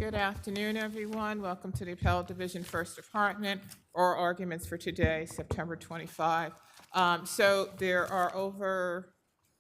Good afternoon, everyone. Welcome to the Appellate Division First Department. Oral arguments for today, September 25. So there are over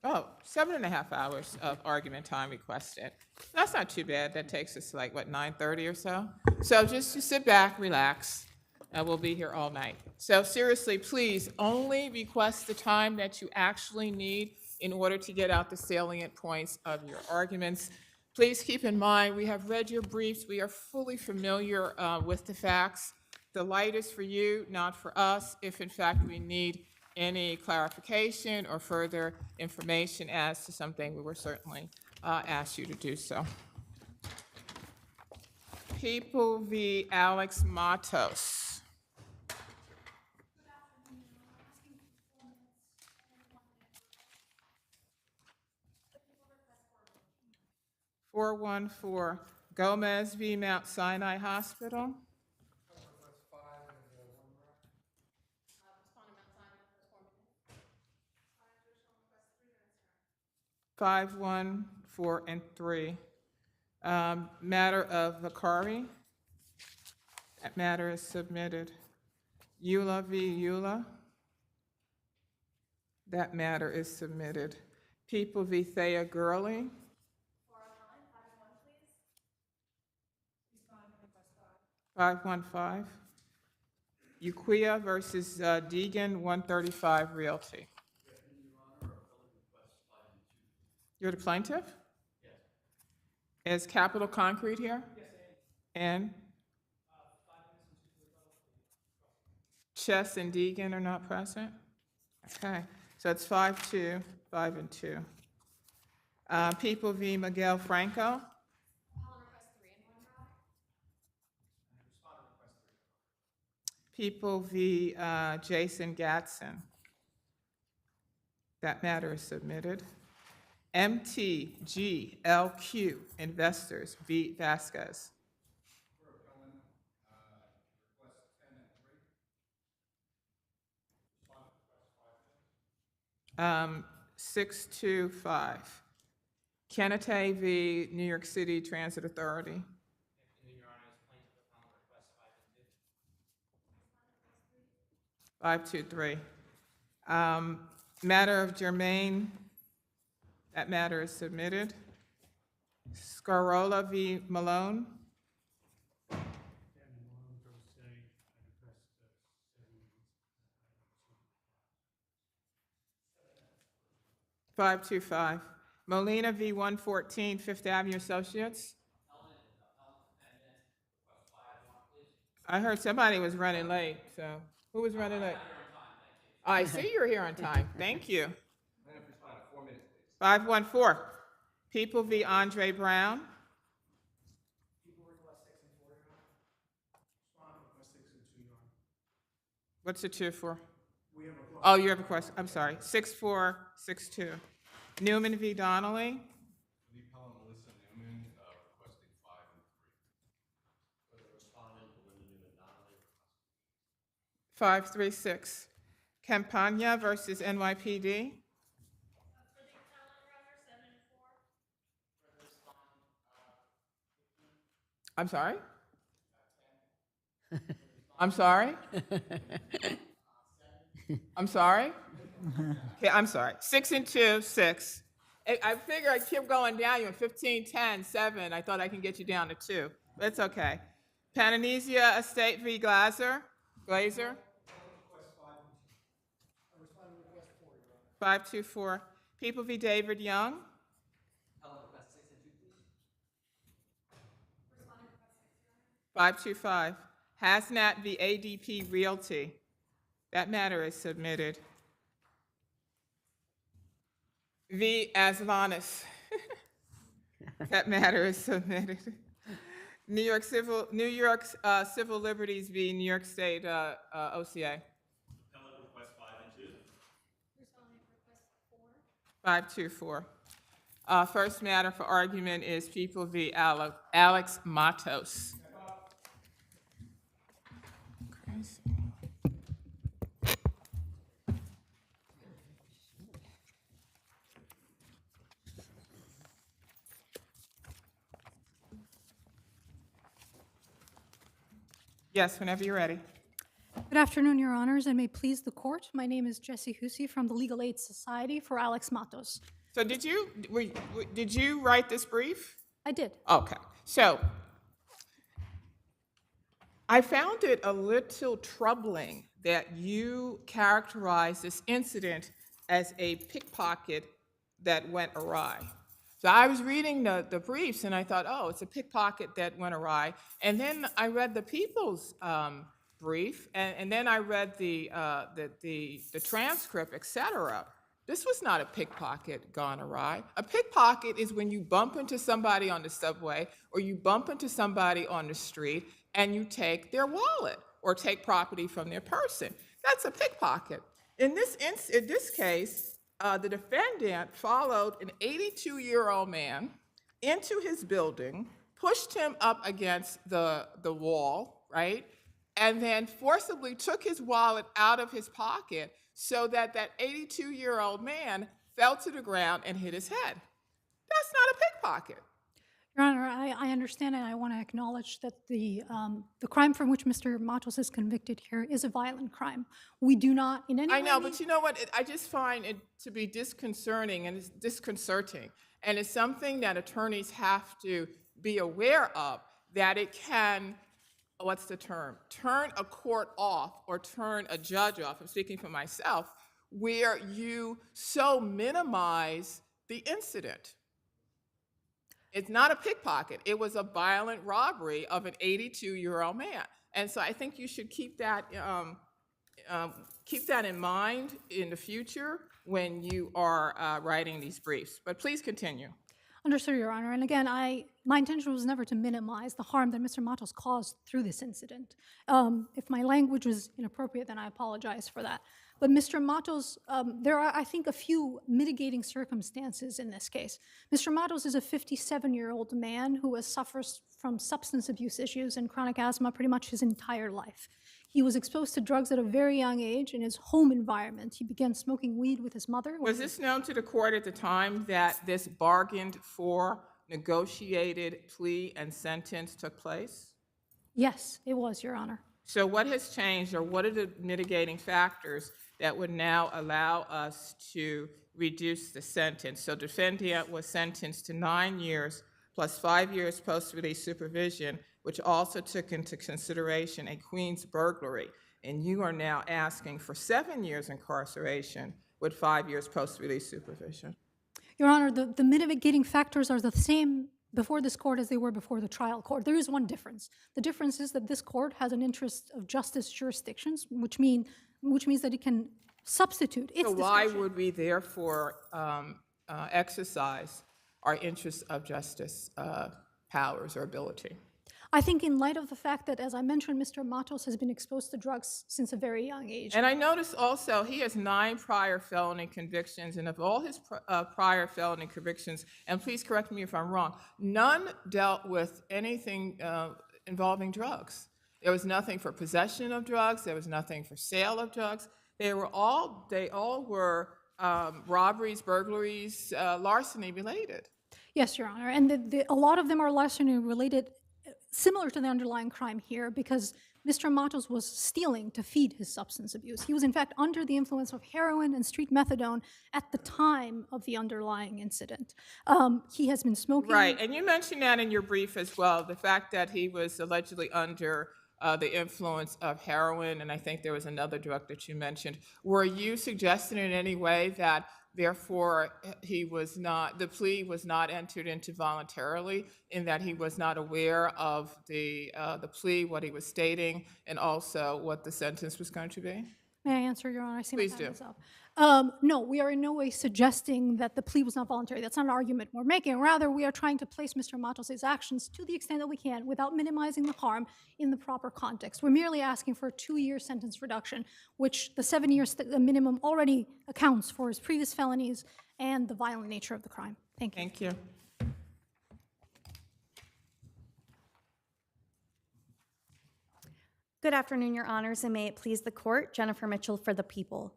7.5 hours of argument time requested. That's not too bad. That takes us to like, what, 9:30 or so? So just sit back, relax, and we'll be here all night. So seriously, please only request the time that you actually need in order to get out the salient points of your arguments. Please keep in mind, we have read your briefs. We are fully familiar with the facts. The light is for you, not for us. If in fact we need any clarification or further information as to something, we will certainly ask you to do so. People v. Alex Matos. 414 Gomez v. Mount Sinai Hospital. 514 and 3. Matter of Vakari. That matter is submitted. Yila v. Yila. That matter is submitted. People v. Thea Gurley. 515. Uquia versus Degan, 135 Realty. You're the plaintiff? Yes. Is Capital Concrete here? Yes, and? Chess and Degan are not present? Okay, so it's 5-2, 5 and 2. People v. Miguel Franco. People v. Jason Gatson. That matter is submitted. MTG LQ Investors v. Vasquez. 625. Canay v. New York City Transit Authority. 523. Matter of Germain, that matter is submitted. Scarola v. Malone. 525. Molina v. 114 Fifth Avenue Associates. I heard somebody was running late, so who was running late? I see you're here on time. Thank you. 514. People v. Andre Brown. What's the 2 for? Oh, you have a question. I'm sorry. 6462. Newman v. Donnelly. The appellant Melissa Newman requesting 5 and 3. For the respondent, Melissa Newman Donnelly. 536. Campagna versus NYPD. I'm sorry? I'm sorry? I'm sorry? Okay, I'm sorry. 6 and 2, 6. I figure I keep going down. You're 15, 10, 7. I thought I can get you down to 2. But it's okay. Pananesia Estate v. Glazer. 524. People v. David Young. 525. Hasnat v. ADP Realty. That matter is submitted. V. Aslanis. That matter is submitted. New York Civil Liberties v. New York State OCA. Appellant request 5 and 2. Respondent request 4. 524. First matter for argument is People v. Alex Matos. Crazy. Yes, whenever you're ready. Good afternoon, Your Honors, and may it please the court. My name is Jessie Hussey from the Legal Aid Society for Alex Matos. So did you write this brief? I did. Okay. So I found it a little troubling that you characterized this incident as a pickpocket that went awry. So I was reading the briefs and I thought, oh, it's a pickpocket that went awry. And then I read the People's brief, and then I read the transcript, etc. This was not a pickpocket gone awry. A pickpocket is when you bump into somebody on the subway or you bump into somebody on the street and you take their wallet or take property from their person. That's a pickpocket. In this case, the defendant followed an 82-year-old man into his building, pushed him up against the wall, right? And then forcibly took his wallet out of his pocket so that 82-year-old man fell to the ground and hit his head. That's not a pickpocket. Your Honor, I understand and I want to acknowledge that the crime from which Mr. Matos is convicted here is a violent crime. We do not in any way... I know, but you know what? I just find it to be disconcerting and it's disconcerting. And it's something that attorneys have to be aware of, that it can, what's the term? Turn a court off or turn a judge off, I'm speaking for myself, where you so minimize the incident. It's not a pickpocket. It was a violent robbery of an 82-year-old man. And so I think you should keep that in mind in the future when you are writing these briefs. But please continue. Understood, Your Honor. And again, my intention was never to minimize the harm that Mr. Matos caused through this incident. If my language was inappropriate, then I apologize for that. But Mr. Matos, there are, I think, a few mitigating circumstances in this case. Mr. Matos is a 57-year-old man who has suffered from substance abuse issues and chronic asthma pretty much his entire life. He was exposed to drugs at a very young age in his home environment. He began smoking weed with his mother. Was this known to the court at the time that this bargained for negotiated plea and sentence took place? Yes, it was, Your Honor. So what has changed, or what are the mitigating factors that would now allow us to reduce the sentence? So defendant was sentenced to 9 years plus 5 years post-release supervision, which also took into consideration a Queens burglary. And you are now asking for 7 years incarceration with 5 years post-release supervision. Your Honor, the mitigating factors are the same before this court as they were before the trial court. There is one difference. The difference is that this court has an interest of justice jurisdictions, which means that it can substitute its So why discretion. would we therefore exercise our interest of justice powers or ability? I think in light of the fact that, as I mentioned, Mr. Matos has been exposed to drugs since a very young age. And I noticed also he has 9 prior felony convictions, and of all his prior felony convictions, and please correct me if I'm wrong, none dealt with anything involving drugs. There was nothing for possession of drugs. There was nothing for sale of drugs. They all were robberies, burglaries, larceny related. Yes, Your Honor, and a lot of them are larceny related, similar to the underlying crime here, because Mr. Matos was stealing to feed his substance abuse. He was, in fact, under the influence of heroin and street methadone at the time of the underlying incident. He has been smoking. Right, and you mentioned that in your brief as well, the fact that he was allegedly under the influence of heroin, and I think there was another drug that you mentioned. Were you suggesting in any way that therefore the plea was not entered into voluntarily, in that he was not aware of the plea, what he was stating, and also what the sentence was going to be? May I answer, Your Honor? I see my Please time do. is up. No, we are in no way suggesting that the plea was not voluntary. That's not an argument we're making. Rather, we are trying to place Mr. Matos' actions to the extent that we can without minimizing the harm in the proper context. We're merely asking for a 2-year sentence reduction, which the 7 years minimum already accounts for his previous felonies and the violent nature of the crime. Thank you. Thank you. Good afternoon, Your Honors, and may it please the court, Jennifer Mitchell for the people.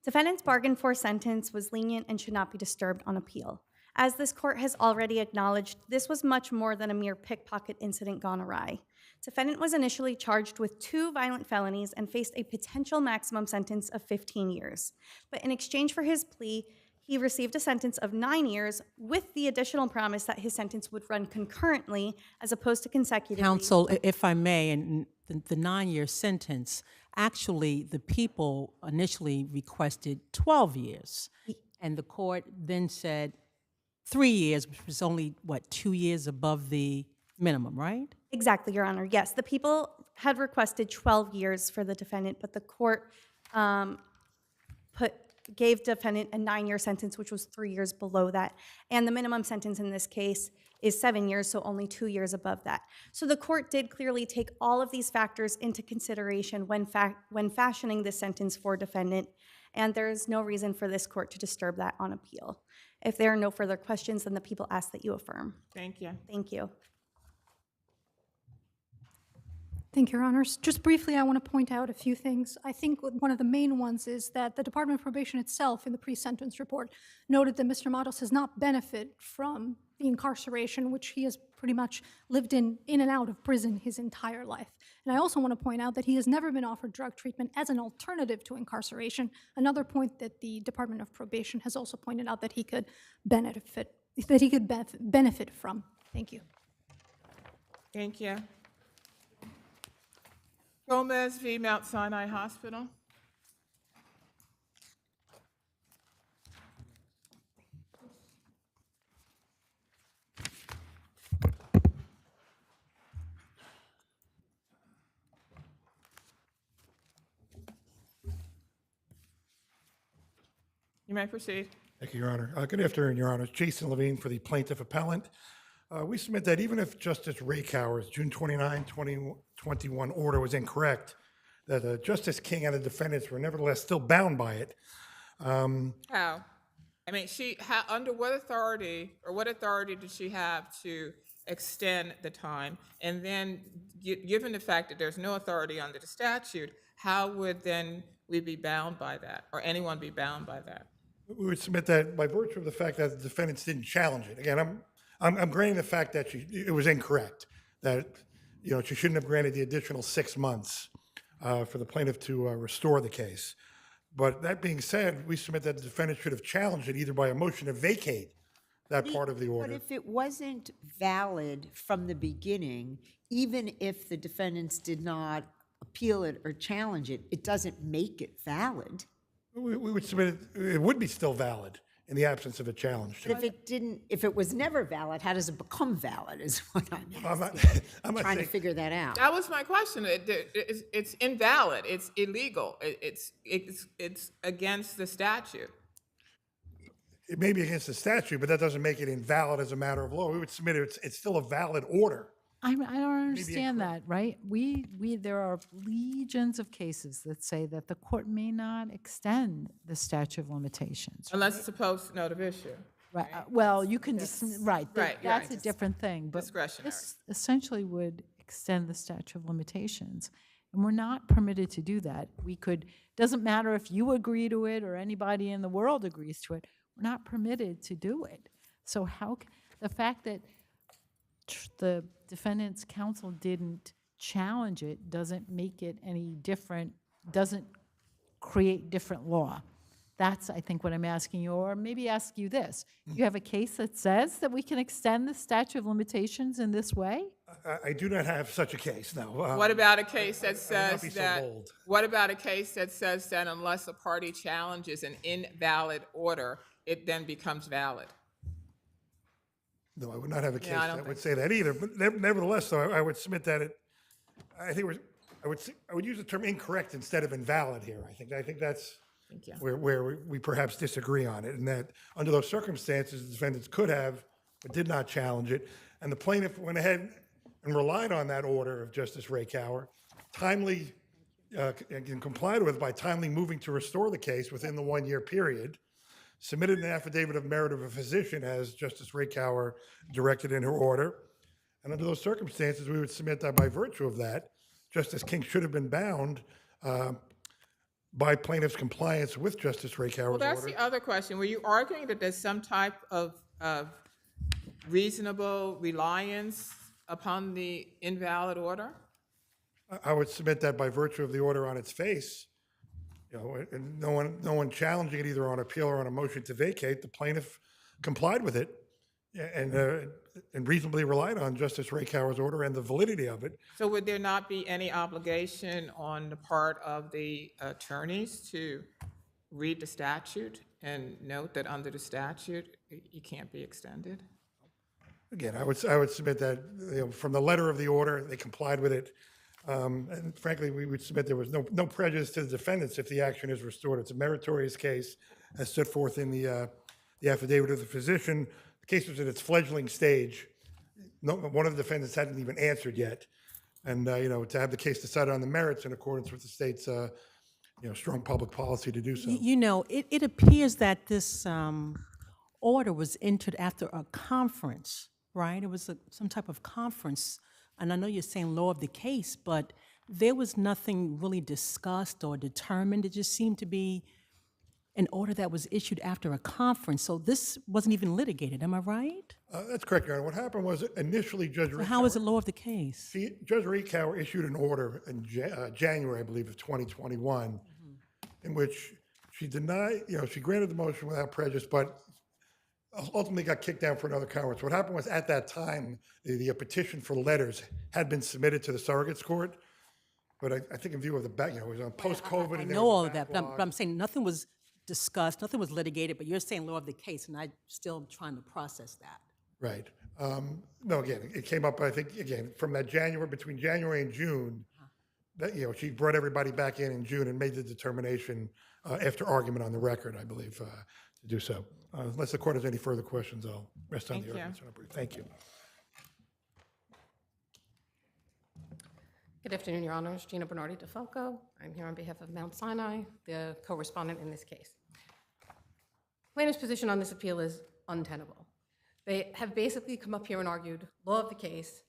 Defendant's bargain for sentence was lenient and should not be disturbed on appeal. As this court has already acknowledged, this was much more than a mere pickpocket incident gone awry. Defendant was initially charged with 2 violent felonies and faced a potential maximum sentence of 15 years. But in exchange for his plea, he received a sentence of 9 years with the additional promise that his sentence would run concurrently as opposed to consecutively. Counsel, if I may, and the 9-year sentence, actually, the people initially requested 12 years. And the court then said 3 years, which was only, 2 years above the minimum, right? Exactly, Your Honor. Yes, the people had requested 12 years for the defendant, but the court gave defendant a 9-year sentence, which was 3 years below that. And the minimum sentence in this case is 7 years, so only 2 years above that. So the court did clearly take all of these factors into consideration when fashioning this sentence for defendant, and there is no reason for this court to disturb that on appeal. If there are no further questions, then the people ask that you affirm. Thank you. Thank you. Thank you, Your Honors. Just briefly, I want to point out a few things. I think one of the main ones is that the Department of Probation itself, in the pre-sentence report, noted that Mr. Matos has not benefited from the incarceration, which he has pretty much lived in and out of prison his entire life. And I also want to point out that he has never been offered drug treatment as an alternative to incarceration, another point that the Department of Probation has also pointed out that he could benefit from. Thank you. Thank you. Gomez v. Mount Sinai Hospital. You may proceed. Thank you, Your Honor. Good afternoon, Your Honor. Jason Levine for the plaintiff appellant. We submit that even if Justice Rakauer's June 29, 2021 order was incorrect, that Justice King and the defendants were nevertheless still bound by it. How? I mean, under what authority, or what authority did she have to extend the time? And then, given the fact that there's no authority under the statute, how would then we be bound by that, or anyone be bound by that? We would submit that by virtue of the fact that the defendants didn't challenge it. Again, I'm granting the fact that it was incorrect, that she shouldn't have granted the additional 6 months for the plaintiff to restore the case. But that being said, we submit that the defendant should have challenged it either by a motion to vacate that part of the order. But if it wasn't valid from the beginning, even if the defendants did not appeal it or challenge it, it doesn't make it valid. We would submit it would be still valid in the absence of a challenge. But if it was never valid, how does it become valid is what I'm asking. I'm not Trying to saying- figure that out. That was my question. It's invalid. It's illegal. It's against the statute. It may be against the statute, but that doesn't make it invalid as a matter of law. We would submit it's still a valid order. I don't understand that, right? There are legions of cases that say that the court may not extend the statute of limitations. Unless it's a post-note issue. Right. Well, you can, right, Right, that's a right. different thing. But Discretionary. this essentially would extend the statute of limitations. And we're not permitted to do that. Doesn't matter if you agree to it or anybody in the world agrees to it, we're not permitted to do it. So the fact that the defendant's counsel didn't challenge it doesn't make it any different, doesn't create different law. That's, I think, what I'm asking you, or maybe ask you this. You have a case that says that we can extend the statute of limitations in this way? I do not have such a case, no. What about a case that I would not says be so that? bold. What about a case that says that unless a party challenges an invalid order, it then becomes valid? No, I would not have a case I don't that would think say that either. But nevertheless, though, I would submit that I would use the term incorrect instead of invalid here. I think that's Thank you. where we perhaps disagree on it, and that under those circumstances, the defendants could have, but did not challenge it. And the plaintiff went ahead and relied on that order of Justice Rakauer, timely and complied with by timely moving to restore the case within the 1-year period, submitted an affidavit of merit of a physician as Justice Rakauer directed in her order. And under those circumstances, we would submit that by virtue of that, Justice King should have been bound by plaintiff's compliance with Justice Rakauer's Well, that's order. the other question. Were you arguing that there's some type of of reasonable reliance upon the invalid order? I would submit that by virtue of the order on its face, and no one challenging it either on appeal or on a motion to vacate, the plaintiff complied with it and reasonably relied on Justice Rakauer's order and the validity of it. So would there not be any obligation on the part of the attorneys to read the statute and note that under the statute, it can't be extended? Again, I would submit that, from the letter of the order, they complied with it. And frankly, we would submit there was no prejudice to the defendants if the action is restored. It's a meritorious case, as set forth in the affidavit of the physician. The case was in its fledgling stage. One of the defendants hadn't even answered yet. And, to have the case decided on the merits in accordance with the state's, strong public policy to do so. It appears that this order was entered after a conference, right? It was some type of conference. And I know you're saying law of the case, but there was nothing really discussed or determined. It just seemed to be an order that was issued after a conference. So this wasn't even litigated, am I right? That's correct, Your Honor. What happened was initially Judge So how is it law of the case? Judge Rakauer issued an order in January, I believe, of 2021, in which she denied, she granted the motion without prejudice, but ultimately got kicked down for another conference. What happened was at that time, the petition for letters had been submitted to the surrogates court, but I think in view of the back, it was on post-COVID. I and there know was a all of that, but backlog. I'm saying nothing was discussed, nothing was litigated, but you're saying law of the case, and I'm still trying to process that. Right. No, again, it came up, I think, again, from that between January and June, that, she brought everybody back in June and made the determination after argument on the record, I believe, to do so. Unless the court has any further questions, I'll rest on the arguments. Thank you. Good afternoon, Your Honors. Gina Bernardi DeFalco. I'm here on behalf of Mount Sinai, the co-respondent in this case. Plaintiff's position on this appeal is untenable. They have basically come up here and argued law of the case,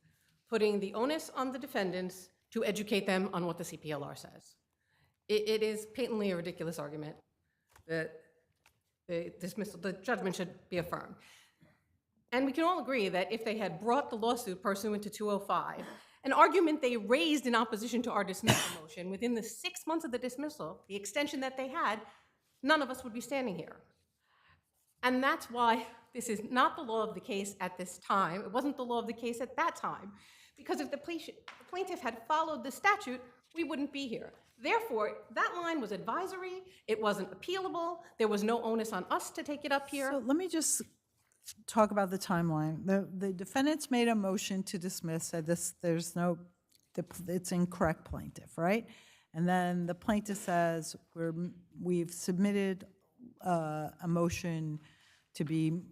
putting the onus on the defendants to educate them on what the CPLR says. It is patently a ridiculous argument that the judgment should be affirmed. And we can all agree that if they had brought the lawsuit pursuant to 205, an argument they raised in opposition to our dismissal motion within the 6 months of the dismissal, the extension that they had, none of us would be standing here. And that's why this is not the law of the case at this time. It wasn't the law of the case at that time. Because if the plaintiff had followed the statute, we wouldn't be here. Therefore, that line was advisory, it wasn't appealable, there was no onus on us to take it up here. So let me just talk about the timeline. The defendants made a motion to dismiss, said it's incorrect plaintiff, right? And then the plaintiff says, we've submitted a motion to be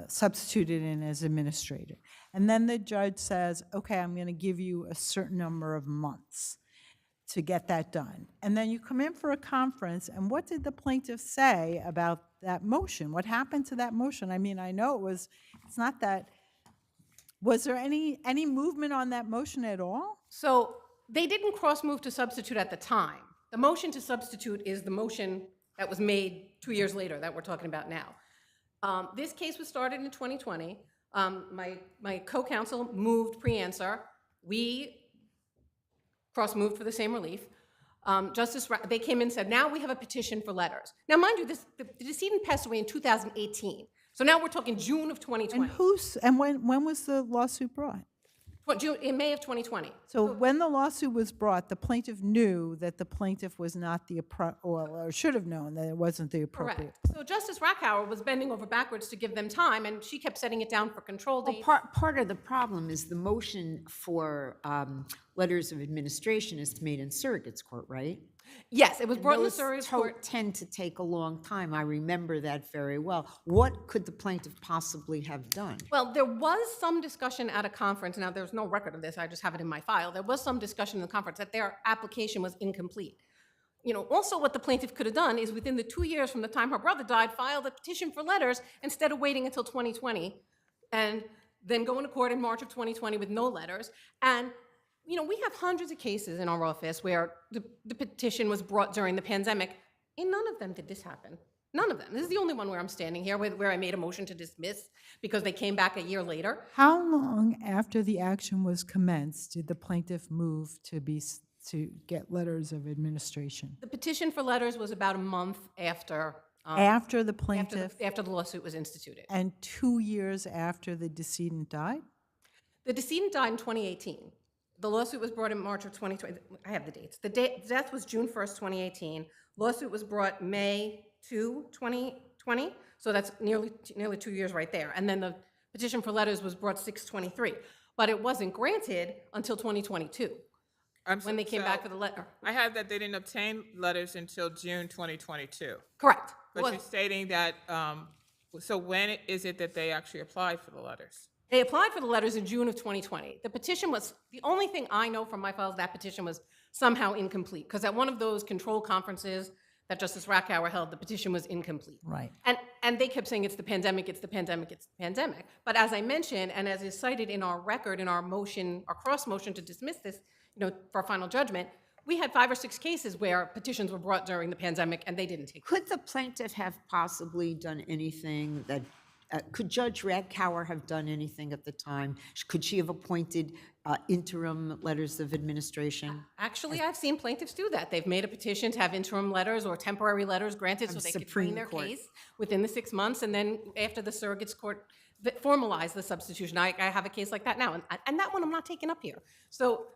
substituted in as administrator. And then the judge says, okay, I'm going to give you a certain number of months to get that done. And then you come in for a conference, and what did the plaintiff say about that motion? What happened to that motion? I mean, I know it's not that, was there any movement on that motion at all? So they didn't cross-move to substitute at the time. The motion to substitute is the motion that was made 2 years later that we're talking about now. This case was started in 2020. My co-counsel moved pre-answer. We cross-moved for the same relief. They came in and said, now we have a petition for letters. Now, mind you, the decedent passed away in 2018. So now we're talking June of 2020. And when was the lawsuit brought? In May of 2020. So when the lawsuit was brought, the plaintiff knew that the plaintiff was not the or should have known that it wasn't the appropriate. Correct. So Justice Rakauer was bending over backwards to give them time, and she kept setting it down for control dates. Part of the problem is the motion for letters of administration is made in surrogates court, right? Yes, it was brought in the Those surrogates court. tend to take a long time. I remember that very well. What could the plaintiff possibly have done? Well, there was some discussion at a conference. Now, there's no record of this. I just have it in my file. There was some discussion in the conference that their application was incomplete. Also what the plaintiff could have done is within the 2 years from the time her brother died, filed a petition for letters instead of waiting until 2020 and then going to court in March of 2020 with no letters. And we have hundreds of cases in our office where the petition was brought during the pandemic. In none of them did this happen. None of them. This is the only one where I'm standing here, where I made a motion to dismiss because they came back a year later. How long after the action was commenced did the plaintiff move to get letters of administration? The petition for letters was about a month after. After the plaintiff, After the lawsuit was instituted. and 2 years after the decedent died? The decedent died in 2018. The lawsuit was brought in March of 2020. I have the dates. The death was June 1st, 2018. Lawsuit was brought May 2, 2020. So that's nearly 2 years right there. And then the petition for letters was brought 6/23. But it wasn't granted until 2022, when they came back for the letter. I have that they didn't obtain letters until June 2022. Correct. But you're stating that, so when is it that they actually applied for the letters? They applied for the letters in June of 2020. The petition was, the only thing I know from my files, that petition was somehow incomplete, because at one of those control conferences that Justice Rackauer held, the petition was incomplete. Right. And they kept saying it's the pandemic, it's the pandemic, it's the pandemic. But as I mentioned, and as is cited in our record, in our motion, our cross motion to dismiss this, for final judgment, we had 5 or 6 cases where petitions were brought during the pandemic and they didn't take. Could the plaintiff have possibly done anything that, could Judge Rackauer have done anything at the time? Could she have appointed interim letters of administration? Actually, I've seen plaintiffs do that. They've made a petition to have interim letters or temporary letters granted so they could bring their case within the 6 months, and then after the surrogate's court formalized the substitution. I have a case like that now, and that one I'm not taking up here. So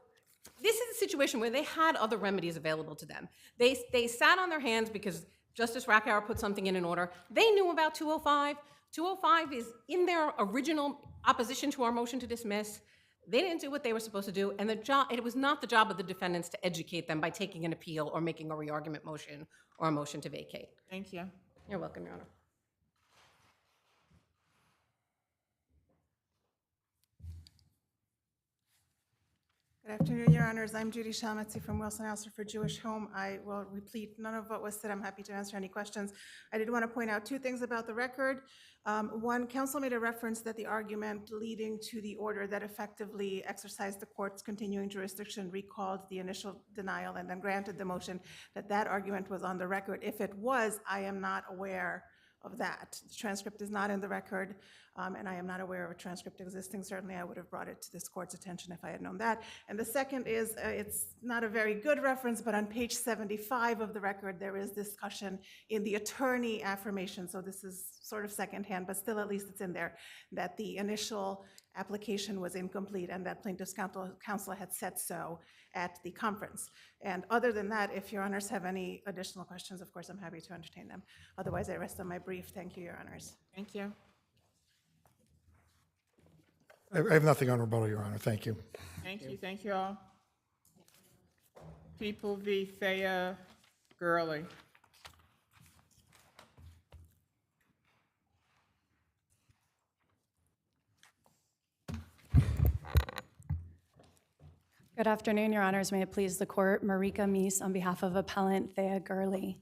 this is a situation where they had other remedies available to them. They sat on their hands because Justice Rackauer put something in an order. They knew about 205. 205 is in their original opposition to our motion to dismiss. They didn't do what they were supposed to do, and it was not the job of the defendants to educate them by taking an appeal or making a re-argument motion or a motion to vacate. Thank you. You're welcome, Your Honor. Good afternoon, Your Honors. I'm Judy Shalmetzi from Wilson Alster for Jewish Home. I will repeat none of what was said. I'm happy to answer any questions. I did want to point out 2 things about the record. One, counsel made a reference that the argument leading to the order that effectively exercised the court's continuing jurisdiction recalled the initial denial and then granted the motion, that argument was on the record. If it was, I am not aware of that. The transcript is not in the record, and I am not aware of a transcript existing. Certainly, I would have brought it to this court's attention if I had known that. And the second is, it's not a very good reference, but on page 75 of the record, there is discussion in the attorney affirmation, so this is sort of secondhand, but still at least it's in there, that the initial application was incomplete and that plaintiff's counsel had said so at the conference. And other than that, if Your Honors have any additional questions, of course, I'm happy to entertain them. Otherwise, I rest on my brief. Thank you, Your Honors. Thank you. I have nothing on rebuttal, Your Honor. Thank you. Thank you. Thank you all. People v. Thea Gurley. Good afternoon, Your Honors. May it please the court. Marika Meese on behalf of Appellant Thea Gurley.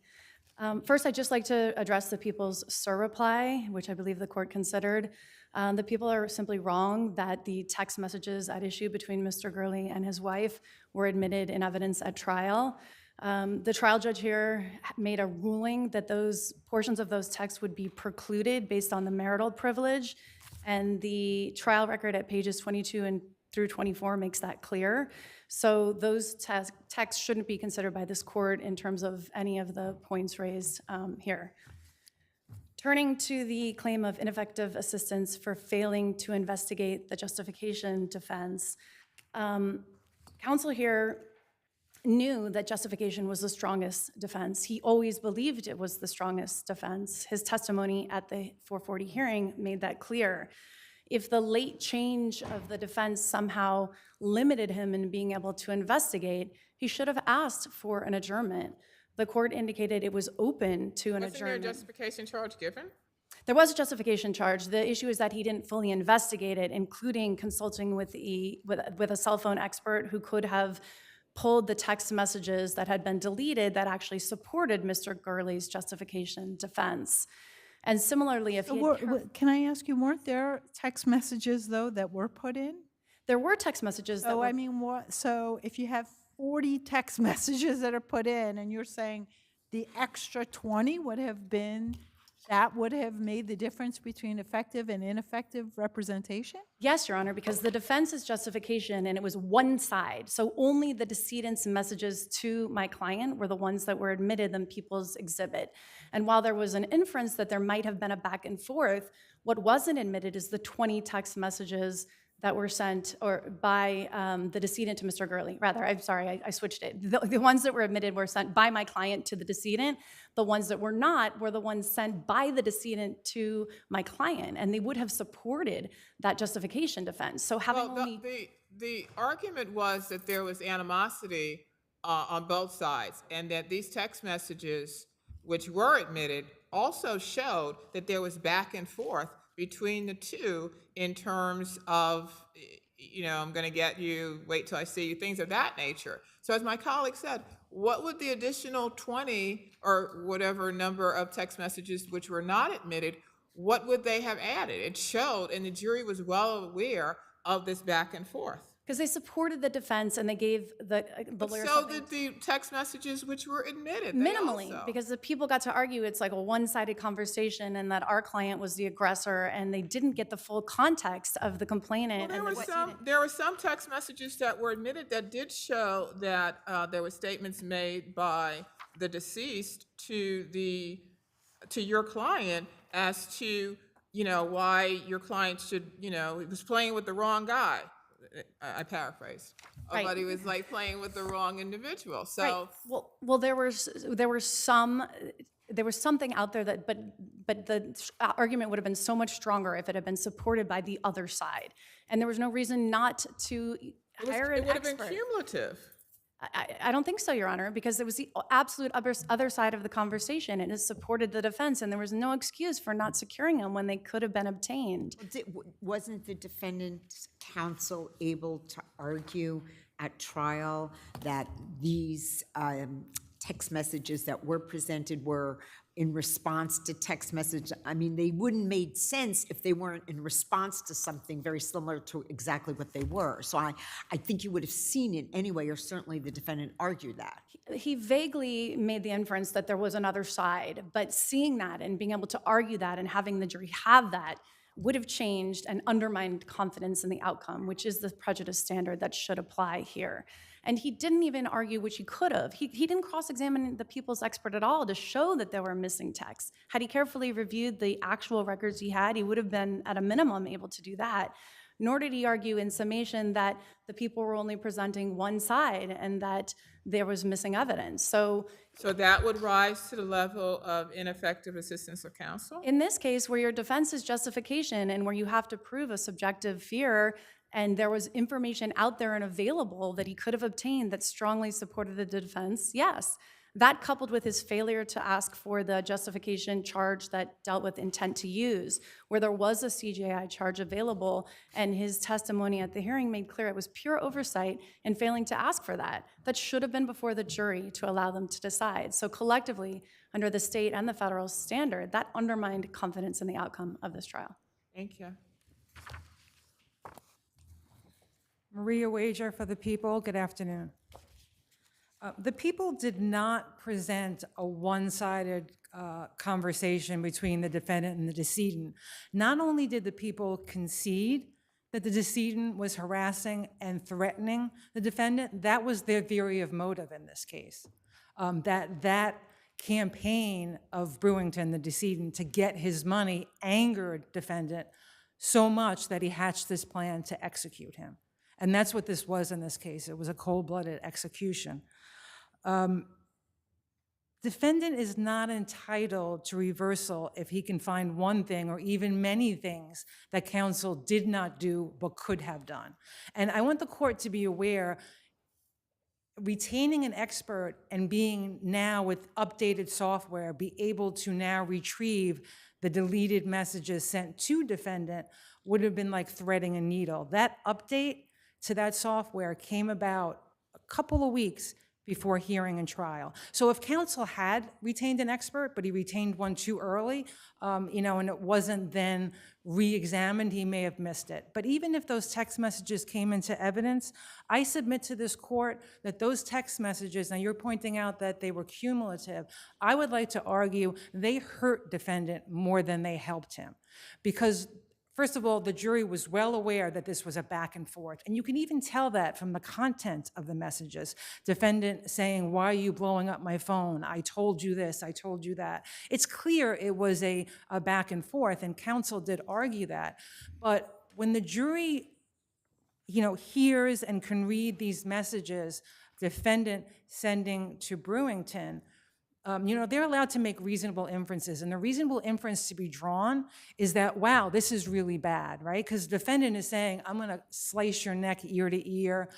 First, I'd just like to address the people's surreply, which I believe the court considered. The people are simply wrong that the text messages at issue between Mr. Gurley and his wife were admitted in evidence at trial. The trial judge here made a ruling that those portions of those texts would be precluded based on the marital privilege, and the trial record at pages 22 and through 24 makes that clear. So those texts shouldn't be considered by this court in terms of any of the points raised here. Turning to the claim of ineffective assistance for failing to investigate the justification defense, counsel here knew that justification was the strongest defense. He always believed it was the strongest defense. His testimony at the 440 hearing made that clear. If the late change of the defense somehow limited him in being able to investigate, he should have asked for an adjournment. The court indicated it was open to an adjournment. Wasn't there a justification charge given? There was a justification charge. The issue is that he didn't fully investigate it, including consulting with a cell phone expert who could have pulled the text messages that had been deleted that actually supported Mr. Gurley's justification defense. And similarly, if he had Can I ask you, weren't there text messages, though, that were put in? there were text messages that So, were, I mean, what? So if you have 40 text messages that are put in and you're saying the extra 20 would have been, that would have made the difference between effective and ineffective representation? Yes, Your Honor, because the defense's justification, and it was one side, so only the decedent's messages to my client were the ones that were admitted in People's Exhibit. And while there was an inference that there might have been a back and forth, what wasn't admitted is the 20 text messages that were sent by the decedent to Mr. Gurley. Rather, I'm sorry, I switched it. The ones that were admitted were sent by my client to the decedent. The ones that were not were the ones sent by the decedent to my client, and they would have supported that justification defense. So having only... The argument was that there was animosity on both sides, and that these text messages, which were admitted, also showed that there was back and forth between the two in terms of, I'm going to get you, wait till I see you, things of that nature. So as my colleague said, what would the additional 20 or whatever number of text messages which were not admitted, what would they have added? It showed, and the jury was well aware of this back and forth. Because they supported the defense and they gave the lawyer So did the text messages which were admitted. Minimally, because the people got to argue it's like a one-sided conversation and that our client was the aggressor, and they didn't get the full context of the complainant. Well, there were some text messages that were admitted that did show that there were statements made by the deceased to your client as to why your client should he was playing with the wrong guy. I paraphrase, Right. But he was like playing with the wrong individual. So Right. Well, there was something out there that, but the argument would have been so much stronger if it had been supported by the other side, and there was no reason not to hire an it would have expert. been cumulative. I don't think so, Your Honor, because it was the absolute other side of the conversation, and it supported the defense, and there was no excuse for not securing them when they could have been obtained. Wasn't the defendant's counsel able to argue at trial that these text messages that were presented were in response to text message? I mean, they wouldn't made sense if they weren't in response to something very similar to exactly what they were. So I think you would have seen it anyway, or certainly the defendant argued that. He vaguely made the inference that there was another side, but seeing that and being able to argue that and having the jury have that would have changed and undermined confidence in the outcome, which is the prejudice standard that should apply here. And he didn't even argue, which he could have. He didn't cross-examine the people's expert at all to show that there were missing texts. Had he carefully reviewed the actual records he had, he would have been, at a minimum, able to do that. Nor did he argue in summation that the people were only presenting one side and that there was missing evidence. So that would rise to the level of ineffective assistance of counsel? in this case, where your defense is justification and where you have to prove a subjective fear, and there was information out there and available that he could have obtained that strongly supported the defense, yes. That coupled with his failure to ask for the justification charge that dealt with intent to use, where there was a CJI charge available, and his testimony at the hearing made clear it was pure oversight in failing to ask for that. That should have been before the jury to allow them to decide. So collectively, under the state and the federal standard, that undermined confidence in the outcome of this trial. Thank you. Maria Wager for the People. Good afternoon. The People did not present a one-sided conversation between the defendant and the decedent. Not only did the People concede that the decedent was harassing and threatening the defendant, that was their theory of motive in this case. That campaign of Brewington, the decedent, to get his money angered defendant so much that he hatched this plan to execute him. And that's what this was in this case. It was a cold-blooded execution. Defendant is not entitled to reversal if he can find one thing or even many things that counsel did not do but could have done. And I want the court to be aware, retaining an expert and being now with updated software, be able to now retrieve the deleted messages sent to defendant would have been like threading a needle. That update to that software came about a couple of weeks before hearing and trial. So if counsel had retained an expert, but he retained one too early, and it wasn't then re-examined, he may have missed it. But even if those text messages came into evidence, I submit to this court that those text messages, and you're pointing out that they were cumulative, I would like to argue they hurt defendant more than they helped him. Because first of all, the jury was well aware that this was a back and forth. And you can even tell that from the content of the messages. Defendant saying, "Why are you blowing up my phone? I told you this, I told you that." It's clear it was a back and forth, and counsel did argue that. But when the jury, hears and can read these messages, defendant sending to Brewington, they're allowed to make reasonable inferences. And the reasonable inference to be drawn is that, wow, this is really bad, right? Because the defendant is saying, I'm going to slice your neck ear to ear,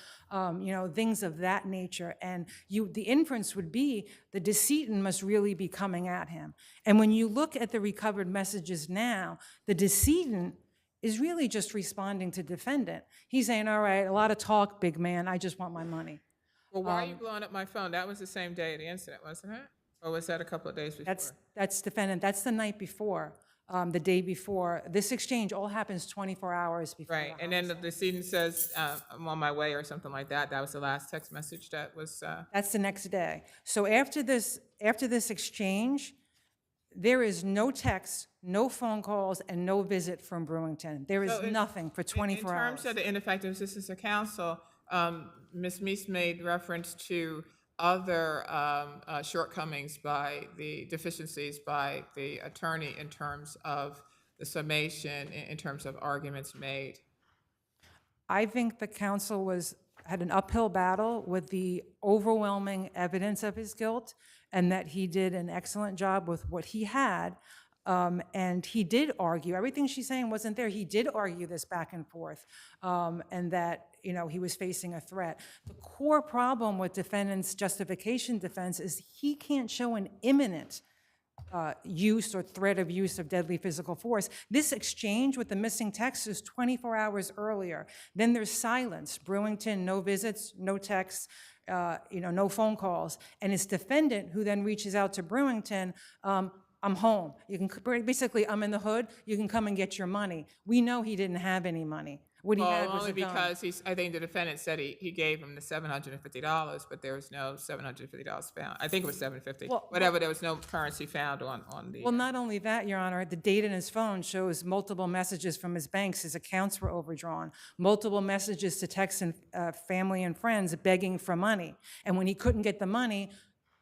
things of that nature. And the inference would be the decedent must really be coming at him. And when you look at the recovered messages now, the decedent is really just responding to defendant. He's saying, all right, a lot of talk, big man, I just want my money. Well, why are you blowing up my phone? That was the same day of the incident, wasn't it? Or was that a couple of days before? That's defendant. That's the night before, the day before. This exchange all happens 24 hours before. Right, and then the decedent says, I'm on my way or something like that. That was the last text message that was... That's the next day. So after this exchange, there is no text, no phone calls, and no visit from Brewington. There is nothing for 24 hours. In terms of the ineffective assistance of counsel, Ms. Meese made reference to other shortcomings by the deficiencies by the attorney in terms of the summation, in terms of arguments made. I think the counsel had an uphill battle with the overwhelming evidence of his guilt, and that he did an excellent job with what he had. And he did argue, everything she's saying wasn't there. He did argue this back and forth, and that he was facing a threat. The core problem with defendant's justification defense is he can't show an imminent use or threat of use of deadly physical force. This exchange with the missing text is 24 hours earlier. Then there's silence. Brewington, no visits, no texts, no phone calls. And it's defendant who then reaches out to Brewington, I'm home. You can basically, I'm in the hood. You can come and get your money. We know he didn't have any money. What he had was only a gun. because I think the defendant said he gave him the $750, but there was no $750 found. I think it was $750. Whatever. There was no currency found on the. Well, not only that, Your Honor, the date in his phone shows multiple messages from his banks. His accounts were overdrawn. Multiple messages to text and family and friends begging for money. And when he couldn't get the money,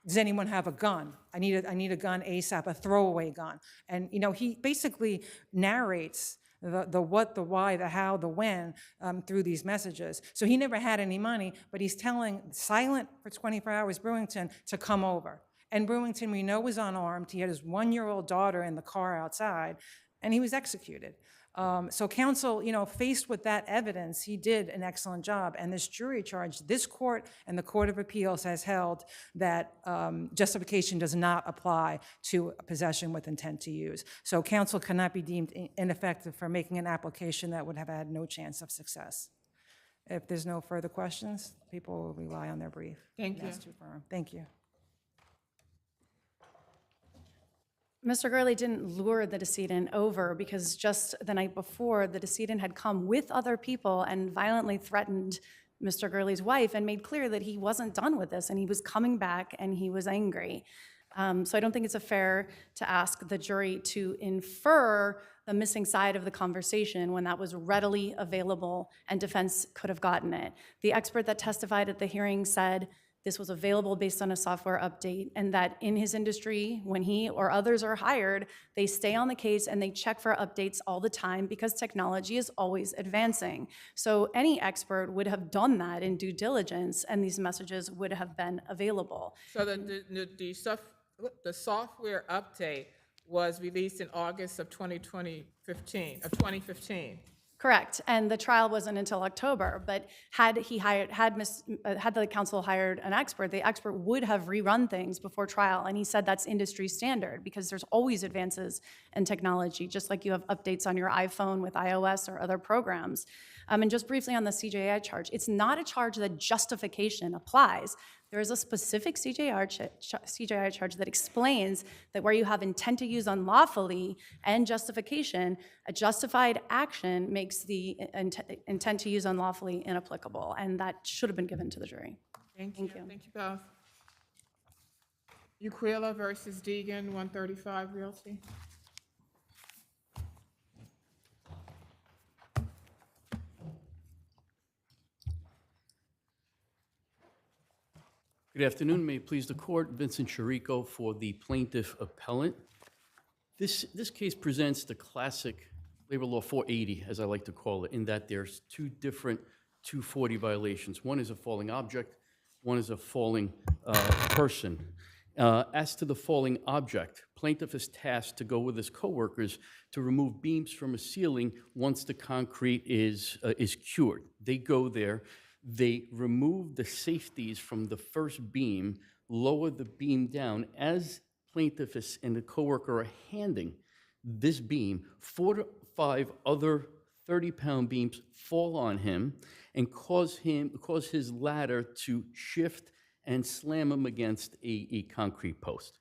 does anyone have a gun? I need a gun ASAP, a throwaway gun. And he basically narrates the what, the why, the how, the when through these messages. So he never had any money, but he's telling silent for 24 hours Brewington to come over. And Brewington, we know, was unarmed. He had his 1-year-old daughter in the car outside, and he was executed. So counsel, faced with that evidence, he did an excellent job. And this jury charge, this court and the Court of Appeals has held that justification does not apply to possession with intent to use. So counsel cannot be deemed ineffective for making an application that would have had no chance of success. If there's no further questions, people will rely on their brief. Thank you. That's too firm. Thank you. Mr. Gurley didn't lure the decedent over because just the night before, the decedent had come with other people and violently threatened Mr. Gurley's wife and made clear that he wasn't done with this and he was coming back and he was angry. So I don't think it's fair to ask the jury to infer the missing side of the conversation when that was readily available and defense could have gotten it. The expert that testified at the hearing said this was available based on a software update, and that in his industry, when he or others are hired, they stay on the case and they check for updates all the time because technology is always advancing. So any expert would have done that in due diligence, and these messages would have been available. So the software update was released in August of 2015. Correct, and the trial wasn't until October. But had the counsel hired an expert, the expert would have rerun things before trial, and he said that's industry standard because there's always advances in technology, just like you have updates on your iPhone with iOS or other programs. And just briefly on the CJI charge, it's not a charge that justification applies. There is a specific CJI charge that explains that where you have intent to use unlawfully and justification, a justified action makes the intent to use unlawfully inapplicable, and that should have been given to the jury. Thank you. Thank you both. Yila versus Degan, 135 Realty. Good afternoon. May it please the court, Vincent Chirico for the plaintiff appellant. This case presents the classic labor law 480, as I like to call it, in that there's two different 240 violations. One is a falling object, one is a falling person. As to the falling object, plaintiff is tasked to go with his coworkers to remove beams from a ceiling once the concrete is cured. They go there. They remove the safeties from the first beam, lower the beam down. As plaintiff and the coworker are handing this beam, 4 to 5 other 30-pound beams fall on him and cause his ladder to shift and slam him against a concrete post.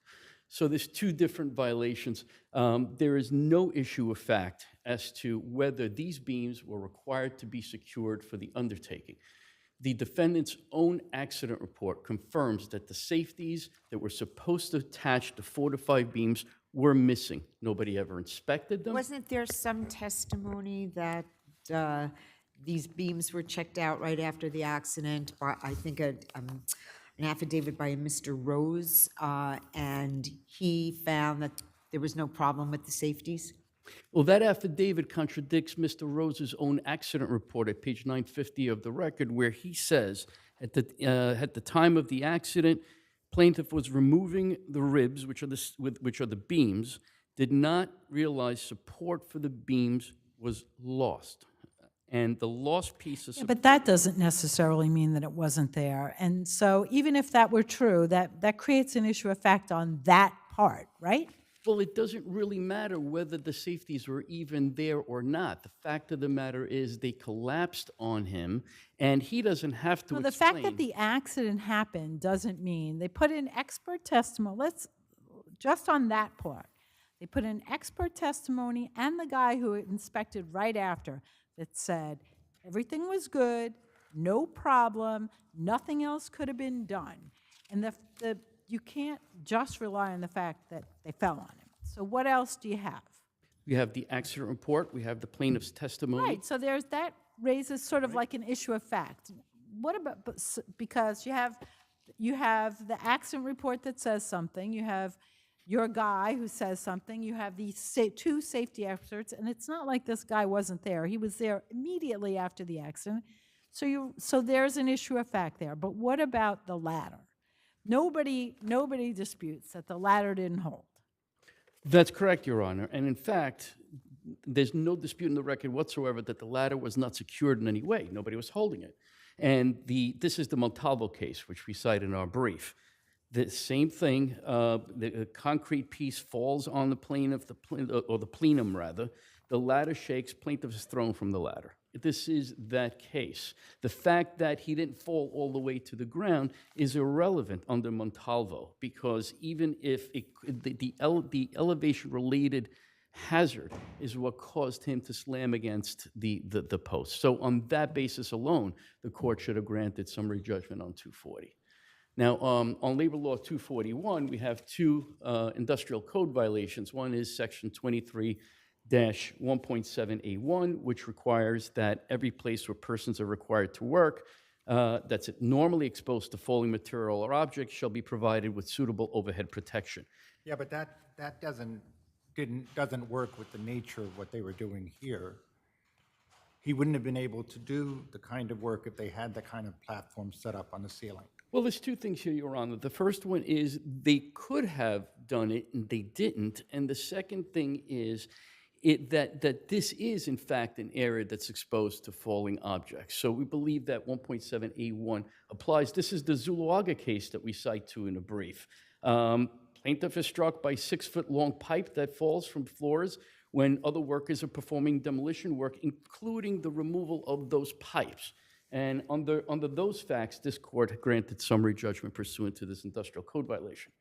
So there's two different violations. There is no issue of fact as to whether these beams were required to be secured for the undertaking. The defendant's own accident report confirms that the safeties that were supposed to attach the 4 to 5 beams were missing. Nobody ever inspected them. Wasn't there some testimony that these beams were checked out right after the accident by, I think, an affidavit by Mr. Rose, and he found that there was no problem with the safeties? Well, that affidavit contradicts Mr. Rose's own accident report at page 950 of the record, where he says at the time of the accident, plaintiff was removing the ribs, which are the beams, did not realize support for the beams was lost. And the lost piece of support. But that doesn't necessarily mean that it wasn't there. And so even if that were true, that creates an issue of fact on that part, right? Well, it doesn't really matter whether the safeties were even there or not. The fact of the matter is they collapsed on him, and he doesn't have to explain. The fact that the accident happened doesn't mean they put in expert testimony. Just on that part, they put in expert testimony and the guy who inspected right after that said everything was good, no problem, nothing else could have been done. And you can't just rely on the fact that they fell on him. So what else do you have? We have the accident report. We have the plaintiff's testimony. Right, so that raises sort of like an issue of fact. What about, because you have the accident report that says something, you have your guy who says something, you have these two safety experts, and it's not like this guy wasn't there. He was there immediately after the accident. So there's an issue of fact there. But what about the ladder? Nobody disputes that the ladder didn't hold. That's correct, Your Honor. And in fact, there's no dispute in the record whatsoever that the ladder was not secured in any way. Nobody was holding it. And this is the Montalvo case, which we cite in our brief. The same thing, the concrete piece falls on the plane of or the plenum rather. The ladder shakes, plaintiff is thrown from the ladder. This is that case. The fact that he didn't fall all the way to the ground is irrelevant under Montalvo, because even if the elevation-related hazard is what caused him to slam against the post. So on that basis alone, the court should have granted summary judgment on 240. Now, on Labor Law 241, we have two industrial code violations. One is Section 23-1.7A1, which requires that every place where persons are required to work that's normally exposed to falling material or objects shall be provided with suitable overhead protection. Yeah, but that doesn't work with the nature of what they were doing here. He wouldn't have been able to do the kind of work if they had the kind of platform set up on the ceiling. Well, there's two things here, Your Honor. The first one is they could have done it and they didn't. And the second thing is that this is, in fact, an area that's exposed to falling objects. So we believe that 1.7A1 applies. This is the Zuluaga case that we cite to in a brief. Plaintiff is struck by 6-foot-long pipe that falls from floors when other workers are performing demolition work, including the removal of those pipes. And under those facts, this court granted summary judgment pursuant to this industrial code violation.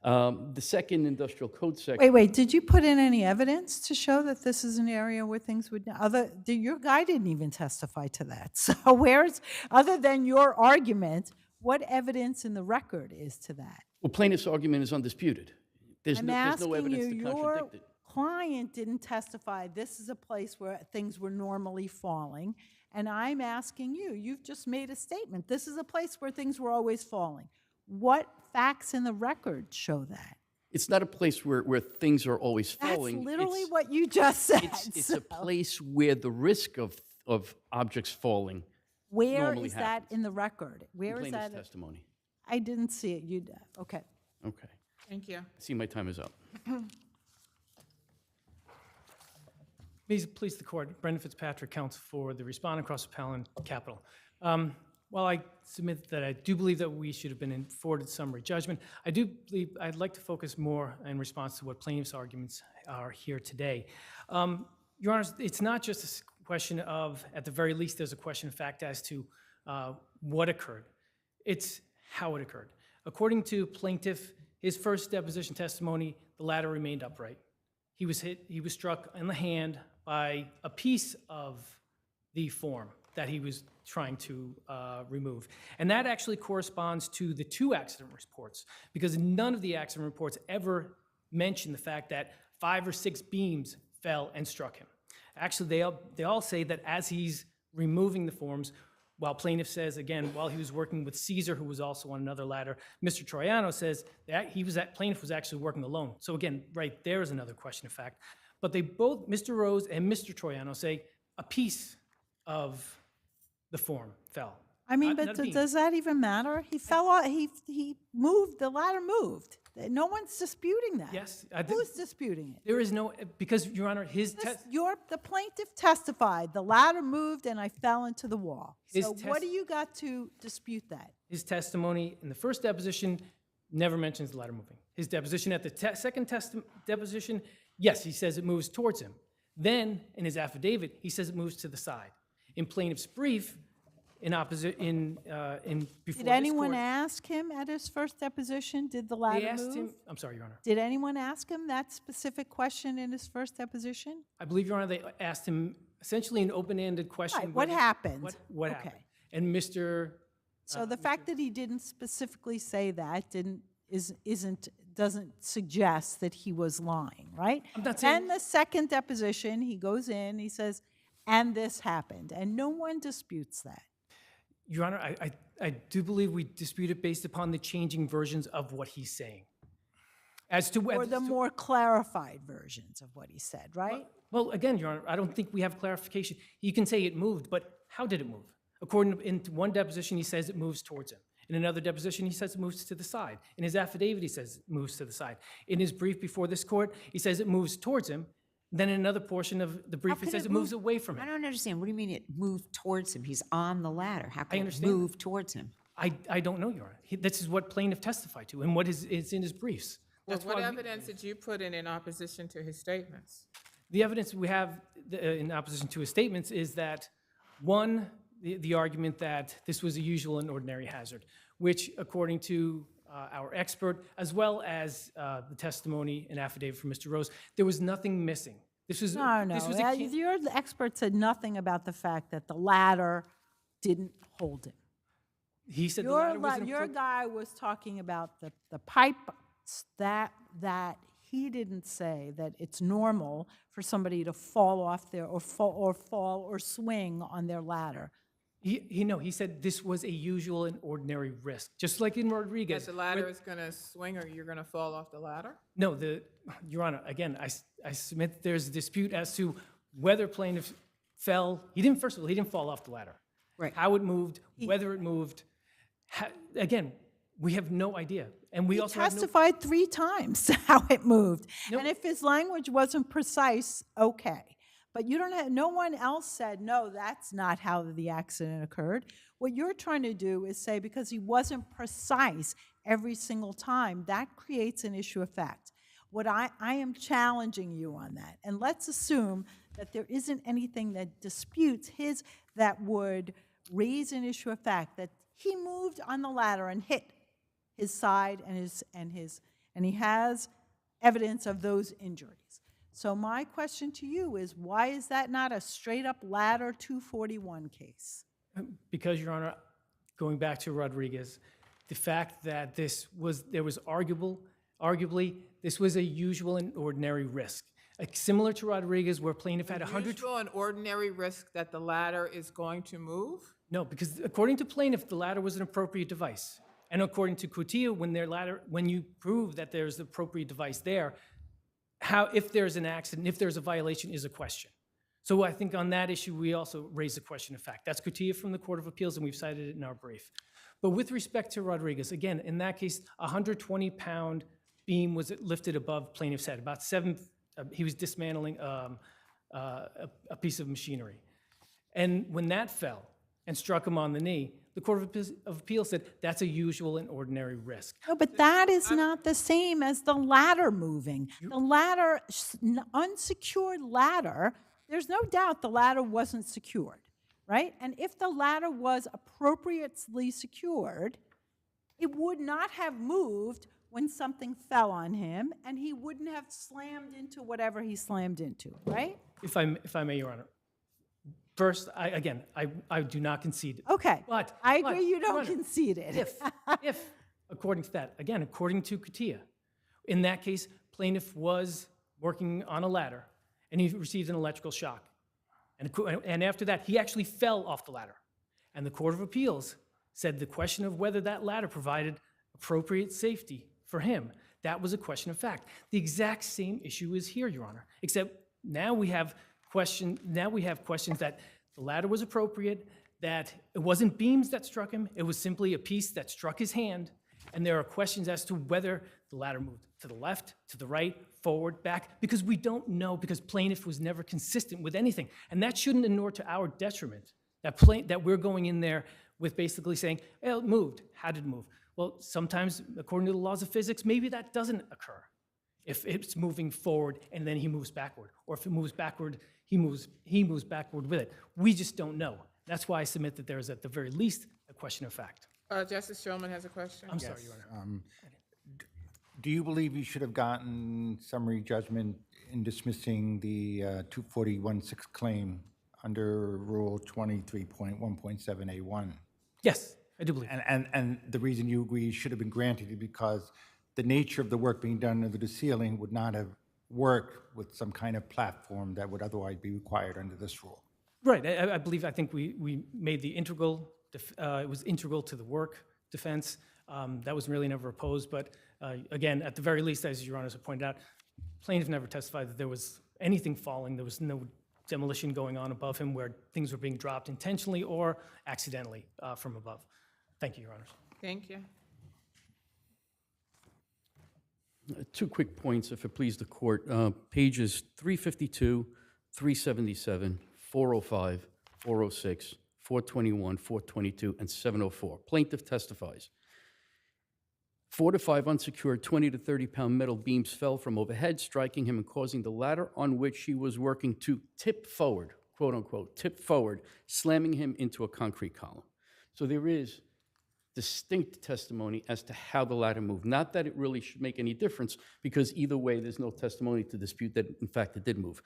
The second industrial code section. Wait, did you put in any evidence to show that this is an area where things would, your guy didn't even testify to that. So other than your argument, what evidence in the record is to that? Well, plaintiff's argument is undisputed. There's I'm no asking evidence you, to contradict it. client didn't testify, this is a place where things were normally falling, and I'm asking you, you've just made a statement, this is a place where things were always falling. What facts in the record show that? It's not a place where things are always That's falling. literally It's- what you just said. It's a place where the risk of objects falling Where normally is that happens. in the record? Where is Plaintiff's that? testimony. I didn't see it, okay. Okay. Thank you. I see my time is up. May it please the court, Brendan Fitzpatrick, counsel for the respondent, cross appellant, Capital. While I submit that I do believe that we should have been afforded summary judgment, I do believe I'd like to focus more in response to what plaintiff's arguments are here today. Your Honor, it's not just a question of, at the very least, there's a question of fact as to what occurred. It's how it occurred. According to plaintiff, his first deposition testimony, the ladder remained upright. He was struck in the hand by a piece of the form that he was trying to remove. And that actually corresponds to the two accident reports, because none of the accident reports ever mention the fact that 5 or 6 beams fell and struck him. Actually, they all say that as he's removing the forms, while plaintiff says, again, while he was working with Caesar, who was also on another ladder, Mr. Troiano says that plaintiff was actually working alone. So again, right there is another question of fact. But they both, Mr. Rose and Mr. Troiano, say a piece of the form fell. I mean, Not but a beam. does that even matter? He fell out, he moved, the ladder moved. No one's disputing that. Yes. Who's disputing it? There is no, because, Your Honor, The plaintiff testified, the ladder moved and I fell into the wall. His So what do you got to dispute that? his testimony in the first deposition never mentions the ladder moving. His deposition at the second deposition, yes, he says it moves towards him. Then, in his affidavit, he says it moves to the side. In plaintiff's brief, before Did this anyone court, ask him at his first deposition, did the ladder they asked move? him, I'm sorry, Your Honor. Did anyone ask him that specific question in his first deposition? I believe, Your Honor, they asked him essentially an open-ended question. Right, what whether- happened? What Okay. happened? And Mr. So the fact that he didn't specifically say that doesn't suggest that he was lying, right? I'm not saying- Then the second deposition, he goes in, he says, and this happened, and no one disputes that. Your Honor, I do believe we dispute it based upon the changing versions of what he's saying. As to whether... Or the more clarified versions of what he said, right? Well, again, Your Honor, I don't think we have clarification. You can say it moved, but how did it move? According to, in one deposition, he says it moves towards him. In another deposition, he says it moves to the side. In his affidavit, he says it moves to the side. In his brief before this court, he says it moves towards him. Then in another portion of the brief, it says it moves away from I him. don't understand. What do you mean it moved towards him? He's on the ladder. How can it understand move towards him? I don't know, Your Honor. This is what plaintiff testified to and what is in his briefs. Well, That's what why we- evidence did you put in opposition to his statements? The evidence we have in opposition to his statements is that, one, the argument that this was a usual and ordinary hazard, which according to our expert, as well as the testimony and affidavit from Mr. Rose, there was nothing missing. This was No, this was a your expert said nothing about the fact that the ladder didn't hold him. He said the ladder wasn't Your guy was talking about the pipes that he didn't say that it's normal for somebody to fall off there or fall or swing on their ladder. He said this was a usual and ordinary risk, just like in Rodriguez. That the ladder is going to swing or you're going to fall off the ladder? No, Your Honor, again, I submit there's a dispute as to whether plaintiff fell. First of all, he didn't fall off the ladder. Right. How it moved, whether it moved. Again, we have no idea. And we also have no... testified 3 times how it moved. And if his language wasn't precise, okay. But you don't have, no one else said, no, that's not how the accident occurred. What you're trying to do is say because he wasn't precise every single time, that creates an issue of fact. What I am challenging you on that. And let's assume that there isn't anything that disputes his, that would raise an issue of fact, that he moved on the ladder and hit his side and he has evidence of those injuries. So my question to you is, why is that not a straight-up ladder 241 case? Because, Your Honor, going back to Rodriguez, the fact that arguably, this was a usual and ordinary risk. Similar to Rodriguez, where plaintiff had 100... Usual and ordinary risk that the ladder is going to move? No, because according to plaintiff, the ladder was an appropriate device. And according to Coutillo, when you prove that there's the appropriate device there, if there's an accident, if there's a violation, is a question. So I think on that issue, we also raise the question of fact. That's Coutillo from the Court of Appeals, and we've cited it in our brief. But with respect to Rodriguez, again, in that case, a 120-pound beam was lifted above plaintiff's head. About he was dismantling a piece of machinery. And when that fell and struck him on the knee, the Court of Appeals said that's a usual and ordinary risk. No, but that is not the same as the ladder moving. The ladder, unsecured ladder, there's no doubt the ladder wasn't secured, right? And if the ladder was appropriately secured, it would not have moved when something fell on him, and he wouldn't have slammed into whatever he slammed into, right? If I may, Your Honor. First, I do not concede. Okay, but I agree you don't Your Honor, concede it. if, according to that, again, according to Coutillo, in that case, plaintiff was working on a ladder, and he received an electrical shock. And after that, he actually fell off the ladder. And the Court of Appeals said the question of whether that ladder provided appropriate safety for him, that was a question of fact. The exact same issue is here, Your Honor, except now we have questions that the ladder was appropriate, that it wasn't beams that struck him, it was simply a piece that struck his hand, and there are questions as to whether the ladder moved to the left, to the right, forward, back, because we don't know, because plaintiff was never consistent with anything. And that shouldn't inure to our detriment, that we're going in there with basically saying, well, it moved. How did it move? Well, sometimes, according to the laws of physics, maybe that doesn't occur. If it's moving forward and then he moves backward, or if it moves backward, he moves backward with it. We just don't know. That's why I submit that there is, at the very least, a question of fact. Justice Shulman has a question. I'm sorry, Your Honor. Do you believe you should have gotten summary judgment in dismissing the 241-6 claim under Rule 23.1.7A1? Yes, I do believe. And the reason you agree it should have been granted is because the nature of the work being done under the ceiling would not have worked with some kind of platform that would otherwise be required under this rule. Right, I think we made the integral, it was integral to the work defense. That was really never opposed, but again, at the very least, as Your Honor has pointed out, plaintiff never testified that there was anything falling, there was no demolition going on above him where things were being dropped intentionally or accidentally from above. Thank you, Your Honors. Thank you. Two quick points, if it please the court. Pages 352, 377, 405, 406, 421, 422, and 704. Plaintiff testifies. 4 to 5 unsecured 20 to 30-pound metal beams fell from overhead, striking him and causing the ladder on which he was working to tip forward, quote unquote, tip forward, slamming him into a concrete column. So there is distinct testimony as to how the ladder moved. Not that it really should make any difference, because either way, there's no testimony to dispute that, in fact, it did move.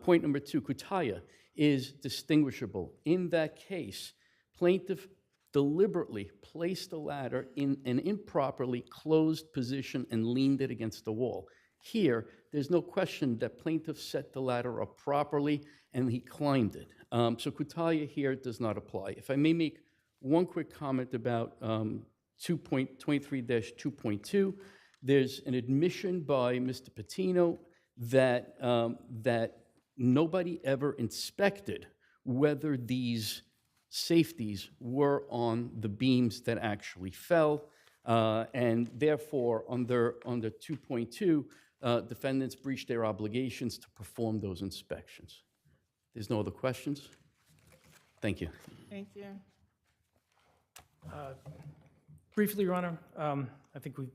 Point number two, Coutillo is distinguishable. In that case, plaintiff deliberately placed the ladder in an improperly closed position and leaned it against the wall. Here, there's no question that plaintiff set the ladder up properly and he climbed it. So Coutillo here does not apply. If I may make one quick comment about 2.23-2.2, there's an admission by Mr. Patino that, that nobody ever inspected whether these safeties were on the beams that actually fell, and therefore, under 2.2, defendants breached their obligations to perform those inspections. There's no other questions? Thank you. Thank you. Briefly, Your Honor, I think we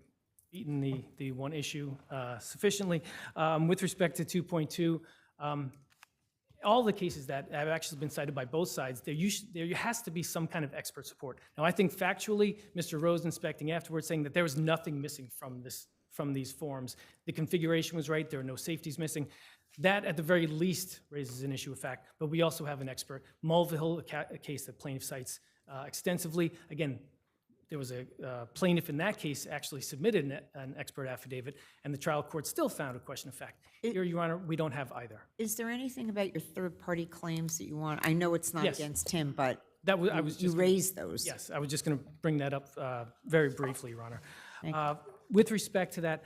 beaten the one issue sufficiently. With respect to 2.2, all the cases that have actually been cited by both sides, there has to be some kind of expert support. Now, I think factually, Mr. Rose inspecting afterwards saying that there was nothing missing from these forms. The configuration was right, there are no safeties missing. That, at the very least, raises an issue of fact, but we also have an expert. Mulvihill, a case that plaintiff cites extensively. Again, there was a plaintiff in that case actually submitted an expert affidavit, and the trial court still found a question of fact. Here, Your Honor, we don't have either. Is there anything about your third-party claims that you want? I know it's not Yes. against him, but you raised those. Yes, I was just going to bring that up very briefly, Your Honor. Thank you. With respect to that,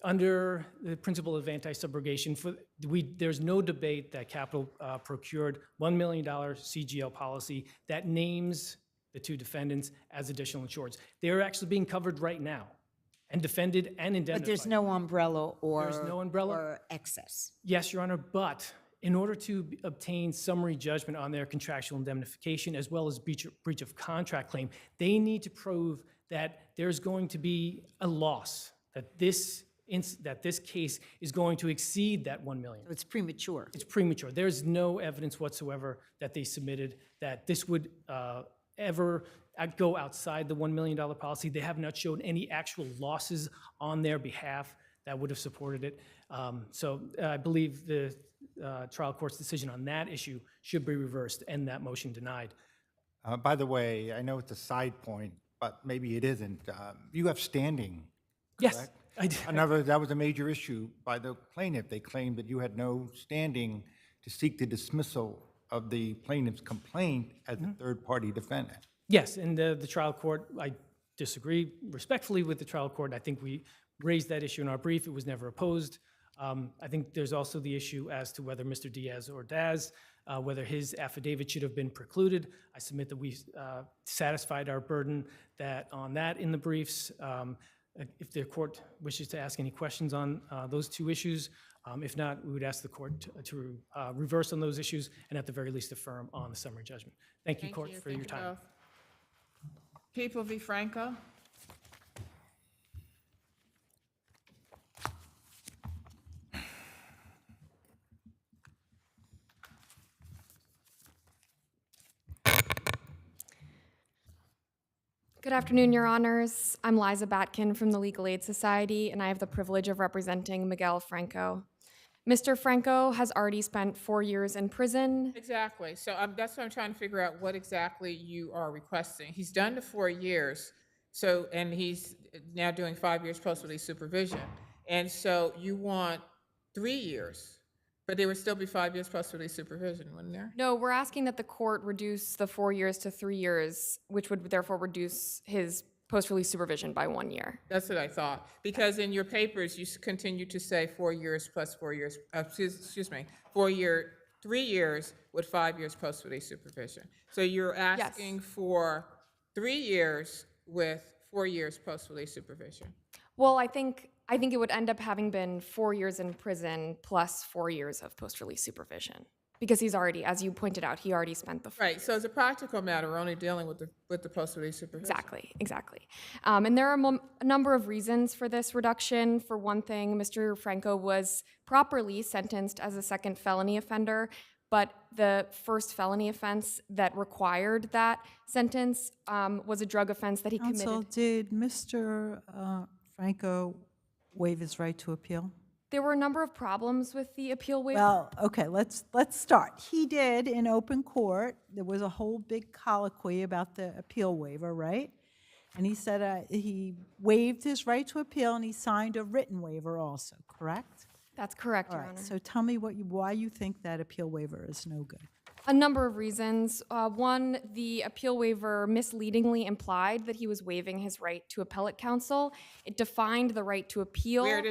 under the principle of anti-subrogation, there's no debate that Capital procured $1 million CGL policy that names the two defendants as additional insureds. They are actually being covered right now and defended and indemnified. But there's no umbrella There's no umbrella? or excess. Yes, Your Honor, but in order to obtain summary judgment on their contractual indemnification as well as breach of contract claim, they need to prove that there's going to be a loss, that this case is going to exceed that $1 million. It's premature. It's premature. There's no evidence whatsoever that they submitted that this would ever go outside the $1 million policy. They have not shown any actual losses on their behalf that would have supported it. So I believe the trial court's decision on that issue should be reversed and that motion denied. By the way, I know it's a side point, but maybe it isn't. You have standing, Yes, correct? I did. That was a major issue by the plaintiff. They claimed that you had no standing to seek the dismissal of the plaintiff's complaint as a third-party defendant. Yes, and the trial court, I disagree respectfully with the trial court. I think we raised that issue in our brief. It was never opposed. I think there's also the issue as to whether Mr. Diaz or Daz, whether his affidavit should have been precluded. I submit that we satisfied our burden on that in the briefs. If the court wishes to ask any questions on those two issues, if not, we would ask the court to reverse on those issues and at the very least affirm on the summary judgment. Thank you, court, for your time. both. People v. Franco. Good afternoon, Your Honors. I'm Liza Batkin from the Legal Aid Society, and I have the privilege of representing Miguel Franco. Mr. Franco has already spent 4 years in prison. Exactly. So that's what I'm trying to figure out what exactly you are requesting. He's done the 4 years, and he's now doing 5 years post-release supervision. And so you want 3 years, but there would still be 5 years post-release supervision, wouldn't there? No, we're asking that the court reduce the 4 years to 3 years, which would therefore reduce his post-release supervision by 1 year. That's what I thought. Because in your papers, you continue to say 4 years plus 4 years, 3 years with 5 years post-release supervision. So you're asking for 3 years with 4 years post-release supervision. Well, I think it would end up having been 4 years in prison plus 4 years of post-release supervision. Because he's already, as you pointed out, he already spent the 4 Right, so as a practical matter, we're only dealing with the post-release supervision. Exactly. And there are a number of reasons for this reduction. For one thing, Mr. Franco was properly sentenced as a second felony offender, but the first felony offense that required that sentence was a drug offense that he Counsel, committed. did Mr. Franco waive his right to appeal? There were a number of problems with the appeal waiver. Well, okay, let's start. He did in open court. There was a whole big colloquy about the appeal waiver, right? And he said he waived his right to appeal, and he signed a written waiver also, correct? That's correct, All Your right, Honor. so tell me why you think that appeal waiver is no good. A number of reasons. One, the appeal waiver misleadingly implied that he was waiving his right to appellate counsel. It defined the right to appeal. Where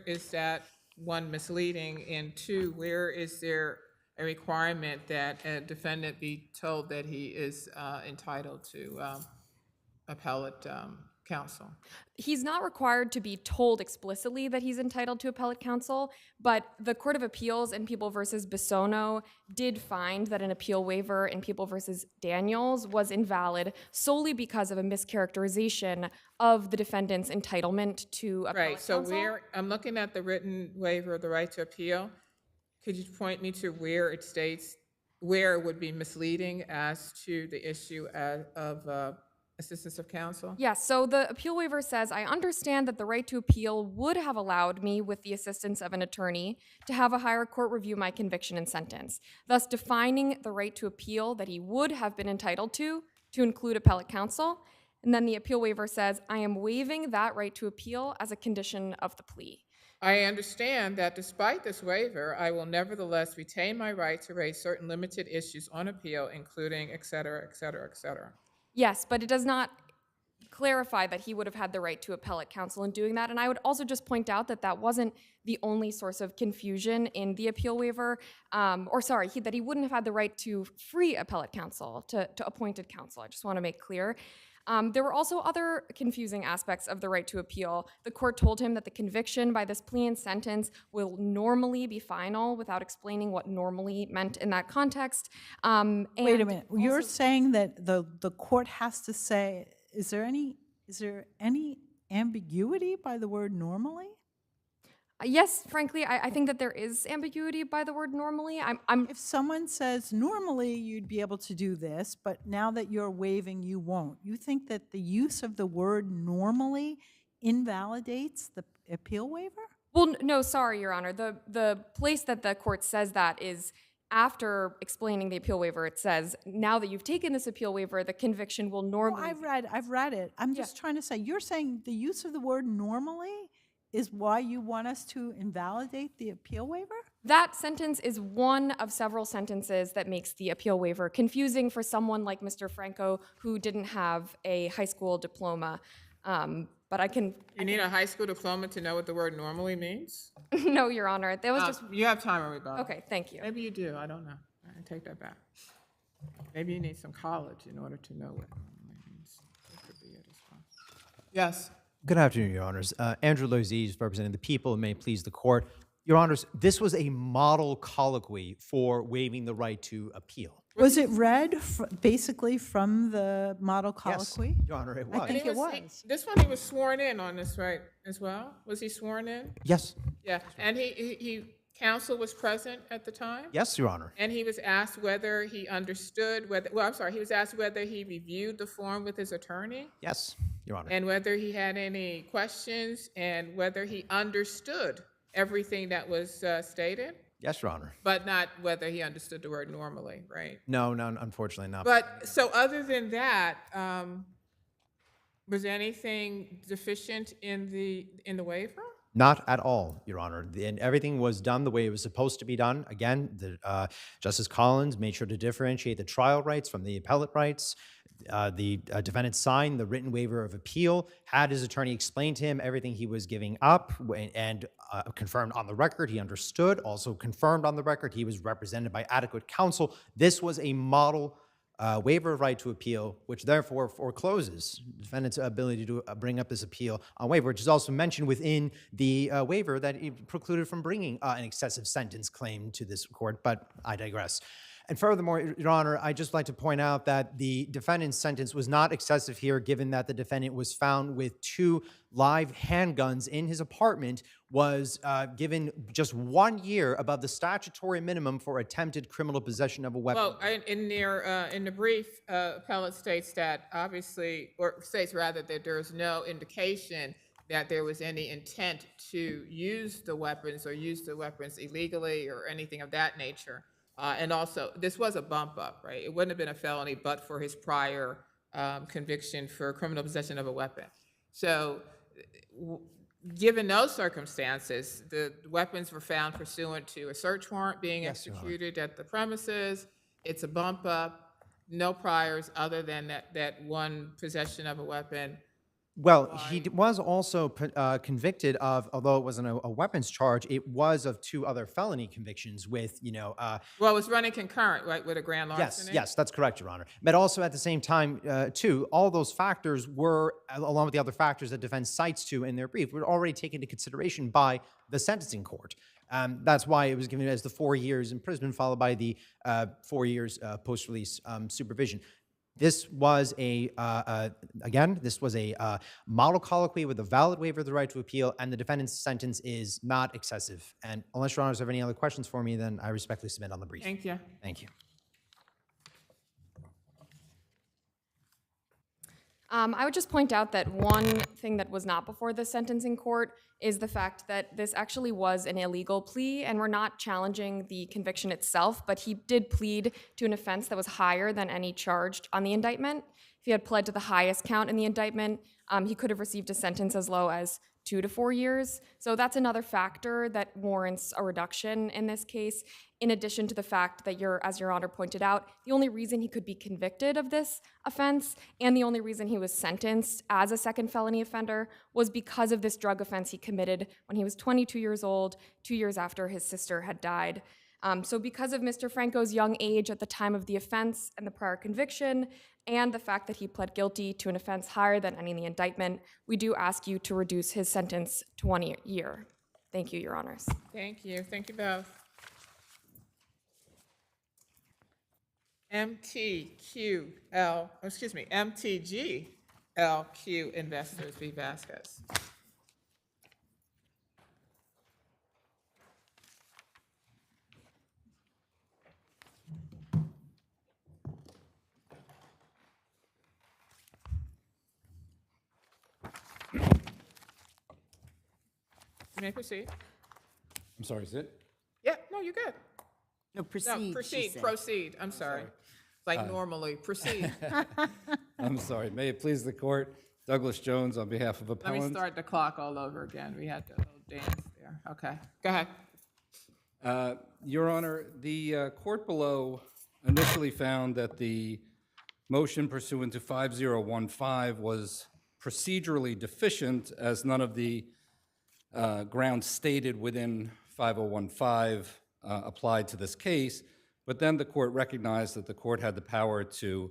is that, one, misleading, and two, where is there a requirement that a defendant be told that he is entitled to appellate counsel? He's not required to be told explicitly that he's entitled to appellate counsel, but the Court of Appeals in People versus Bissono did find that an appeal waiver in People versus Daniels was invalid solely because of a mischaracterization of the defendant's entitlement to appellate Right, so counsel. I'm looking at the written waiver of the right to appeal. Could you point me to where it states, where it would be misleading as to the issue of assistance of counsel? Yes, so the appeal waiver says, I understand that the right to appeal would have allowed me, with the assistance of an attorney, to have a higher court review my conviction and sentence, thus defining the right to appeal that he would have been entitled to include appellate counsel. And then the appeal waiver says, I am waiving that right to appeal as a condition of the plea. I understand that despite this waiver, I will nevertheless retain my right to raise certain limited issues on appeal, including et cetera, et cetera, et cetera. Yes, but it does not clarify that he would have had the right to appellate counsel in doing that. And I would also just point out that that wasn't the only source of confusion in the appeal waiver, that he wouldn't have had the right to free appellate counsel, to appointed counsel. I just want to make clear. There were also other confusing aspects of the right to appeal. The court told him that the conviction by this plea and sentence will normally be final without explaining what normally meant in that context. Wait a minute. You're saying that the court has to say, is there any ambiguity by the word normally? Yes, frankly, I think that there is ambiguity by the word normally. If someone says normally you'd be able to do this, but now that you're waiving, you won't. You think that the use of the word normally invalidates the appeal waiver? Well, no, sorry, Your Honor. The place that the court says that is after explaining the appeal waiver. It says, now that you've taken this appeal waiver, the conviction will normally... I've read it. I'm just trying to say, you're saying the use of the word normally is why you want us to invalidate the appeal waiver? That sentence is one of several sentences that makes the appeal waiver confusing for someone like Mr. Franco, who didn't have a high school diploma. But I can... You need a high school diploma to know what the word normally means? No, Your Honor. That was just... You have time, everybody. Okay, thank you. Maybe you do. I don't know. I take that back. Maybe you need some college in order to know what normally means. That could be it as well. Yes. Good afternoon, Your Honors. Andrew Loziz, representing the people, and may it please the court. Your Honors, this was a model colloquy for waiving the right to appeal. Was it read basically from the model colloquy? Yes, Your Honor, it was. I think it was. This one he was sworn in on this, right, as well? Was he sworn in? Yes. Yeah, and counsel was present at the time? Yes, Your Honor. And he was asked whether he understood, he was asked whether he reviewed the form with his attorney? Yes, Your Honor. And whether he had any questions and whether he understood everything that was stated? Yes, Your Honor. But not whether he understood the word normally, right? No, unfortunately not. But, so other than that, was anything deficient in the waiver? Not at all, Your Honor. And everything was done the way it was supposed to be done. Again, Justice Collins made sure to differentiate the trial rights from the appellate rights. The defendant signed the written waiver of appeal, had his attorney explain to him everything he was giving up, and confirmed on the record he understood, also confirmed on the record he was represented by adequate counsel. This was a model waiver of right to appeal, which therefore forecloses the defendant's ability to bring up this appeal on waiver, which is also mentioned within the waiver that he precluded from bringing an excessive sentence claim to this court, but I digress. And furthermore, Your Honor, I'd just like to point out that the defendant's sentence was not excessive here, given that the defendant was found with 2 live handguns in his apartment, was given just 1 year above the statutory minimum for attempted criminal possession of a weapon. Well, in the brief, appellate states that obviously, or states rather, that there's no indication that there was any intent to use the weapons or use the weapons illegally or anything of that nature. And also, this was a bump up, right? It wouldn't have been a felony but for his prior conviction for criminal possession of a weapon. So given those circumstances, the weapons were found pursuant to a search warrant being executed at the premises. It's a bump up, no priors other than that one possession of a weapon. Well, he was also convicted of, although it wasn't a weapons charge, it was of 2 other felony convictions with, Well, it was running concurrent, right, with a grand larceny? Yes, that's correct, Your Honor. But also at the same time, too, all those factors were, along with the other factors that defense cites to in their brief, were already taken into consideration by the sentencing court. That's why it was given as the 4 years imprisonment followed by the 4 years post-release supervision. This was again, this was a model colloquy with a valid waiver of the right to appeal, and the defendant's sentence is not excessive. And unless Your Honors have any other questions for me, then I respectfully submit on the brief. Thank you. Thank you. I would just point out that one thing that was not before the sentencing court is the fact that this actually was an illegal plea, and we're not challenging the conviction itself, but he did plead to an offense that was higher than any charged on the indictment. If he had pled to the highest count in the indictment, he could have received a sentence as low as 2 to 4 years. So that's another factor that warrants a reduction in this case, in addition to the fact that, as Your Honor pointed out, the only reason he could be convicted of this offense and the only reason he was sentenced as a second felony offender was because of this drug offense he committed when he was 22 years old, 2 years after his sister had died. So because of Mr. Franco's young age at the time of the offense and the prior conviction, and the fact that he pled guilty to an offense higher than any in the indictment, we do ask you to reduce his sentence to 1 year. Thank you, Your Honors. Thank you. Thank you both. MTG LQ Investors v. Vasquez. You may proceed. I'm sorry, is it? Yeah, no, you're good. No, proceed. No, proceed. I'm sorry. Like normally, proceed. I'm sorry. May it please the court, Douglas Jones on behalf of Let Appellant. me start the clock all over again. We had the little dance there. Okay, go ahead. Your Honor, the court below initially found that the motion pursuant to 5015 was procedurally deficient, as none of the grounds stated within 5015 applied to this case, but then the court recognized that the court had the power to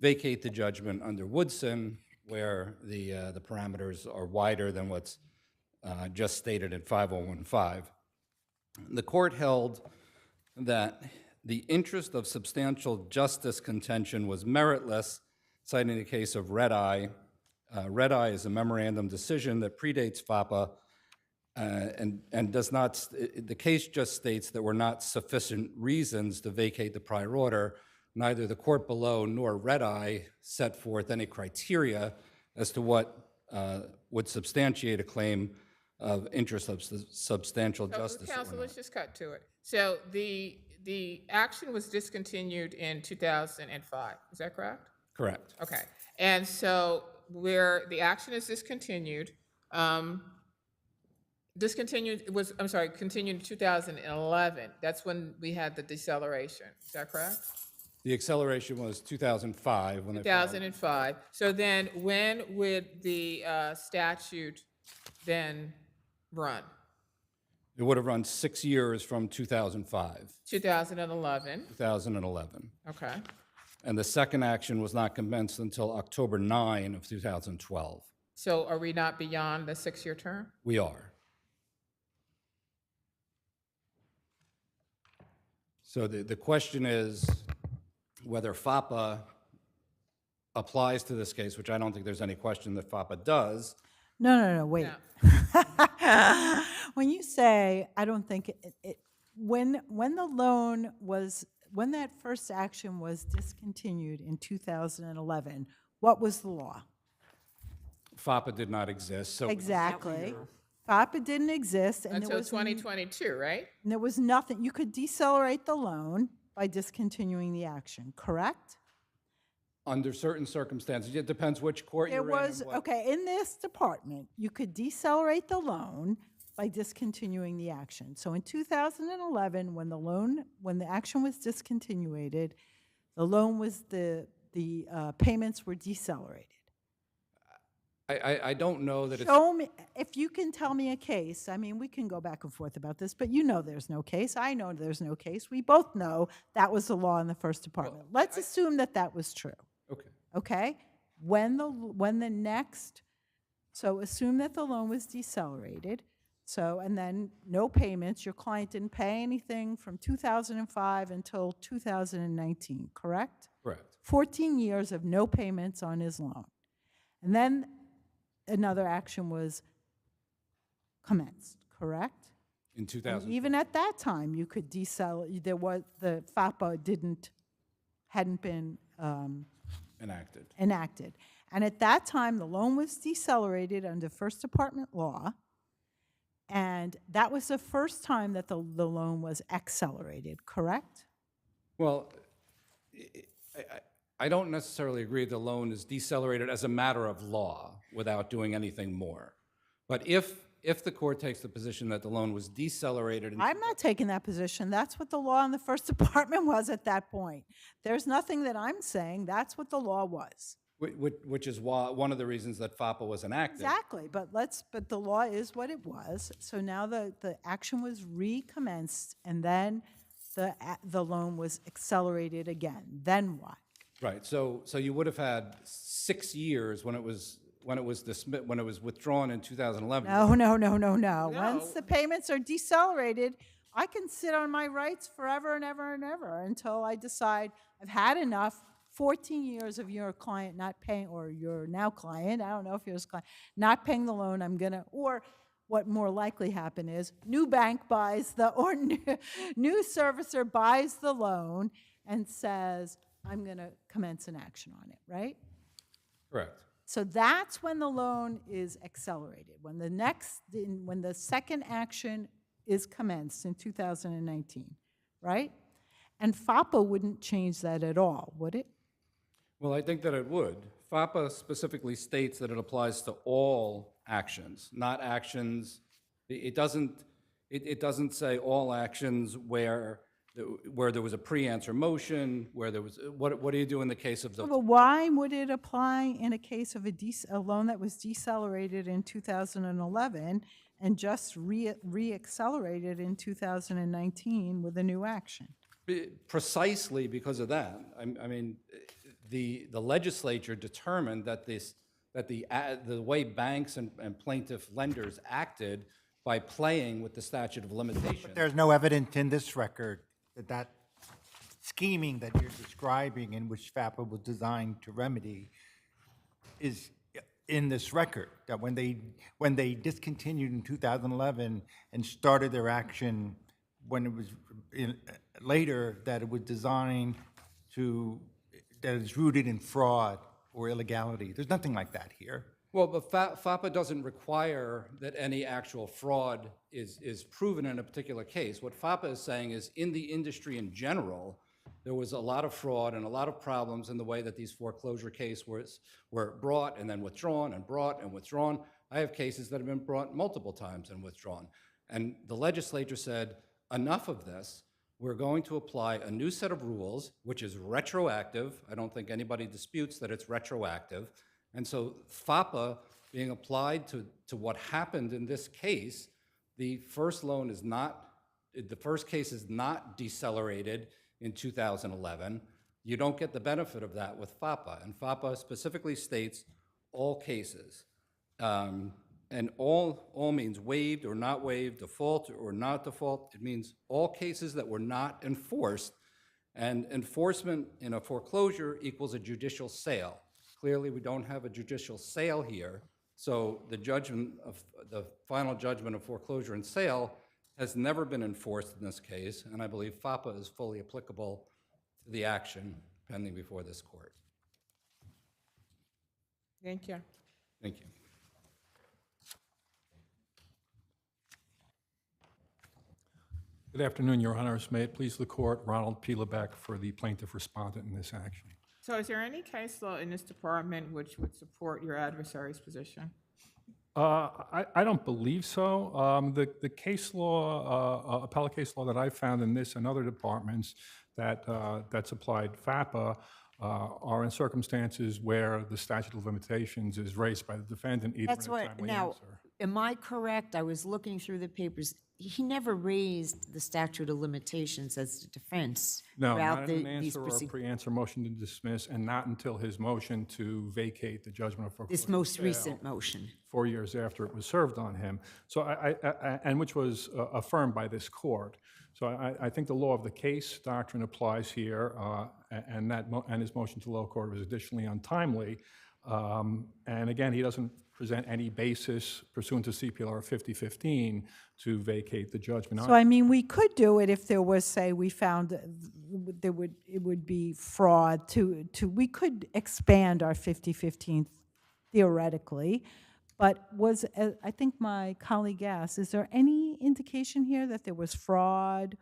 vacate the judgment under Woodson, where the parameters are wider than what's just stated in 5015. The court held that the interest of substantial justice contention was meritless, citing the case of Red Eye. Red Eye is a memorandum decision that predates FAPA, and does not, the case just states that were not sufficient reasons to vacate the prior order. Neither the court below nor Red Eye set forth any criteria as to what would substantiate a claim of interest of substantial justice. Counsel, let's just cut to it. So the action was discontinued in 2005, is that correct? Correct. Okay, and so where the action is discontinued, continued in 2011. That's when we had the deceleration. Is that correct? The acceleration was 2005. When 2005. So then when would the statute then run? It would have run 6 years from 2005. 2011. 2011. Okay. And the second action was not commenced until October 9 of 2012. So are we not beyond the 6-year term? We are. So the question is whether FAPA applies to this case, which I don't think there's any question that FAPA does. No, wait. When you say, I don't think when the loan was, when that first action was discontinued in 2011, what was the law? FAPA did not exist. So Exactly. FAPA didn't exist. And Until there was 2022, right? And there was nothing. You could decelerate the loan by discontinuing the action, correct? Under certain circumstances, it depends which court There you're in. was, okay, in this department, you could decelerate the loan by discontinuing the action. So in 2011, when the action was discontinued, the loan was, the payments were decelerated. I don't know that it's. Show me, if you can tell me a case, I mean, we can go back and forth about this, but you know there's no case. I know there's no case. We both know that was the law in the first department. Let's assume that that was true. Okay. Okay? So assume that the loan was decelerated. So, and then no payments. Your client didn't pay anything from 2005 until 2019, correct? Correct. 14 years of no payments on his loan. And then another action was commenced, correct? In 2000. And even at that time, you could decelerate, the FAPA hadn't been enacted. And at that time, the loan was decelerated under First Department law, and that was the first time that the loan was accelerated, correct? Well, I don't necessarily agree the loan is decelerated as a matter of law without doing anything more. But if the court takes the position that the loan was decelerated. I'm not taking that position. That's what the law in the First Department was at that point. There's nothing that I'm saying. That's what the law was. Which is one of the reasons that FAPA was enacted. Exactly, but the law is what it was. So now the action was recommenced, and then the loan was accelerated again. Then what? Right. So you would have had 6 years when it was withdrawn in 2011. No. Once the payments are decelerated, I can sit on my rights forever and ever and ever until I decide I've had enough. 14 years of your client not paying, or your now client, I don't know if you're his client, not paying the loan, or what more likely happen is new bank buys new servicer buys the loan and says, I'm going to commence an action on it, right? Correct. So that's when the loan is accelerated, when the second action is commenced in 2019, right? And FAPA wouldn't change that at all, would it? Well, I think that it would. FAPA specifically states that it applies to all actions, not actions. It doesn't say all actions where there was a pre-answer motion, where there was. What do you do in the case of the? But why would it apply in a case of a loan that was decelerated in 2011 and just re-accelerated in 2019 with a new action? Precisely because of that. I mean, the legislature determined that the way banks and plaintiff lenders acted by playing with the statute of limitations. But there's no evidence in this record that scheming that you're describing, in which FAPA was designed to remedy, is in this record. That when they discontinued in 2011 and started their action when it was later, that it was designed that is rooted in fraud or illegality. There's nothing like that here. Well, but FAPA doesn't require that any actual fraud is proven in a particular case. What FAPA is saying is, in the industry in general, there was a lot of fraud and a lot of problems in the way that these foreclosure cases were brought and then withdrawn and brought and withdrawn. I have cases that have been brought multiple times and withdrawn. And the legislature said, enough of this. We're going to apply a new set of rules, which is retroactive. I don't think anybody disputes that it's retroactive. And so FAPA being applied to what happened in this case, the first case is not decelerated in 2011. You don't get the benefit of that with FAPA. And FAPA specifically states all cases. And all means waived or not waived, default or not default. It means all cases that were not enforced. And enforcement in a foreclosure equals a judicial sale. Clearly, we don't have a judicial sale here. So the final judgment of foreclosure and sale has never been enforced in this case. And I believe FAPA is fully applicable to the action pending before this court. Thank you. Thank you. Good afternoon, Your Honors. May it please the court, Ronald P. Lebeck for the plaintiff respondent in this action. So is there any case law in this department which would support your adversary's position? I don't believe so. The case law, appellate case law that I found in this and other departments that's applied FAPA are in circumstances where the statute of limitations is raised by the defendant either That's in a what, timely now, answer. am I correct? I was looking through the papers. He never raised the statute of limitations as a defense No, throughout not in an these answer or a proceedings. pre-answer motion to dismiss, and not until his motion to vacate the judgment of foreclosure. This most sale recent motion. 4 years after it was served on him. So and which was affirmed by this court. So I think the law of the case doctrine applies here, and his motion to lower court was additionally untimely. And again, he doesn't present any basis pursuant to CPLR 5015 to vacate the judgment. So I mean, we could do it if there was, say, we found it would be fraud we could expand our 5015 theoretically, but I think my colleague asked, is there any indication here that there was fraud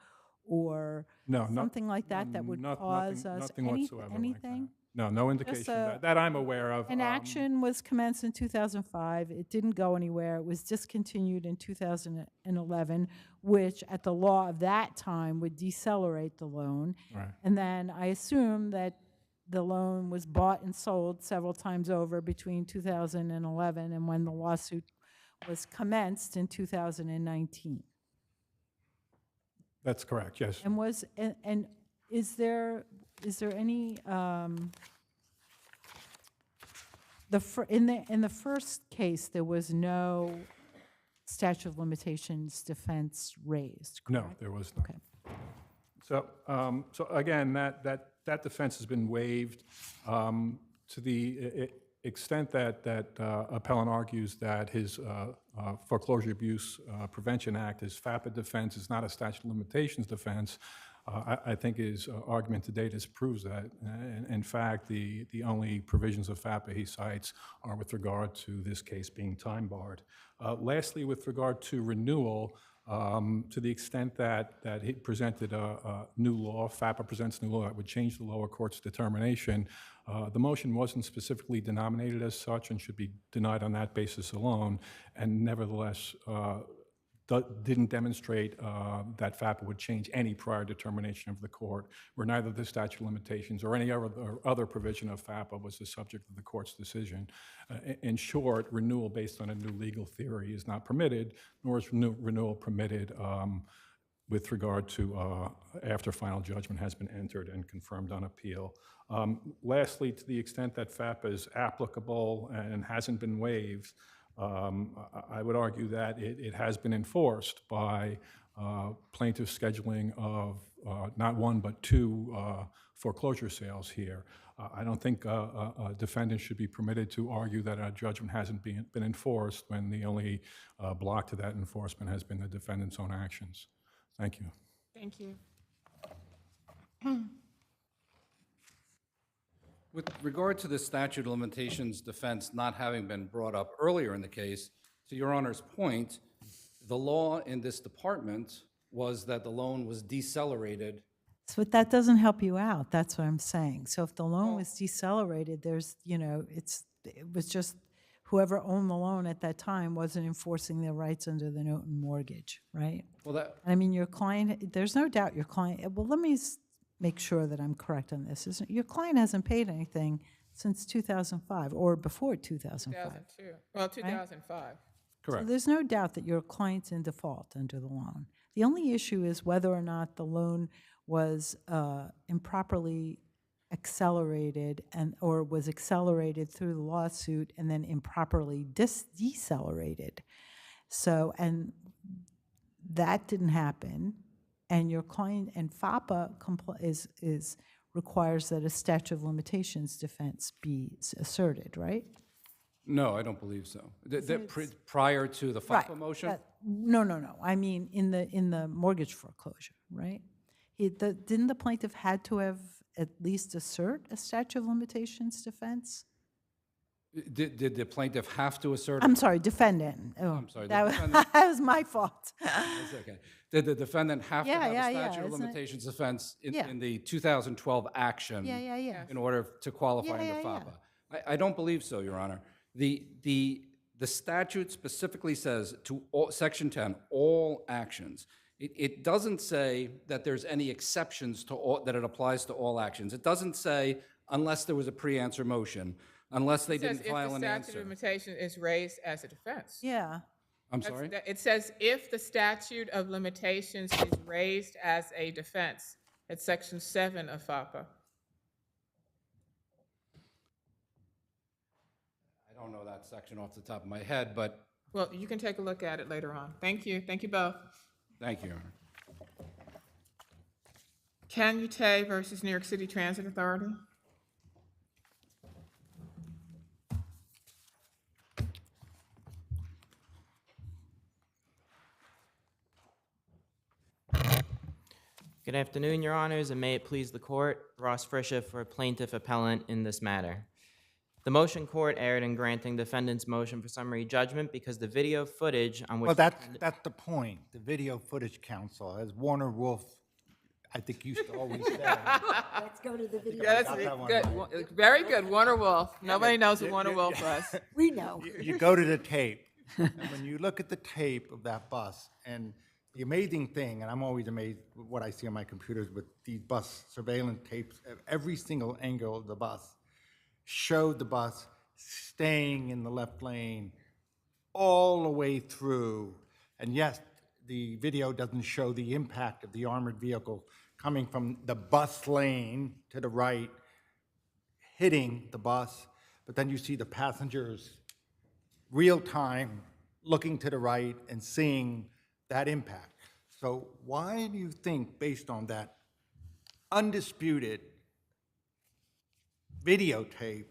or something like that that would cause us nothing whatsoever anything? Like that. No indication that I'm aware of. An action was commenced in 2005. It didn't go anywhere. It was discontinued in 2011, which at the law of that time would decelerate the loan. Right. And then I assume that the loan was bought and sold several times over between 2011 and when the lawsuit was commenced in 2019. That's correct, yes. And is there any in the first case there was no statute of limitations defense raised, correct? No, there was not. Okay. So again, that defense has been waived to the extent that appellant argues that his Foreclosure Abuse Prevention Act, his FAPA defense, is not a statute of limitations defense. I think his argument to date disproves that. In fact, the only provisions of FAPA he cites are with regard to this case being time barred. Lastly, with regard to renewal, to the extent that he presented a new law, FAPA presents new law that would change the lower court's determination, the motion wasn't specifically denominated as such and should be denied on that basis alone, and nevertheless didn't demonstrate that FAPA would change any prior determination of the court, where neither the statute of limitations or any other provision of FAPA was the subject of the court's decision. In short, renewal based on a new legal theory is not permitted, nor is renewal permitted with regard to after final judgment has been entered and confirmed on appeal. Lastly, to the extent that FAPA is applicable and hasn't been waived, I would argue that it has been enforced by plaintiffs' scheduling of not one but two foreclosure sales here. I don't think a defendant should be permitted to argue that a judgment hasn't been enforced when the only block to that enforcement has been the defendant's own actions. Thank you. Thank you. With regard to the statute of limitations defense not having been brought up earlier in the case, to Your Honor's point, the law in this department was that the loan was decelerated. But that doesn't help you out. That's what I'm saying. So if the loan was decelerated, there's, it was just whoever owned the loan at that time wasn't enforcing their rights under the note and mortgage, right? Well, I mean, your client, there's no doubt your client, well, let me make sure that I'm correct on this. Your client hasn't paid anything since 2005 or before 2005. 2002. Well, 2005. Correct. So there's no doubt that your client's in default under the loan. The only issue is whether or not the loan was improperly accelerated or was accelerated through the lawsuit and then improperly decelerated. So, and that didn't happen. And your client and FAPA requires that a statute of limitations defense be asserted, right? No, I don't believe so. Prior to the FAPA motion? No. I mean, in the mortgage foreclosure, right? Didn't the plaintiff had to have at least assert a statute of limitations defense? Did the plaintiff have to assert? I'm sorry, defendant. Oh, I'm sorry. That was my fault. That's okay. Did the defendant have to have a statute of isn't it? limitations defense in the 2012 action in order to qualify under FAPA? I don't believe so, Your Honor. The statute specifically says to Section 10, all actions. It doesn't say that there's any exceptions to all, that it applies to all actions. It doesn't say unless there was a pre-answer motion, unless they It says didn't file an if the answer. statute of limitation is raised as a defense. Yeah. I'm sorry? It says if the statute of limitations is raised as a defense. It's section 7 of FAPA. I don't know that section off the top of my head, but Well, you can take a look at it later on. Thank you. Thank you both. thank you, Your Honor. Canay versus New York City Transit Authority. Good afternoon, Your Honors, and may it please the court, Ross Frisha for plaintiff appellant in this matter. The motion court erred in granting defendant's motion for summary judgment because the video footage on which... Well, that's the point. The video footage counsel, as Warner Wolf, I think, used to always say. Let's go to the video. Yeah, that's good. Very good. Warner Wolf. Nobody knows who Warner Wolf was. We know. You go to the tape, and when you look at the tape of that bus, and the amazing thing, and I'm always amazed with what I see on my computers with these bus surveillance tapes, of every single angle of the bus showed the bus staying in the left lane all the way through. And yes, the video doesn't show the impact of the armored vehicle coming from the bus lane to the right, hitting the bus, but then you see the passengers real time looking to the right and seeing that impact. So why do you think, based on that undisputed videotape,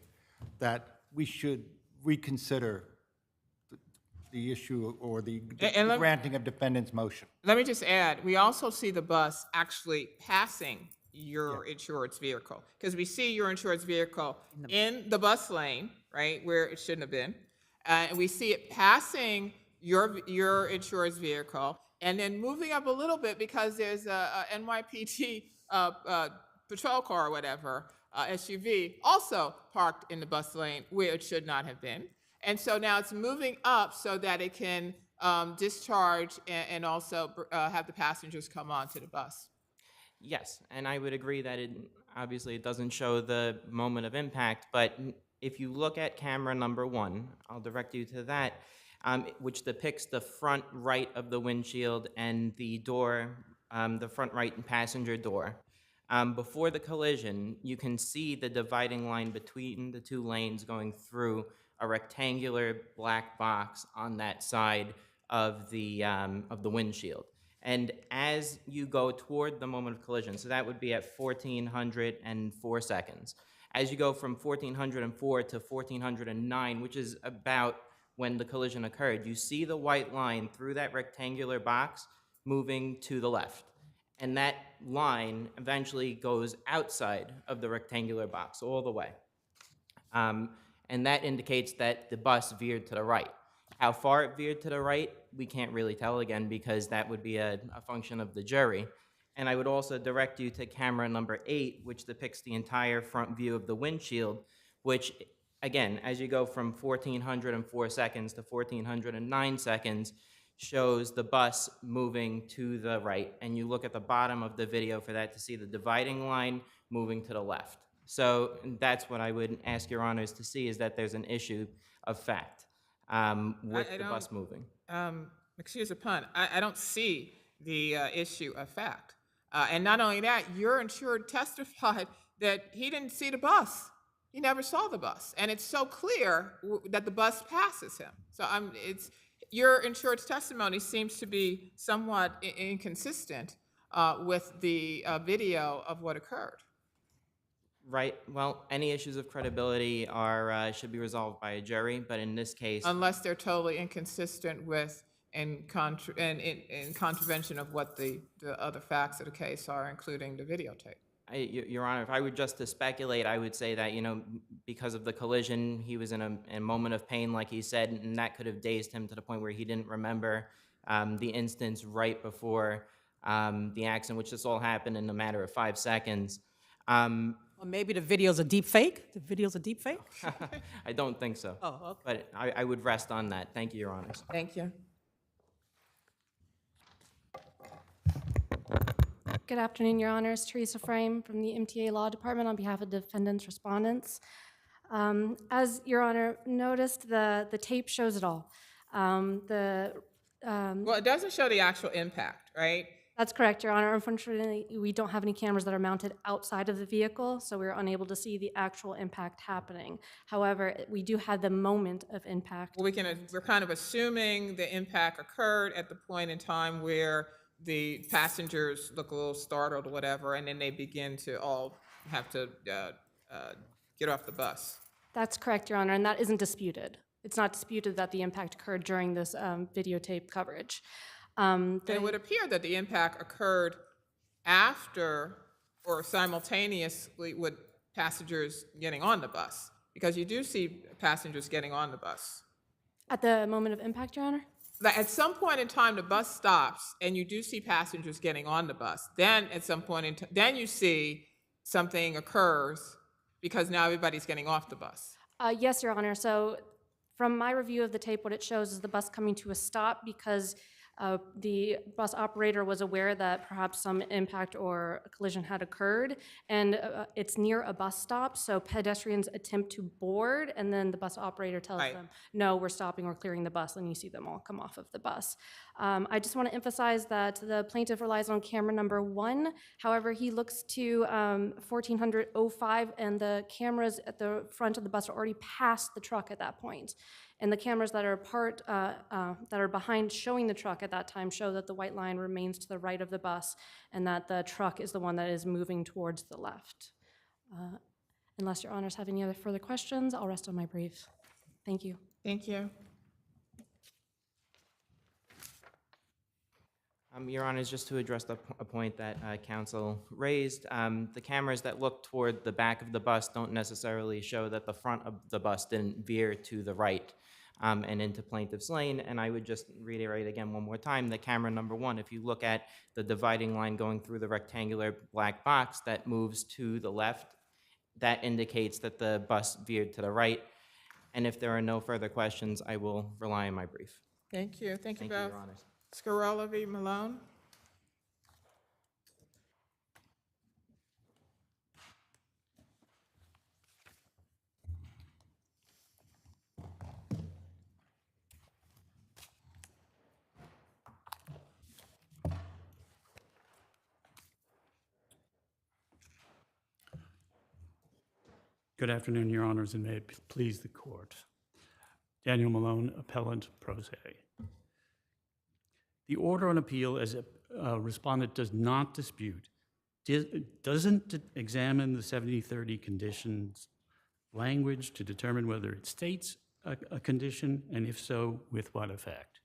that we should reconsider the issue or the granting of defendant's motion? Let me just add, we also see the bus actually passing your insured's vehicle, because we see your insured's vehicle in the bus lane, right, where it shouldn't have been. And we see it passing your insured's vehicle and then moving up a little bit because there's a NYPD patrol car or whatever, SUV, also parked in the bus lane where it should not have been. And so now it's moving up so that it can discharge and also have the passengers come onto the bus. Yes, and I would agree that obviously it doesn't show the moment of impact, but if you look at camera number 1, I'll direct you to that, which depicts the front right of the windshield and the door, the front right passenger door. Before the collision, you can see the dividing line between the two lanes going through a rectangular black box on that side of the windshield. And as you go toward the moment of collision, so that would be at 1404 seconds. As you go from 1404 to 1409, which is about when the collision occurred, you see the white line through that rectangular box moving to the left. And that line eventually goes outside of the rectangular box all the way. And that indicates that the bus veered to the right. How far it veered to the right, we can't really tell, again, because that would be a function of the jury. And I would also direct you to camera number 8, which depicts the entire front view of the windshield, which, again, as you go from 1404 seconds to 1409 seconds, shows the bus moving to the right. And you look at the bottom of the video for that to see the dividing line moving to the left. So that's what I would ask your honors to see, is that there's an issue of fact with the bus moving. Excuse the pun, I don't see the issue of fact. And not only that, your insured testified that he didn't see the bus. He never saw the bus. And it's so clear that the bus passes him. So your insured's testimony seems to be somewhat inconsistent with the video of what occurred. Right. Well, any issues of credibility should be resolved by a jury, but in this case... Unless they're totally inconsistent with and in contravention of what the other facts of the case are, including the videotape. Your Honor, if I were just to speculate, I would say that, because of the collision, he was in a moment of pain, like he said, and that could have dazed him to the point where he didn't remember the instance right before the accident, which this all happened in a matter of 5 seconds. Or maybe the video's a deep fake? The video's a deep fake? I don't think so. Oh, okay. But I would rest on that. Thank you, Your Honors. Thank you. Good afternoon, Your Honors. Teresa Frame from the MTA Law Department on behalf of defendants' respondents. As Your Honor noticed, the tape shows it all. Well, it doesn't show the actual impact, right? That's correct, Your Honor. Unfortunately, we don't have any cameras that are mounted outside of the vehicle, so we're unable to see the actual impact happening. However, we do have the moment of impact. Well, we're kind of assuming the impact occurred at the point in time where the passengers look a little startled or whatever, and then they begin to all have to get off the bus. That's correct, Your Honor, and that isn't disputed. It's not disputed that the impact occurred during this videotape coverage. It would appear that the impact occurred after or simultaneously with passengers getting on the bus, because you do see passengers getting on the bus. At the moment of impact, Your Honor? At some point in time, the bus stops, and you do see passengers getting on the bus. Then, at some point in time, then you see something occurs because now everybody's getting off the bus. Yes, Your Honor. So, from my review of the tape, what it shows is the bus coming to a stop because the bus operator was aware that perhaps some impact or collision had occurred, and it's near a bus stop, so pedestrians attempt to board, and then the bus operator tells them, no, we're stopping, we're clearing the bus, and you see them all come off of the bus. I just want to emphasize that the plaintiff relies on camera number 1. However, he looks to 1405, and the cameras at the front of the bus are already past the truck at that point. And the cameras that are behind showing the truck at that time show that the white line remains to the right of the bus and that the truck is the one that is moving towards the left. Unless Your Honors have any other further questions, I'll rest on my brief. Thank you. Thank you. Your Honors, just to address a point that counsel raised, the cameras that look toward the back of the bus don't necessarily show that the front of the bus didn't veer to the right and into plaintiff's lane. And I would just reiterate again one more time, the camera number 1, if you look at the dividing line going through the rectangular black box that moves to the left, that indicates that the bus veered to the right. And if there are no further questions, I will rely on my brief. Thank you. Thank you both. Your Honors. Scarola v. Malone. Good afternoon, Your Honors, and may it please the Court. Daniel Malone, Appellant Pro Se. The order on appeal, as a respondent does not dispute, doesn't examine the 70-30 conditions language to determine whether it states a condition, and if so, with what effect.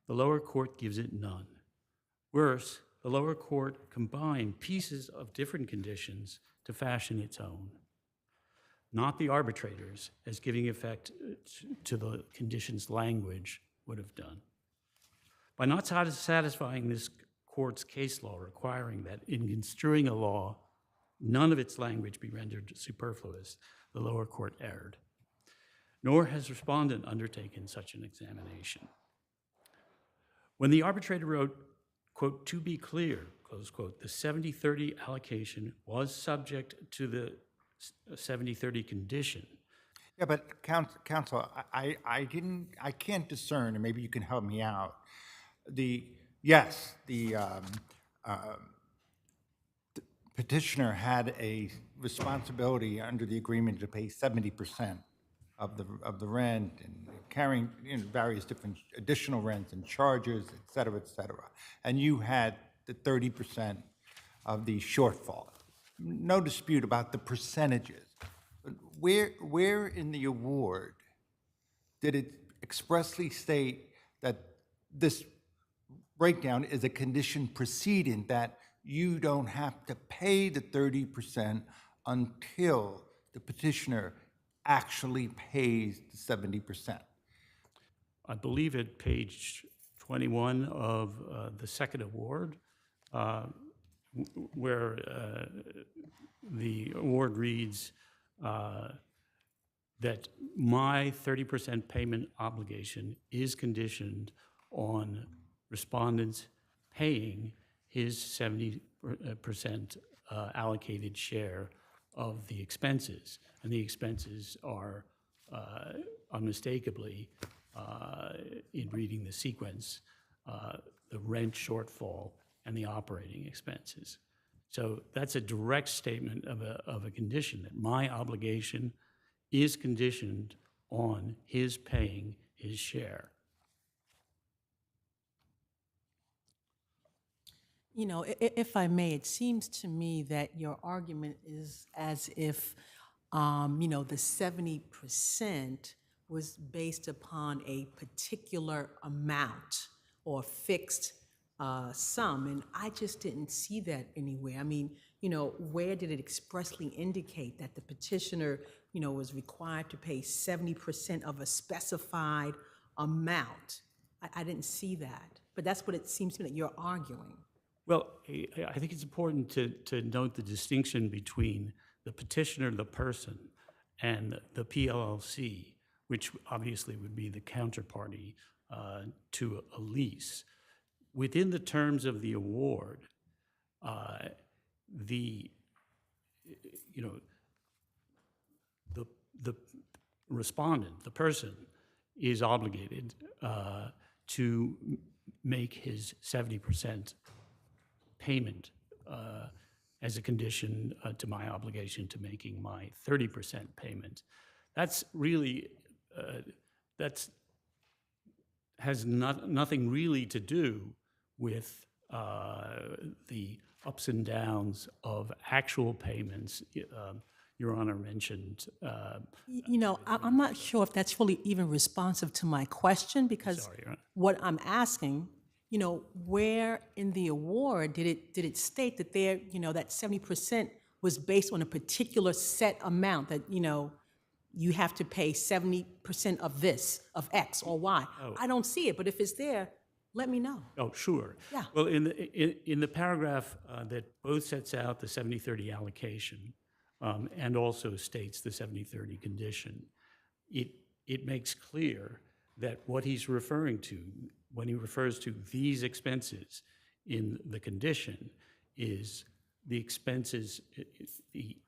The lower court gives it none. Worse, the lower court combined pieces of different conditions to fashion its own. Not the arbitrators, as giving effect to the conditions language would have done. By not satisfying this court's case law requiring that in construing a law, none of its language be rendered superfluous, the lower court erred. Nor has respondent undertaken such an examination. When the arbitrator wrote, quote, to be clear, close quote, the 70-30 allocation was subject to the 70-30 condition. Yeah, but counsel, I can't discern, and maybe you can help me out. The petitioner had a responsibility under the agreement to pay 70% of the rent and carrying various different additional rents and charges, et cetera, and you had the 30% of the shortfall. No dispute about the percentages. But where in the award did it expressly state that this breakdown is a condition precedent, that you don't have to pay the 30% until the petitioner actually pays the 70%? I believe at page 21 of the second award, where the award reads that my 30% payment obligation is conditioned on respondents paying his 70% percent allocated share of the expenses. And the expenses are unmistakably, in reading the sequence, the rent shortfall and the operating expenses. So that's a direct statement of a condition, that my obligation is conditioned on his paying his share. You know, if I may, it seems to me that your argument is as if, you know, the 70% was based upon a particular amount or fixed sum, and I just didn't see that anywhere. I mean, you know, where did it expressly indicate that the petitioner, you know, was required to pay 70% of a specified amount? I didn't see that, but that's what it seems to me that you're arguing. Well, I think it's important to note the distinction between the petitioner, the person, and the PLLC, which obviously would be the counterparty to a lease. Within the terms of the award, the respondent, the person, is obligated to make his 70% payment as a condition to my obligation to making my 30% payment. That's really, has nothing really to do with the ups and downs of actual payments. Your Honor mentioned. You know, I'm not sure if that's really even responsive to my question, because what I'm asking, you know, where in the award did it state that there, you know, that 70% was based on a particular set amount, that, you know, you have to pay 70% of this, of X or Y? Oh. I don't see it, but if it's there, let me know. Oh, sure. Yeah. Well, in the paragraph that both sets out the 70-30 allocation and also states the 70-30 condition, it makes clear that what he's referring to when he refers to these expenses in the condition is the expenses,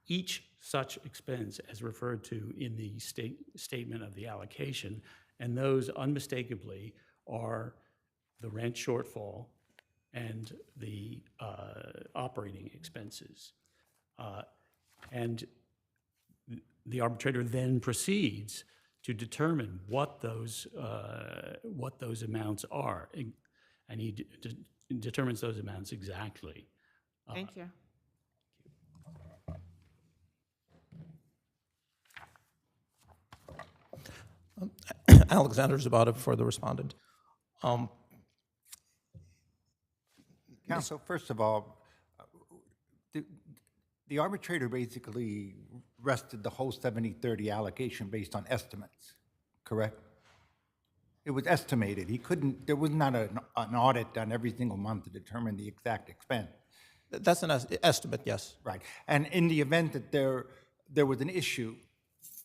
each such expense as referred to in the statement of the allocation, and those unmistakably are the rent shortfall and the operating expenses. And the arbitrator then proceeds to determine what those amounts are, and he determines those amounts exactly. Thank you. Alexander Zabata for the respondent. Counsel, first of all, the arbitrator basically rested the whole 70-30 allocation based on estimates, correct? It was estimated. He couldn't, there was not an audit done every single month to determine the exact expense. That's an estimate, yes. Right. And in the event that there was an issue,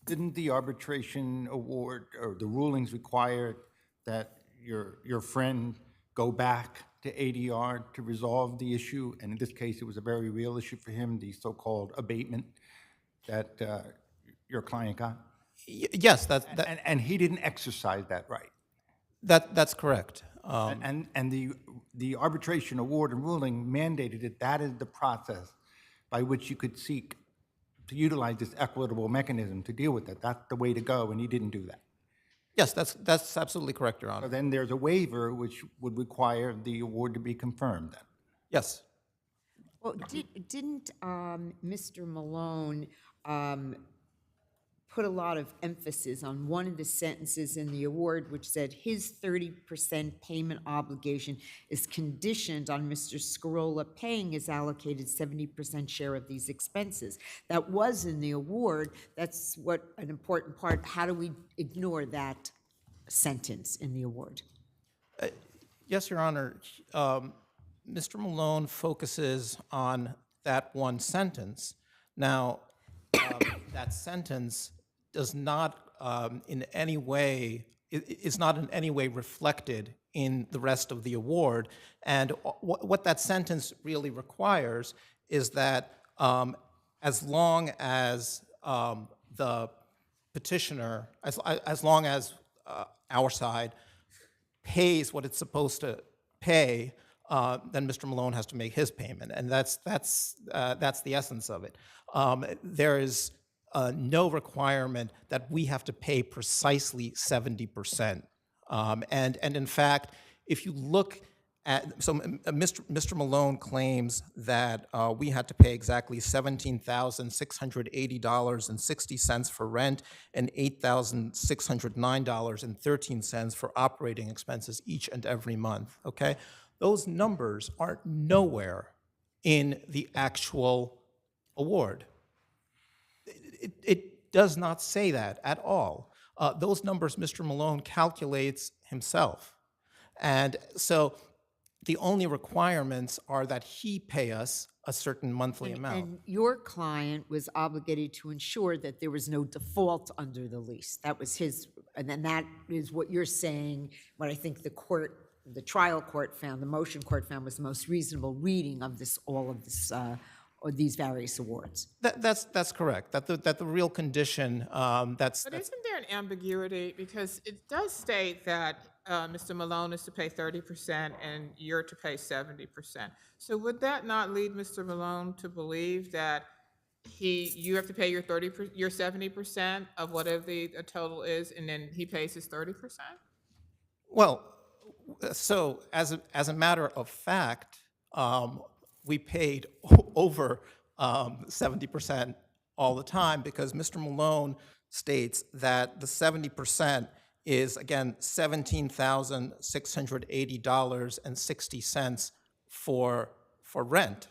didn't the arbitration award or the rulings require that your friend go back to ADR to resolve the issue? And in this case, it was a very real issue for him, the so-called abatement that your client got? Yes, and he didn't exercise that right. That's correct. And the arbitration award and ruling mandated that is the process by which you could seek to utilize this equitable mechanism to deal with it. That's the way to go, and he didn't do that. Yes, that's absolutely correct, Your Honor. So then there's a waiver which would require the award to be confirmed then. Yes. Well, didn't Mr. Malone put a lot of emphasis on one of the sentences in the award, which said his 30% payment obligation is conditioned on Mr. Scarola paying his allocated 70% share of these expenses? That was in the award. That's what an important part. How do we ignore that sentence in the award? Yes, Your Honor. Mr. Malone focuses on that one sentence. Now, that sentence does not in any way, is not in any way reflected in the rest of the award. And what that sentence really requires is that as long as the petitioner, as long as our side pays what it's supposed to pay, then Mr. Malone has to make his payment, and that's the essence of it. There is no requirement that we have to pay precisely 70%. And in fact, if you look at, so Mr. Malone claims that we had to pay exactly $17,680.60 for rent and $8,609.13 for operating expenses each and every month, okay? Those numbers are nowhere in the actual award. It does not say that at all. Those numbers Mr. Malone calculates himself. And so the only requirements are that he pay us a certain monthly amount. And your client was obligated to ensure that there was no default under the lease. That was his, and then that is what you're saying, what I think the court, the trial court found, the motion court found was the most reasonable reading of this, all of this, or these various awards. That's correct. That the real condition, But isn't there an ambiguity? Because it does state that Mr. Malone is to pay 30% and you're to pay 70%. So would that not lead Mr. Malone to believe that you have to pay your 70% of whatever the total is, and then he pays his 30%? Well, so as a matter of fact, we paid over 70% all the time, because Mr. Malone states that the 70% is, again, $17,680.60 for rent.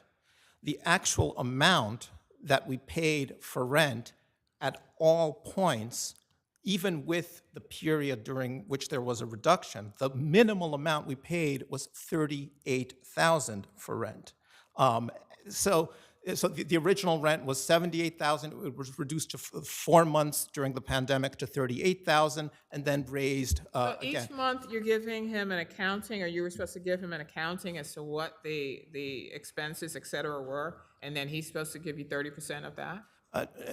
The actual amount that we paid for rent at all points, even with the period during which there was a reduction, the minimal amount we paid was $38,000 for rent. So the original rent was $78,000. It was reduced to 4 months during the pandemic to $38,000, and then raised So again. each month you're giving him an accounting, or you were supposed to give him an accounting as to what the expenses, et cetera, were, and then he's supposed to give you 30% of that?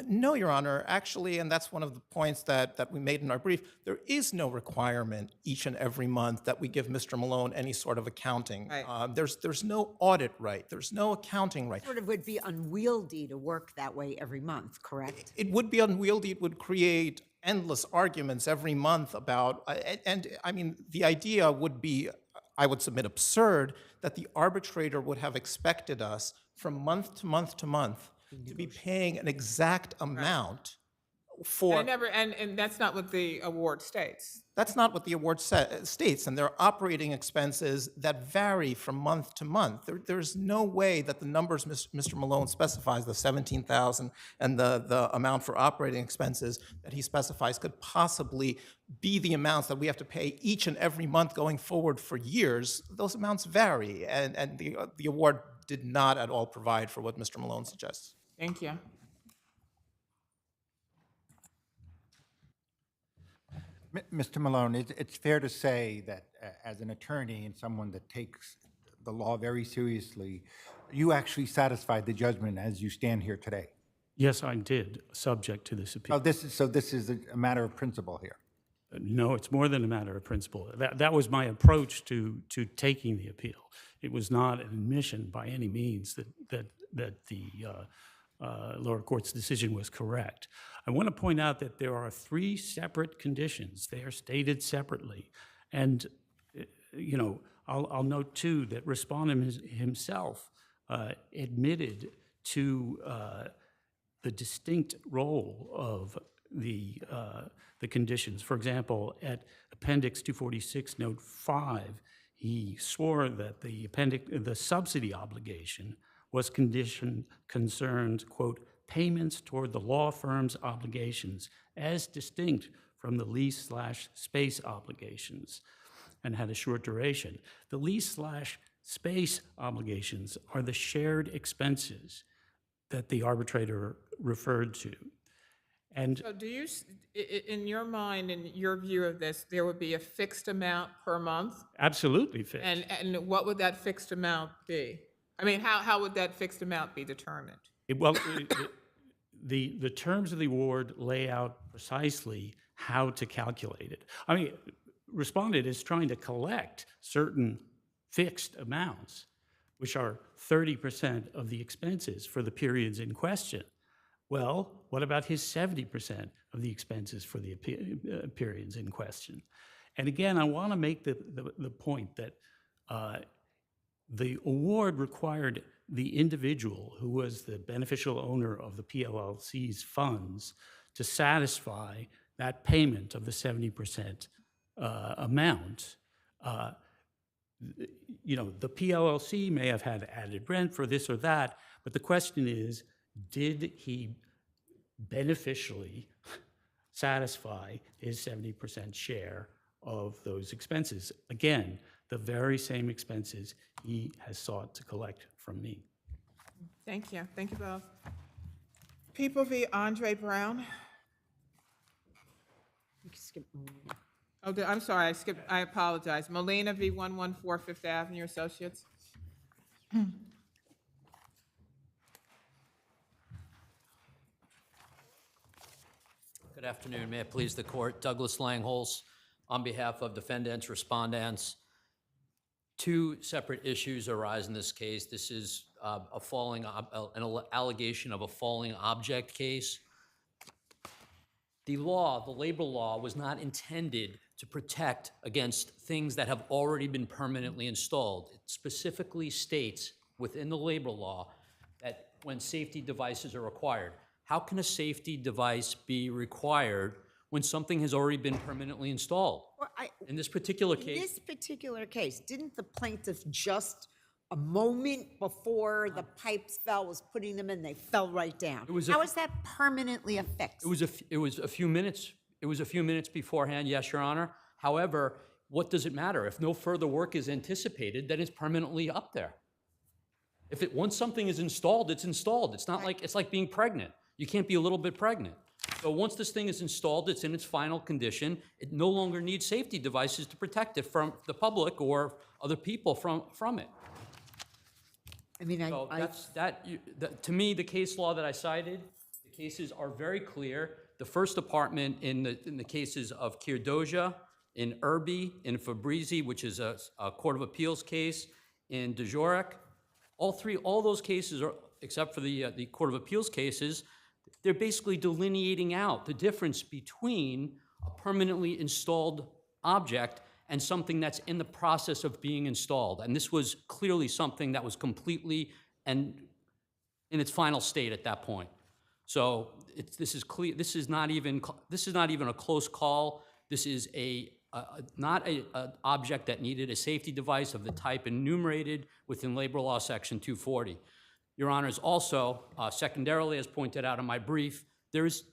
No, Your Honor. Actually, and that's one of the points that we made in our brief, there is no requirement each and every month that we give Mr. Malone any sort of accounting. Right. There's no audit right. There's no accounting right. Sort of would be unwieldy to work that way every month, correct? It would be unwieldy. It would create endless arguments every month about, and I mean, the idea would be, I would submit, absurd that the arbitrator would have expected us from month to month to month to be paying an exact amount for. And that's not what the award states. That's not what the award states, and there are operating expenses that vary from month to month. There's no way that the numbers Mr. Malone specifies, the $17,000 and the amount for operating expenses that he specifies, could possibly be the amounts that we have to pay each and every month going forward for years. Those amounts vary, and the award did not at all provide for what Mr. Malone suggests. Thank you. Mr. Malone, it's fair to say that as an attorney and someone that takes the law very seriously, you actually satisfied the judgment as you stand here today. Yes, I did, subject to this appeal. So this is a matter of principle here. No, it's more than a matter of principle. That was my approach to taking the appeal. It was not an admission by any means that the lower court's decision was correct. I want to point out that there are 3 separate conditions. They are stated separately. And, you know, I'll note, too, that respondent himself admitted to the distinct role of the conditions. For example, at Appendix 246, Note 5, he swore that the subsidy obligation was concerned, quote, payments toward the law firm's obligations as distinct from the lease/space obligations, and had a short duration. The lease/space obligations are the shared expenses that the arbitrator referred to. And So do you, in your mind, in your view of this, there would be a fixed amount per month? absolutely fixed. And what would that fixed amount be? I mean, how would that fixed amount be determined? The terms of the award lay out precisely how to calculate it. I mean, respondent is trying to collect certain fixed amounts, which are 30% of the expenses for the periods in question. Well, what about his 70% of the expenses for the periods in question? And again, I want to make the point that the award required the individual who was the beneficial owner of the PLLC's funds to satisfy that payment of the 70% amount. The PLLC may have had added rent for this or that, but the question is, did he beneficially satisfy his 70% share of those expenses? Again, the very same expenses he has sought to collect from me. Thank you. Thank you both. People v. Andre Brown. Oh, I'm sorry, I apologize. Molina v. 114 Fifth Avenue Associates. Good afternoon. May it please the court. Douglas Langholz on behalf of defendants, respondents. Two separate issues arise in this case. This is an allegation of a falling object case. The labor law, was not intended to protect against things that have already been permanently installed. It specifically states within the labor law that when safety devices are required. How can a safety device be required when something has already been permanently installed? Well, in this particular In case, this particular case, didn't the plaintiff just a moment before the pipes fell was putting them in, they fell right down? How is that permanently affixed? it was a few minutes. It was a few minutes beforehand, yes, Your Honor. However, what does it matter? If no further work is anticipated, then it's permanently up there. Once something is installed, it's installed. It's not like, it's like being pregnant. You can't be a little bit pregnant. So once this thing is installed, it's in its final condition. It no longer needs safety devices to protect it from the public or other people from it. I mean, to me, the case law that I cited, the cases are very clear. The First Department in the cases of Kirdoja, in Irby, in Fabrizi, which is a Court of Appeals case, in Dejorek, all those cases, except for the Court of Appeals cases, they're basically delineating out the difference between a permanently installed object and something that's in the process of being installed. And this was clearly something that was completely and in its final state at that point. So this is clear. This is not even a close call. This is not an object that needed a safety device of the type enumerated within Labor Law Section 240. Your Honors, also, secondarily, as pointed out in my brief, there's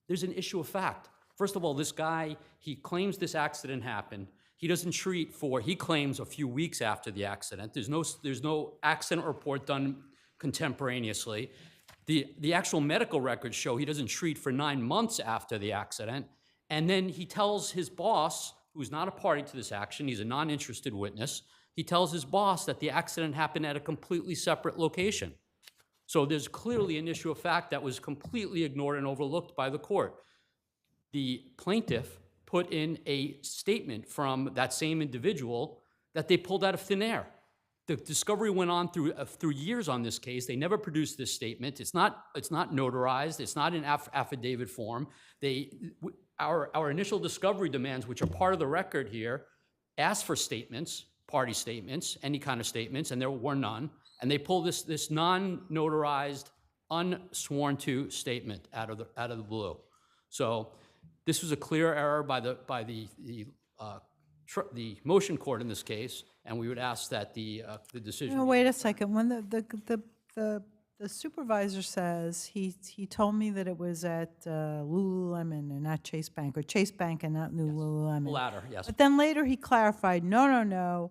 an issue of fact. First of all, this guy, he claims this accident happened. He doesn't treat he claims a few weeks after the accident. There's no accident report done contemporaneously. The actual medical records show he doesn't treat for 9 months after the accident. And then he tells his boss, who's not a party to this action, he's a non-interested witness, he tells his boss that the accident happened at a completely separate location. So there's clearly an issue of fact that was completely ignored and overlooked by the court. The plaintiff put in a statement from that same individual that they pulled out of thin air. The discovery went on through years on this case. They never produced this statement. It's not notarized. It's not in affidavit form. Our initial discovery demands, which are part of the record here, asked for statements, party statements, any kind of statements, and there were none. And they pulled this non-notarized, unsworn to statement out of the blue. So this was a clear error by the motion court in this case, and we would ask that the decision. No, wait a second. When the supervisor says he told me that it was at Lululemon and not Chase Bank, or Chase Bank and not Lululemon. The latter, yes. But then later he clarified, no.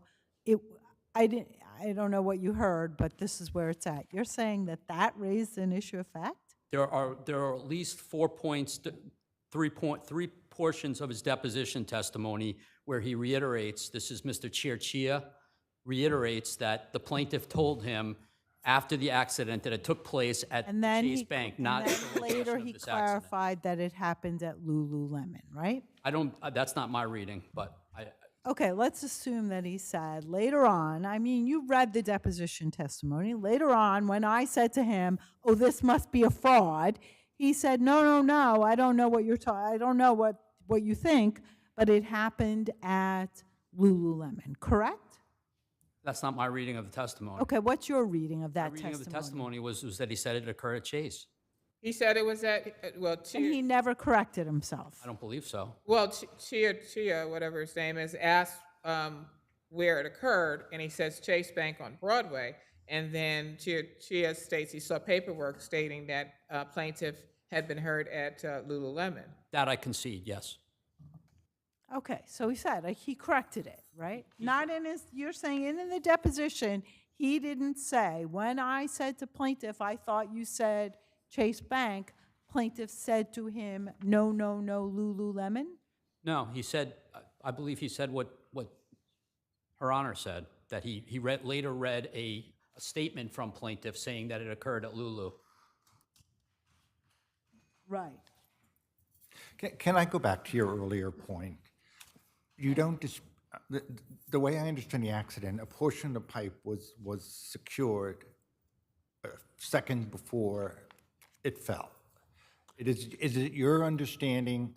I don't know what you heard, but this is where it's at. You're saying that raised an issue of fact? There are at least 4 points, three portions of his deposition testimony where he reiterates, this is Mr. Chia, reiterates that the plaintiff told him after the accident that it took place at Chase Bank, not and the then location later of he this accident. clarified that it happened at Lululemon, right? I don't, that's not my reading, but Okay, let's assume that he said later on, I mean, you read the deposition testimony. Later on, when I said to him, oh, this must be a fraud, he said, no, I don't know what you're talking, I don't know what you think, but it happened at Lululemon, correct? that's not my reading of the testimony. Okay, what's your reading of that My reading testimony? of the testimony was that he said it occurred at Chase. He said it was at, well, And he never corrected himself. I don't believe so. Well, Chia, whatever his name is, asked where it occurred, and he says Chase Bank on Broadway. And then Chia states he saw paperwork stating that plaintiff had been hurt at Lululemon. That I concede, yes. Okay, so he said, he corrected it, right? Not in his, you're saying in the deposition, he didn't say, when I said to plaintiff, I thought you said Chase Bank, plaintiff said to him, no, Lululemon? No, he said, I believe he said what Her Honor said, that he later read a statement from plaintiff saying that it occurred at Lulu. Right. Can I go back to your earlier point? You don't, the way I understand the accident, a portion of the pipe was secured seconds before it fell. Is it your understanding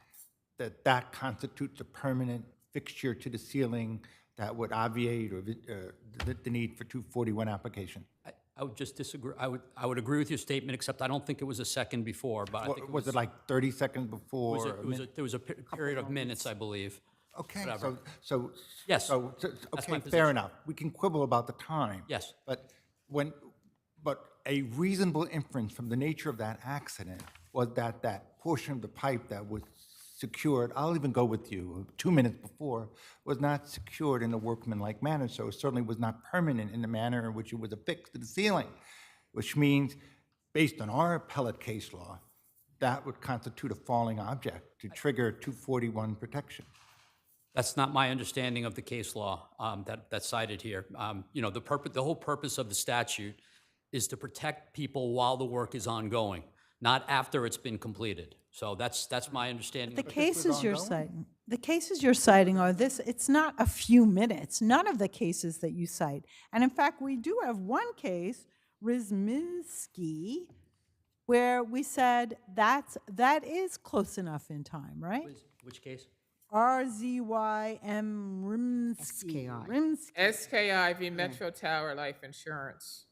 that that constitutes a permanent fixture to the ceiling that would obviate or the need for 241 application? I would just disagree. I would agree with your statement, except I don't think it was a second before, but I think Was it like 30 seconds before? there was a period of minutes, I believe. Okay, Whatever. so Yes, so, that's my okay, position. fair enough. We can quibble about the time. Yes. But a reasonable inference from the nature of that accident was that that portion of the pipe that was secured, I'll even go with you, 2 minutes before, was not secured in a workmanlike manner, so it certainly was not permanent in the manner in which it was affixed to the ceiling, which means, based on our appellate case law, that would constitute a falling object to trigger 241 protection. That's not my understanding of the case law that's cited here. You know, the whole purpose of the statute is to protect people while the work is ongoing, not after it's been completed. So that's my understanding. The cases you're citing are this, it's not a few minutes, none of the cases that you cite. And in fact, we do have one case, Rizminski, where we said that is close enough in time, right? Which case? RZYM Rimsky. SKI v. Metro Tower Life Insurance.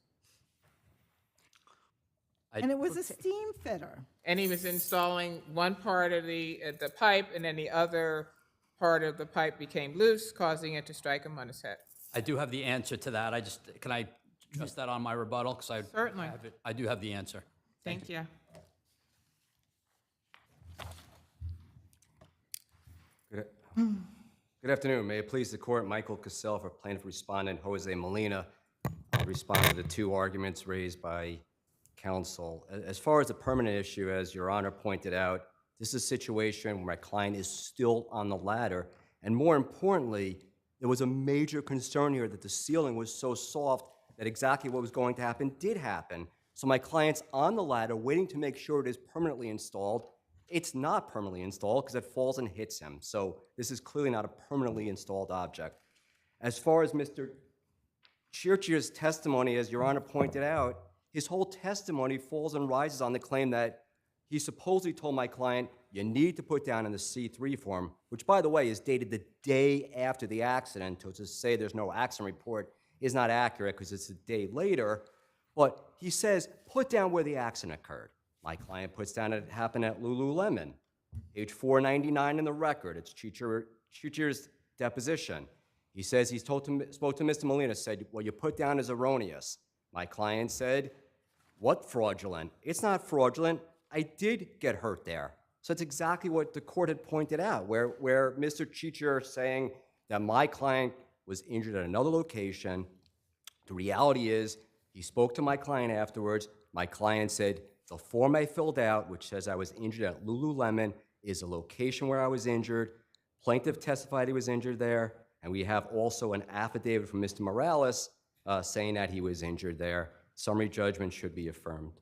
And it was a steam fitter. And he was installing one part of the pipe, and then the other part of the pipe became loose, causing it to strike him on his head. I do have the answer to that. Can I address that on my rebuttal? Because Certainly. I do have the answer. Thank you. Good afternoon. May it please the court, Michael Cassell for plaintiff respondent Jose Molina. I'll respond to the two arguments raised by counsel. As far as the permanent issue, as Your Honor pointed out, this is a situation where my client is still on the ladder. And more importantly, there was a major concern here that the ceiling was so soft that exactly what was going to happen did happen. So my client's on the ladder waiting to make sure it is permanently installed. It's not permanently installed because it falls and hits him. So this is clearly not a permanently installed object. As far as Mr. Chirchir's testimony, as Your Honor pointed out, his whole testimony falls and rises on the claim that he supposedly told my client, you need to put down in the C3 form, which, by the way, is dated the day after the accident. So to say there's no accident report is not accurate because it's a day later. But he says, put down where the accident occurred. My client puts down it happened at Lululemon. Page 499 in the record, it's Chirchir's deposition. He says he spoke to Mr. Molina, said, what you put down is erroneous. My client said, what fraudulent? It's not fraudulent. I did get hurt there. So it's exactly what the court had pointed out, where Mr. Chirchir saying that my client was injured at another location. The reality is, he spoke to my client afterwards. My client said, The form I filled out, which says I was injured at Lululemon, is the location where I was injured. Plaintiff testified he was injured there, and we have also an affidavit from Mr. Morales saying that he was injured there. Summary judgment should be affirmed.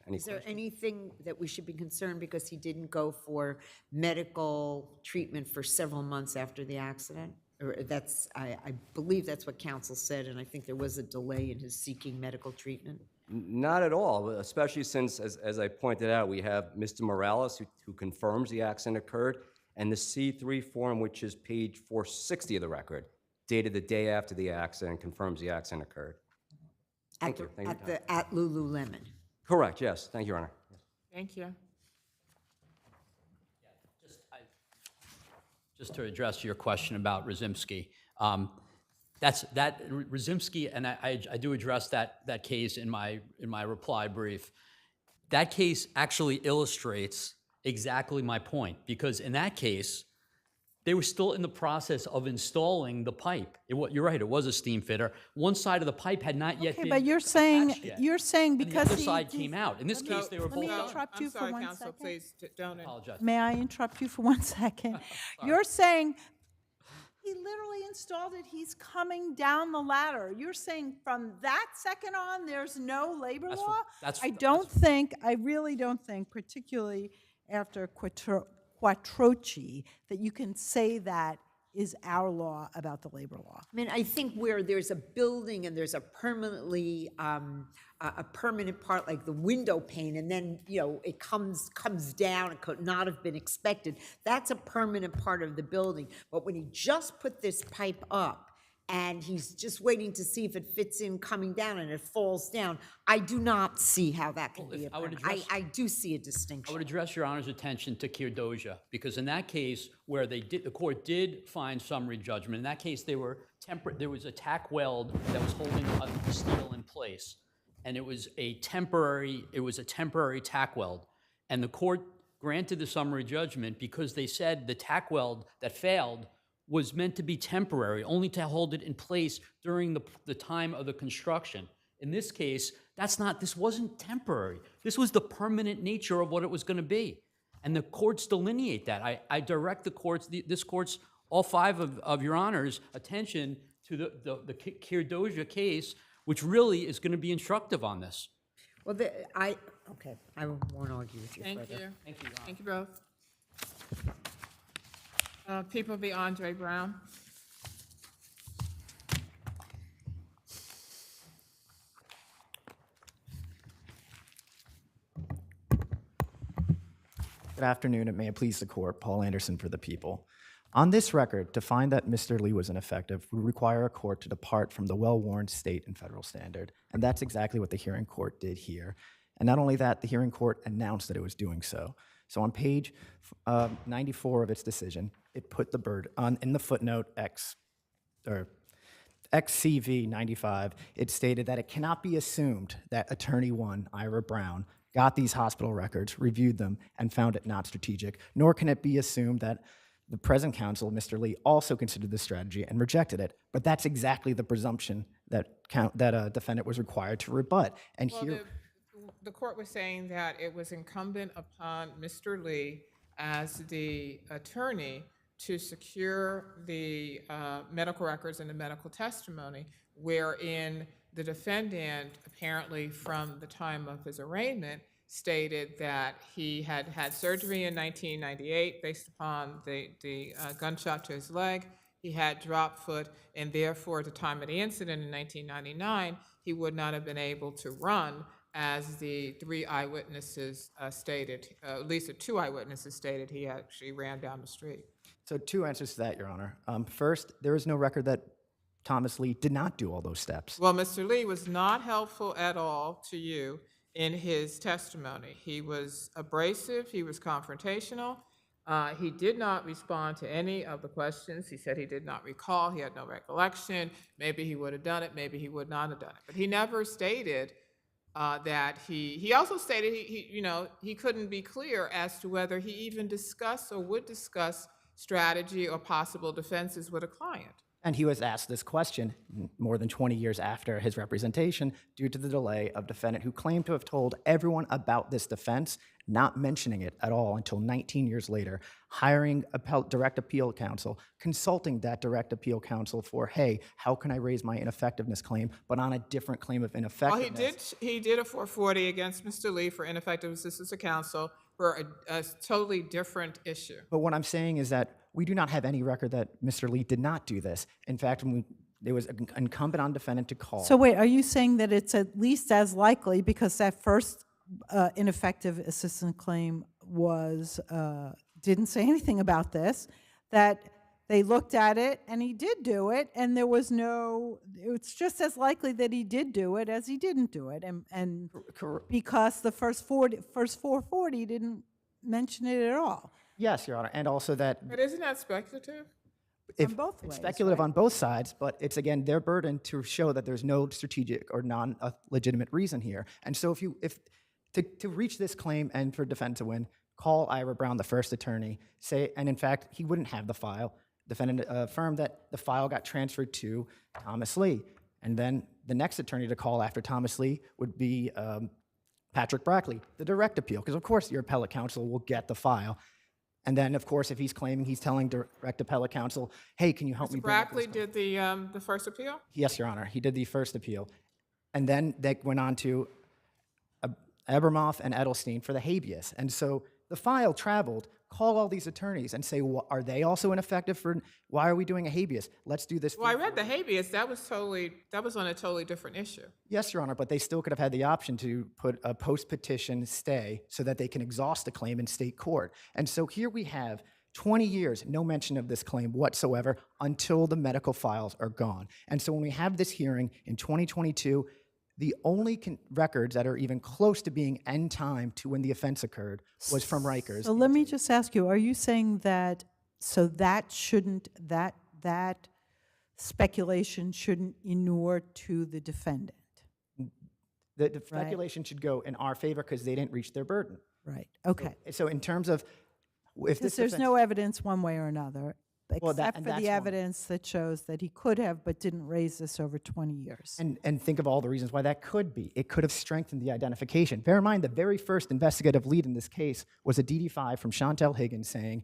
Any Is there anything that we should be concerned because he didn't go for medical treatment for several months after the accident? Or that's, I believe that's what counsel said, and I think there was a delay in his seeking medical treatment. Not at all, especially since, as I pointed out, we have Mr. Morales who confirms the accident occurred, and the C3 form, which is page 460 of the record, dated the day after the accident, confirms the accident occurred. Thank you. Thank you for your time. At Lululemon. Correct, yes. Thank you, Your Honor. Thank you. Just to address your question about Rzymski, Rzymski, and I do address that case in my reply brief. That case actually illustrates exactly my point, because in that case, they were still in the process of installing the pipe. You're right, it was a steam fitter. One side of the pipe had not yet been But you're saying because and the other side came out. In this case, they were both done. Interrupt you for 1 second. Please don't. Apologize. May I interrupt you for 1 second? You're saying he literally installed it. He's coming down the ladder. You're saying from that second on, there's no labor law? I really don't think, particularly after Quattrochi, that you can say that is our law about the labor law. I mean, I think where there's a building and there's a permanently, a permanent part like the window pane, and then, you know, it comes down, it could not have been expected, that's a permanent part of the building. But when he just put this pipe up, and he's just waiting to see if it fits in coming down and it falls down, I do not see how that can be a permanent. I do see a distinction. I would address Your Honor's attention to Kirdoja, because in that case where the court did find summary judgment, in that case there was a tack weld that was holding the steel in place, and it was a temporary tack weld, and the court granted the summary judgment because they said the tack weld that failed was meant to be temporary, only to hold it in place during the time of the construction. In this case, this wasn't temporary. This was the permanent nature of what it was going to be. And the courts delineate that. I direct the courts, this court's, all five of Your Honor's attention to the Kirdoja case, which really is going to be instructive on this. Well, I won't argue with you further. Thank you. Thank you, Your Honor. Thank you both. People be Andre Brown. Good afternoon, and may it please the court. Paul Anderson for the people. On this record, to find that Mr. Lee was ineffective would require a court to depart from the well-worn state and federal standard, and that's exactly what the hearing court did here. And not only that, the hearing court announced that it was doing so. So on page 94 of its decision, it put the burden on, in the footnote XCV 95, it stated that it cannot be assumed that Attorney 1, Ira Brown, got these hospital records, reviewed them, and found it not strategic, nor can it be assumed that the present counsel, Mr. Lee, also considered this strategy and rejected it. But that's exactly the presumption that a defendant was required to rebut. And well, here, the court was saying that it was incumbent upon Mr. Lee as the attorney to secure the medical records and the medical testimony, wherein the defendant, apparently from the time of his arraignment, stated that he had had surgery in 1998 based upon the gunshot to his leg. He had drop foot, and therefore at the time of the incident in 1999, he would not have been able to run, as the three eyewitnesses stated, at least the two eyewitnesses stated he actually ran down the street. so two answers to that, Your Honor. First, there is no record that Thomas Lee did not do all those steps. Well, Mr. Lee was not helpful at all to you in his testimony. He was abrasive, he was confrontational. He did not respond to any of the questions. He said he did not recall, he had no recollection. Maybe he would have done it, maybe he would not have done it. But he never stated that he also stated he couldn't be clear as to whether he even discussed or would discuss strategy or possible defenses with a client. And he was asked this question more than 20 years after his representation due to the delay of defendant who claimed to have told everyone about this defense, not mentioning it at all until 19 years later, hiring direct appeal counsel, consulting that direct appeal counsel for, hey, how can I raise my ineffectiveness claim, but on a different claim of Well, ineffectiveness. he did a 440 against Mr. Lee for ineffective assistance of counsel for a totally different issue. But what I'm saying is that we do not have any record that Mr. Lee did not do this. In fact, it was incumbent on defendant to call. So wait, are you saying that it's at least as likely, because that first ineffective assistance claim was, didn't say anything about this, that they looked at it and he did do it, and there was no, it's just as likely that he did do it as he didn't do it, and because the first 440 didn't mention it at all. Yes, Your Honor, and also that But isn't that speculative? if On both it's ways, speculative right? on both sides, but it's again their burden to show that there's no strategic or non-legitimate reason here. And so if to reach this claim and for defendant to win, call Ira Brown, the first attorney, say, and in fact he wouldn't have the file. Defendant affirmed that the file got transferred to Thomas Lee, and then the next attorney to call after Thomas Lee would be Patrick Brackley, the direct appeal, because of course your appellate counsel will get the file. And then, of course, if he's claiming, he's telling direct appellate counsel, hey, can you help me Mr. bring up this Brackley did the first appeal? Yes, Your Honor. He did the first appeal. And then they went on to Abramoff and Edelstein for the habeas. And so the file traveled, call all these attorneys and say, well, are they also ineffective for, why are we doing a habeas? Let's do this. Well, I read the habeas. That was on a totally different issue. Yes, Your Honor, but they still could have had the option to put a post-petition stay so that they can exhaust the claim in state court. And so here we have 20 years, no mention of this claim whatsoever until the medical files are gone. And so when we have this hearing in 2022, the only records that are even close to being end time to when the offense occurred was from Rikers. So let me just ask you, are you saying that, so that shouldn't, that speculation shouldn't inure to the defendant? The speculation should go in our favor because they didn't reach their burden. Right, okay. So in terms of, if Because this there's offense- no evidence one way or another, Well, except and for that's the one. evidence that shows that he could have but didn't raise this over 20 years. And think of all the reasons why that could be. It could have strengthened the identification. Bear in mind, the very first investigative lead in this case was a DD-5 from Chantel Higgins saying,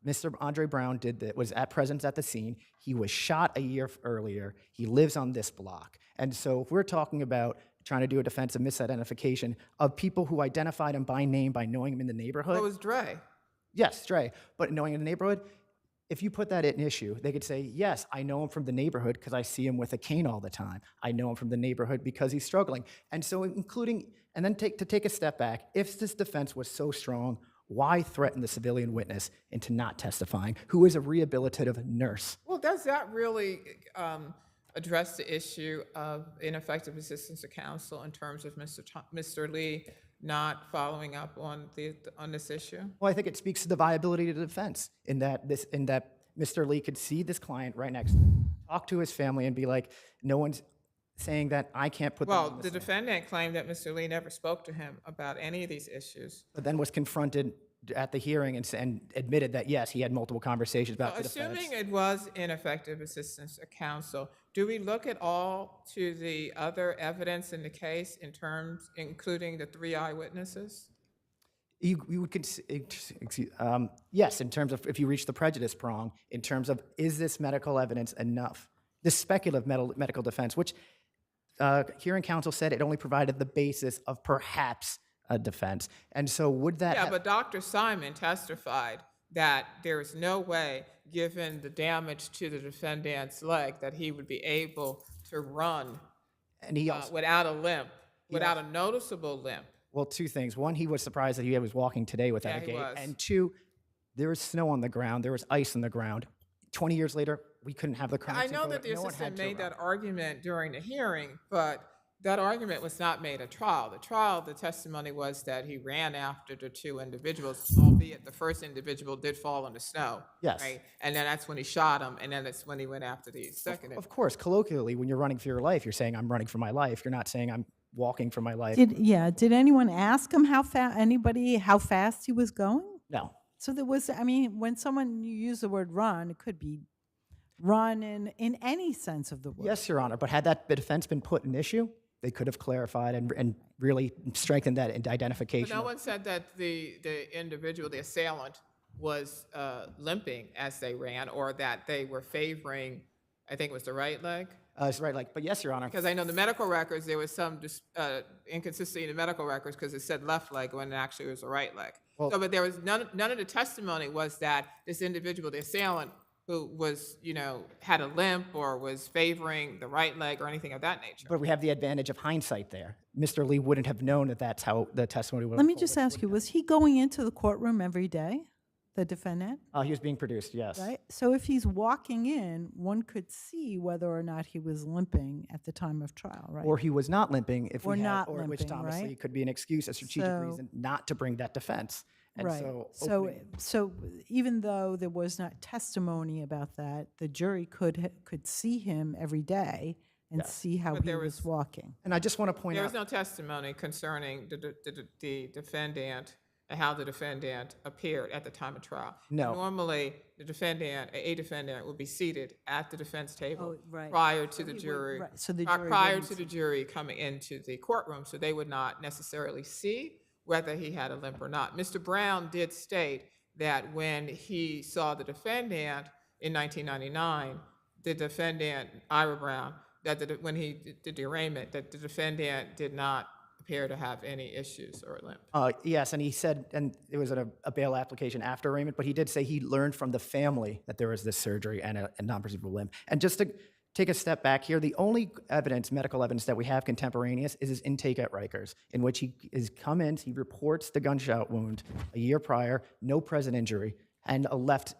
Mr. Andre Brown was at presence at the scene. He was shot a year earlier. He lives on this block. And so if we're talking about trying to do a defense of misidentification of people who identified him by name by knowing him in the neighborhood. It was Dre. Yes, Dre. But knowing in the neighborhood, if you put that at an issue, they could say, yes, I know him from the neighborhood because I see him with a cane all the time. I know him from the neighborhood because he's struggling. And so including, and then take a step back, if this defense was so strong, why threaten the civilian witness into not testifying, who is a rehabilitative nurse? Well, does that really address the issue of ineffective assistance to counsel in terms of Mr. Lee not following up on this issue? Well, I think it speaks to the viability of the defense in that Mr. Lee could see this client right next to him, talk to his family, and be like, no one's saying that I can't put them on Well, the stand. defendant claimed that Mr. Lee never spoke to him about any of these issues. But then was confronted at the hearing and admitted that, yes, he had multiple conversations about the defense. Assuming it was ineffective assistance to counsel, do we look at all to the other evidence in the case in terms, including the 3 eyewitnesses? You would yes, in terms of if you reach the prejudice prong, in terms of is this medical evidence enough? This speculative medical defense, which hearing counsel said it only provided the basis of perhaps a defense. And so would that... Yeah, but Dr. Simon testified that there is no way, given the damage to the defendant's leg, that he would be able to run and he also, without a limp, without a noticeable limp. Well, 2 things. 1, he was surprised that he was walking today without a gait. And 2, there was snow on the ground. There was ice on the ground. 20 years later, we couldn't have the currency. I know that the assistant made that argument during the hearing, but that argument was not made at trial. The trial, the testimony was that he ran after the 2 individuals, albeit the first individual did fall in the snow. Yes. Right? And then that's when he shot him, and then that's when he went after the second. Of course, colloquially, when you're running for your life, you're saying, I'm running for my life. You're not saying, I'm walking for my life. Did anyone ask him how fast he was going? No. So there was, I mean, when someone, you use the word run, it could be run in any sense of the word. Yes, Your Honor, but had that defense been put in issue, they could have clarified and really strengthened that But identification. no one said that the individual, the assailant, was limping as they ran, or that they were favoring, I think it was the right leg. It's right, like, but yes, Your Honor. Because I know the medical records, there was some inconsistency in the medical records because it said left leg when it actually was the right leg. Well- So, but there was none of the testimony was that this individual, the assailant, who was, had a limp or was favoring the right leg or anything of that nature. But we have the advantage of hindsight there. Mr. Lee wouldn't have known that that's how the testimony would Let me just ask you, was he going into the courtroom every day, the defendant? He was being produced, yes. Right? So if he's walking in, one could see whether or not he was limping at the time of trial, right? Or he was not limping if Or we had, not or which limping, Thomas right? Lee could be an excuse, a strategic So- reason not to bring that defense. And Right. so, So even though there was not testimony about that, the jury could see him every day and Yes. see how But he there was walking. and I just want to point There out, was no testimony concerning the defendant and how the defendant appeared at the time of trial. No. Normally, a defendant would be seated at the defense table Oh, right. prior to So the he would- jury, right, so the pri- jury prior wouldn't to the jury coming into the courtroom, so they would not necessarily see whether he had a limp or not. Mr. Brown did state that when he saw the defendant in 1999, the defendant, Ira Brown, that when he did the arraignment, that the defendant did not appear to have any issues or limp. yes, and he said, and it was a bail application after arraignment, but he did say he learned from the family that there was this surgery and a non-procedural limb. And just to take a step back here, the only evidence, medical evidence that we have contemporaneous is his intake at Rikers, in which he reports the gunshot wound a year prior, no present injury, and a left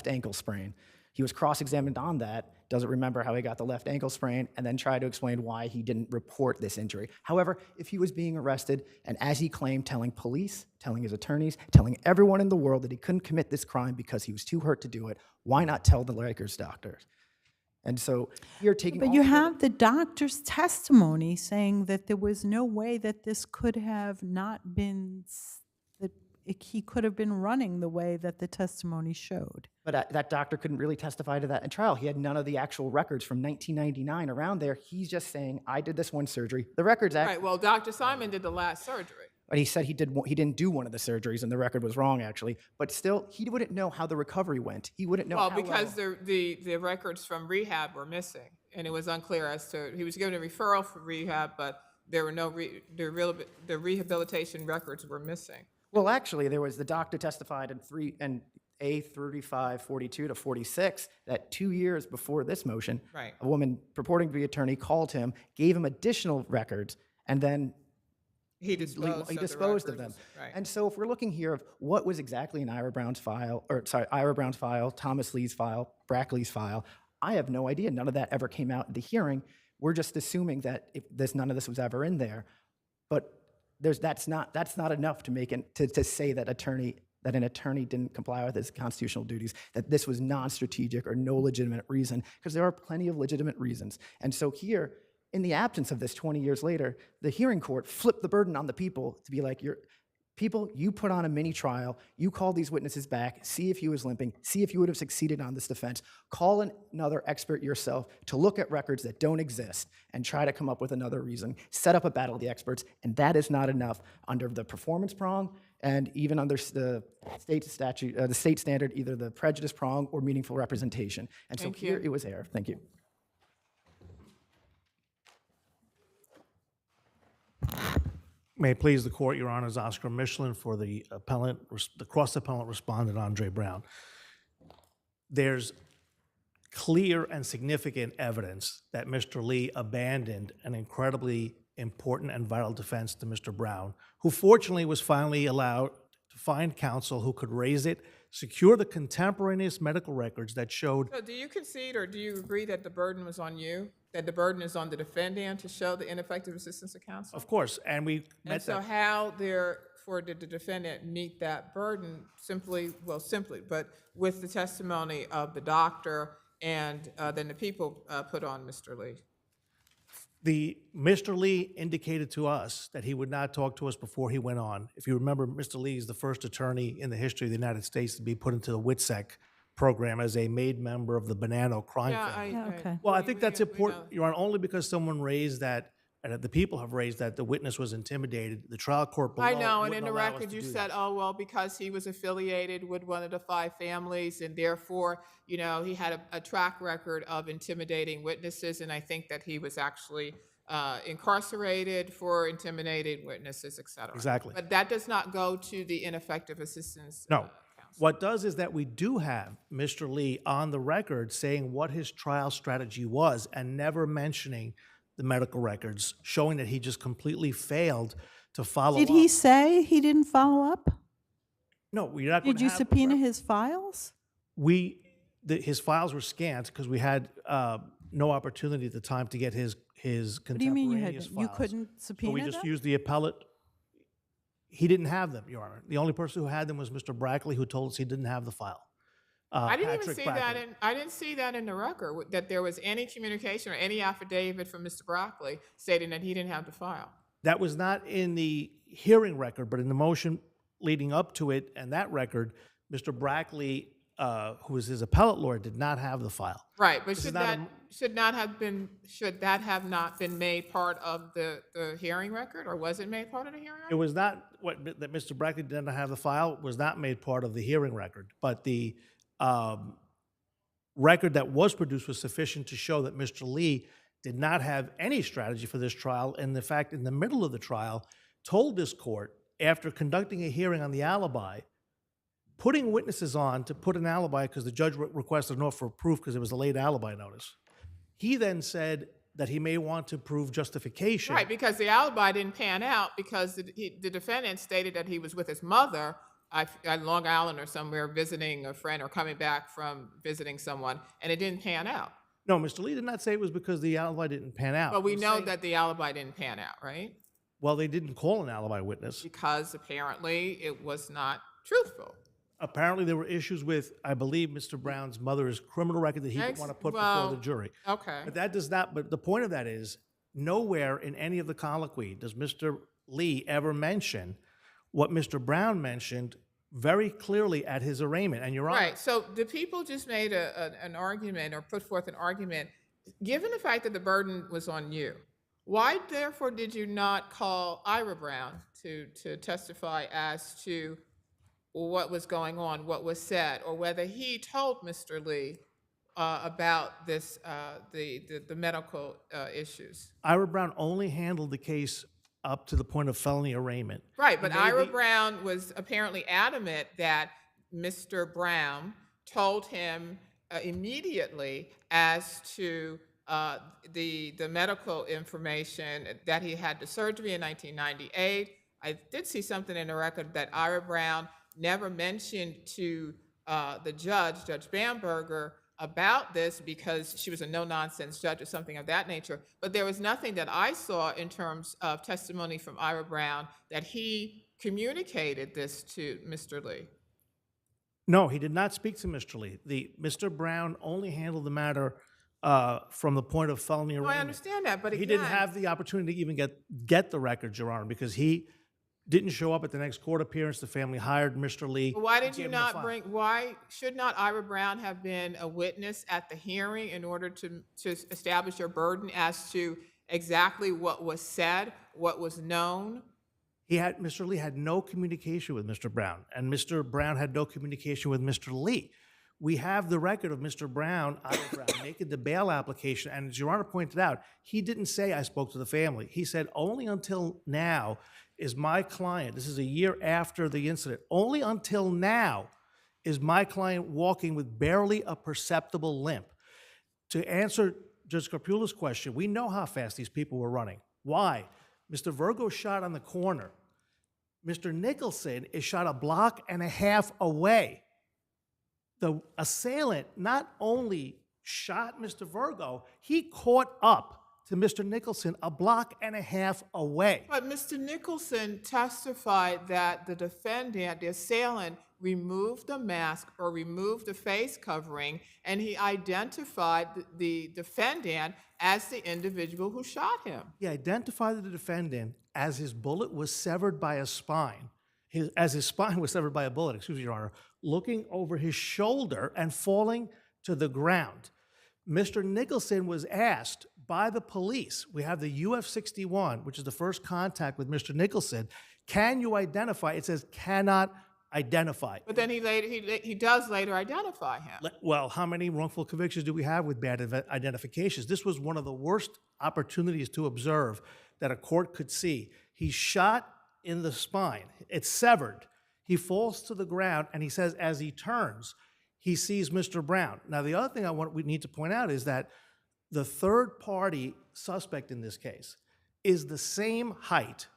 ankle sprain. He was cross-examined on that, doesn't remember how he got the left ankle sprain, and then tried to explain why he didn't report this injury. However, if he was being arrested, and as he claimed, telling police, telling his attorneys, telling everyone in the world that he couldn't commit this crime because he was too hurt to do it, why not tell the Rikers doctors? And so you're taking. But you have the doctor's testimony saying that there was no way that this could have not been, that he could have been running the way that the testimony showed. But that doctor couldn't really testify to that in trial. He had none of the actual records from 1999 around there. He's just saying, I did this one surgery. The records Right, well, Dr. Simon did the last surgery. But he said he didn't do one of the surgeries, and the record was wrong, actually. But still, he wouldn't know how the recovery went. He wouldn't know Well, how because the records from rehab were missing, and it was unclear as to, he was given a referral for rehab, but there were no, the rehabilitation records were missing. Well, actually, there was the doctor testified in A35, 42 to 46 that 2 years before this motion, Right. a woman purporting to be an attorney called him, gave him additional records, and then He disposed of them. Right. And so if we're looking here of what was exactly in Ira Brown's file, Thomas Lee's file, Brackley's file, I have no idea. None of that ever came out at the hearing. We're just assuming that none of this was ever in there. But that's not enough to make to say that an attorney didn't comply with his constitutional duties, that this was non-strategic or no legitimate reason, because there are plenty of legitimate reasons. And so here, in the absence of this 20 years later, the hearing court flipped the burden on the people to be like, you put on a mini trial, you call these witnesses back, see if he was limping, see if you would have succeeded on this defense, call another expert yourself to look at records that don't exist and try to come up with another reason, set up a battle of the experts, and that is not enough under the performance prong and even under the state statute, the state standard, either the prejudice prong or meaningful representation. And so here it was error. Thank you. May it please the court, Your Honors, Oscar Michelin for the cross-appellant respondent, Andre Brown. There's clear and significant evidence that Mr. Lee abandoned an incredibly important and vital defense to Mr. Brown, who fortunately was finally allowed to find counsel who could raise it, secure the contemporaneous medical records that showed. So do you concede or do you agree that the burden was on you? That the burden is on the defendant to show the ineffective assistance of counsel? Of course, and we met And so that. how therefore did the defendant meet that burden? Simply, but with the testimony of the doctor and then the people put on Mr. Lee. Mr. Lee indicated to us that he would not talk to us before he went on. If you remember, Mr. Lee is the first attorney in the history of the United States to be put into the WITSEC program as a made member of the Bonanno crime family. Okay. Well, I think that's important, Your Honor, only because someone raised that, and the people have raised that the witness was intimidated. The trial court below I know, and wouldn't in the allow us record, to you do said, that. oh, well, because he was affiliated with one of the 5 families, and therefore, he had a track record of intimidating witnesses, and I think that he was actually incarcerated for intimidating witnesses, et cetera. Exactly. But that does not go to the ineffective assistance. No. What does is that we do have Mr. Lee on the record saying what his trial strategy was and never mentioning the medical records, showing that he just completely failed to follow up. Did he say he didn't follow up? No, we're not going Did to you have... subpoena his files? His files were scanned because we had no opportunity at the time to get his contemporaneous What do you mean you files. couldn't subpoena So we just them? used the appellate. He didn't have them, Your Honor. The only person who had them was Mr. Brackley, who told us he didn't have the file. I didn't even Patrick see Brackley. I didn't see that in the record, that there was any communication or any affidavit from Mr. Brockley stating that he didn't have the file. That was not in the hearing record, but in the motion leading up to it and that record, Mr. Brackley, who was his appellate lawyer, did not have the file. Right, but This is should not that have not been made part of the hearing record, or was it made part of the hearing record? It was not, that Mr. Brackley did not have the file was not made part of the hearing record, but the record that was produced was sufficient to show that Mr. Lee did not have any strategy for this trial, and in fact, in the middle of the trial, told this court, after conducting a hearing on the alibi, putting witnesses on to put an alibi because the judge requested an offer of proof because it was a late alibi notice. He then said that he may want to prove justification. Right, because the alibi didn't pan out because the defendant stated that he was with his mother at Long Island or somewhere visiting a friend or coming back from visiting someone, and it didn't pan out. No, Mr. Lee did not say it was because the alibi didn't pan out. But we He was know saying- that the alibi didn't pan out, right? Well, they didn't call an alibi witness. Because apparently it was not truthful. Apparently, there were issues with, I believe, Mr. Brown's mother's criminal record that he didn't want to put before the jury. Okay. But that does not, but the point of that is, nowhere in any of the colloquy does Mr. Lee ever mention what Mr. Brown mentioned very clearly at his arraignment. And Your Honor, Right, so the people just made an argument or put forth an argument, given the fact that the burden was on you, why therefore did you not call Ira Brown to testify as to what was going on, what was said, or whether he told Mr. Lee about this, the medical issues? Ira Brown only handled the case up to the point of felony arraignment. Right, but He made Ira the- Brown was apparently adamant that Mr. Brown told him immediately as to the medical information, that he had the surgery in 1998. I did see something in the record that Ira Brown never mentioned to the judge, Judge Bamberger, about this because she was a no-nonsense judge or something of that nature. But there was nothing that I saw in terms of testimony from Ira Brown that he communicated this to Mr. Lee. No, he did not speak to Mr. Lee. Mr. Brown only handled the matter from the point of felony No, arraignment. I understand that, but He didn't again- have the opportunity to even get the records, Your Honor, because he didn't show up at the next court appearance. The family hired Mr. Lee. Why did and you gave him the not file. why should not Ira Brown have been a witness at the hearing in order to establish your burden as to exactly what was said, what was known? Mr. Lee had no communication with Mr. Brown, and Mr. Brown had no communication with Mr. Lee. We have the record of Mr. Brown, Ira Brown, making the bail application, and as Your Honor pointed out, he didn't say, I spoke to the family. He said, only until now is my client, this is a year after the incident, only until now is my client walking with barely a perceptible limp. To answer Judge Scarpula's question, we know how fast these people were running. Why? Mr. Virgo shot on the corner. Mr. Nicholson is shot a block and a half away. The assailant not only shot Mr. Virgo, he caught up to Mr. Nicholson a block and a half away. But Mr. Nicholson testified that the defendant, the assailant, removed the mask or removed the face covering, and he identified the defendant as the individual who shot him. He identified the defendant as his bullet was severed by a spine, as his spine was severed by a bullet, excuse me, Your Honor, looking over his shoulder and falling to the ground. Mr. Nicholson was asked by the police, we have the UF-61, which is the first contact with Mr. Nicholson, can you identify? It says cannot identify. But then he does later identify him. Well, how many wrongful convictions do we have with bad identifications? This was one of the worst opportunities to observe that a court could see. He's shot in the spine. It's severed. He falls to the ground, and he says as he turns, he sees Mr. Brown. Now, the other thing we need to point out is that the third-party suspect in this case is the same height,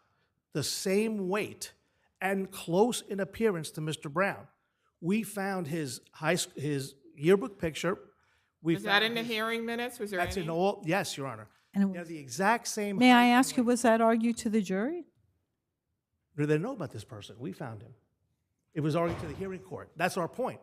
the same weight, and close in appearance to Mr. Brown. We found his yearbook picture. Was that in the hearing minutes? Was there That's any? in all, yes, Your Honor. And They have the exact same May I height. ask you, was that argued to the jury? Do they know about this person? We found him. It was argued to the hearing court. That's our point.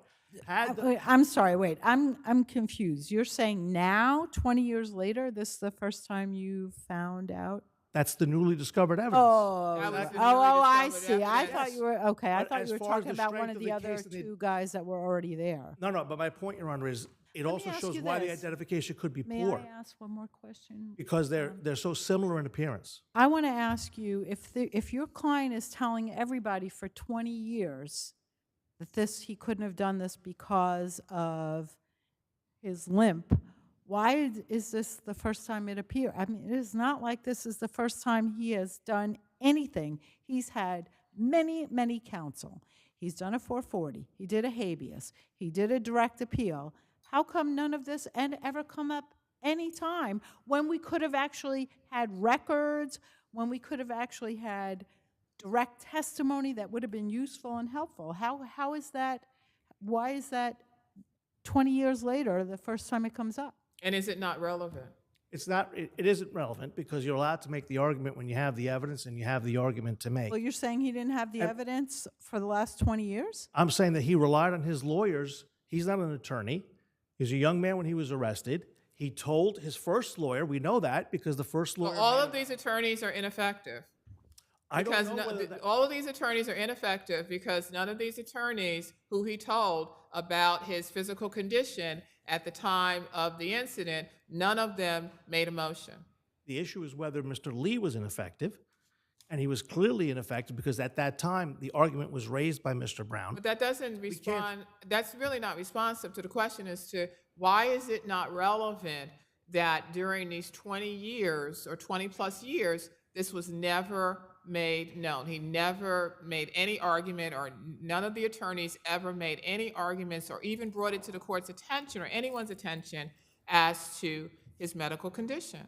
Wait, I'm sorry, wait, I'm confused. You're saying now, 20 years later, this is the first time you found out? That's the newly discovered evidence. Oh, That was the I newly see. discovered I evidence. thought you were, okay, I But thought as you were far as talking the about one strength of of the the other case that they- two guys that were already there. No, but my point, Your Honor, is it Let also me ask shows you why the this. identification could be May poor. I ask one more question? Because they're so similar in appearance. I want to ask you, if your client is telling everybody for 20 years that he couldn't have done this because of his limp, why is this the first time it appeared? I mean, it is not like this is the first time he has done anything. He's had many, many counsel. He's done a 440. He did a habeas. He did a direct appeal. How come none of this ever come up any time when we could have actually had records, when we could have actually had direct testimony that would have been useful and helpful? How is that, why is that 20 years later the first time it comes up? And is it not relevant? It's not. It isn't relevant because you're allowed to make the argument when you have the evidence and you have the argument to make. Well, you're saying he didn't have the evidence for the last 20 years? I'm saying that he relied on his lawyers. He's not an attorney. He was a young man when he was arrested. He told his first lawyer. We know that because the first lawyer. Well, all of these attorneys are ineffective. I don't Because know whether that- all of these attorneys are ineffective because none of these attorneys who he told about his physical condition at the time of the incident, none of them made a motion. The issue is whether Mr. Lee was ineffective, and he was clearly ineffective because at that time the argument was raised by Mr. Brown. But that doesn't respond, that's really not responsive to the question as to why is it not relevant that during these 20 years or 20 plus years, this was never made known. He never made any argument, or none of the attorneys ever made any arguments or even brought it to the court's attention or anyone's attention as to his medical condition.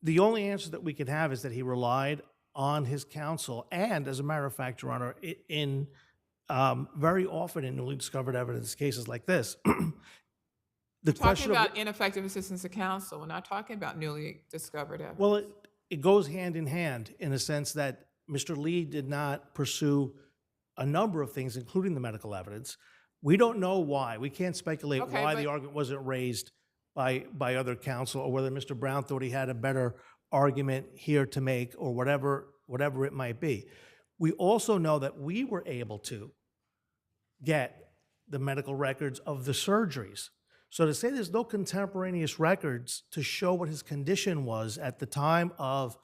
The only answer that we can have is that he relied on his counsel, and as a matter of fact, Your Honor, in very often in newly discovered evidence cases like this, the We're question talking of about ineffective assistance of counsel. We're not talking about newly discovered evidence. well, it goes hand in hand in the sense that Mr. Lee did not pursue a number of things, including the medical evidence. We don't know why. We can't speculate Okay, why but- the argument wasn't raised by other counsel, or whether Mr. Brown thought he had a better argument here to make, or whatever it might be. We also know that we were able to get the medical records of the surgeries. So to say there's no contemporaneous records to show what his condition was at the time of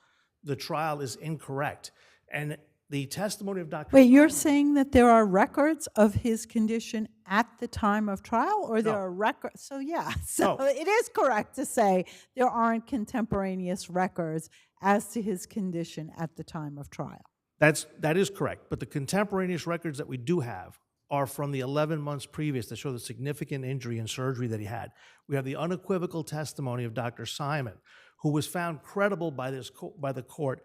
the trial is incorrect. And the testimony of Dr. Wait, you're saying that there are records of his condition at the time of trial, or there No. are records? So yeah, so No. it is correct to say there aren't contemporaneous records as to his condition at the time of trial. That is correct. But the contemporaneous records that we do have are from the 11 months previous that show the significant injury and surgery that he had. We have the unequivocal testimony of Dr. Simon, who was found credible by the court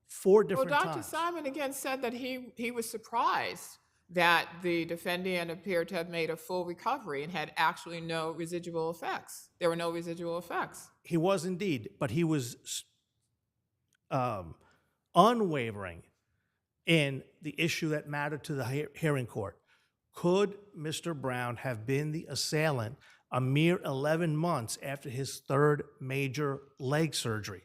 4 different Well, Dr. times. Simon again said that he was surprised that the defendant appeared to have made a full recovery and had actually no residual effects. There were no residual effects. He was indeed, but he was unwavering in the issue that mattered to the hearing court. could Mr. Brown have been the assailant a mere 11 months after his third major leg surgery?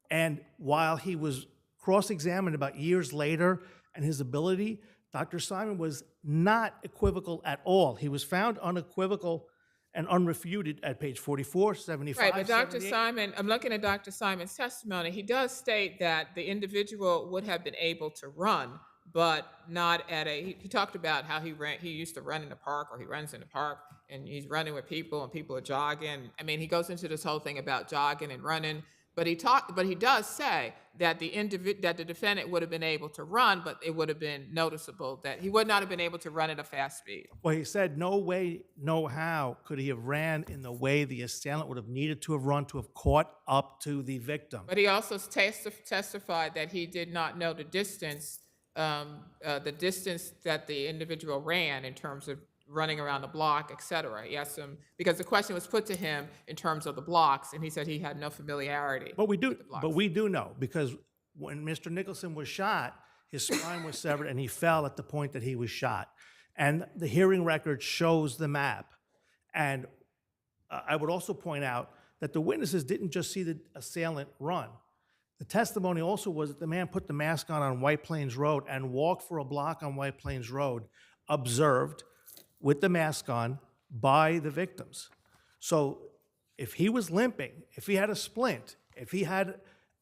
And while he was cross-examined about years later and his ability, Dr. Simon was not equivocal at all. He was found unequivocal and unrefuted at page 44, 75, Right, but Dr. 78. Simon, I'm looking at Dr. Simon's testimony. He does state that the individual would have been able to run, but not at a, he talked about how he used to run in the park, or he runs in the park, and he's running with people and people are jogging. I mean, he goes into this whole thing about jogging and running, but he does say that that the defendant would have been able to run, but it would have been noticeable that he would not have been able to run at a fast speed. Well, he said no way, no how could he have ran in the way the assailant would have needed to have run to have caught up to the victim. But he also testified that he did not know the distance that the individual ran in terms of running around the block, et cetera. He asked him, because the question was put to him in terms of the blocks, and he said he had no familiarity. But we do know, because when Mr. Nicholson was shot, his spine was severed and he fell at the point that he was shot. And the hearing record shows the map. And I would also point out that the witnesses didn't just see the assailant run. The testimony also was that the man put the mask on White Plains Road and walked for a block on White Plains Road, observed with the mask on by the victims. So if he was limping, if he had a splint,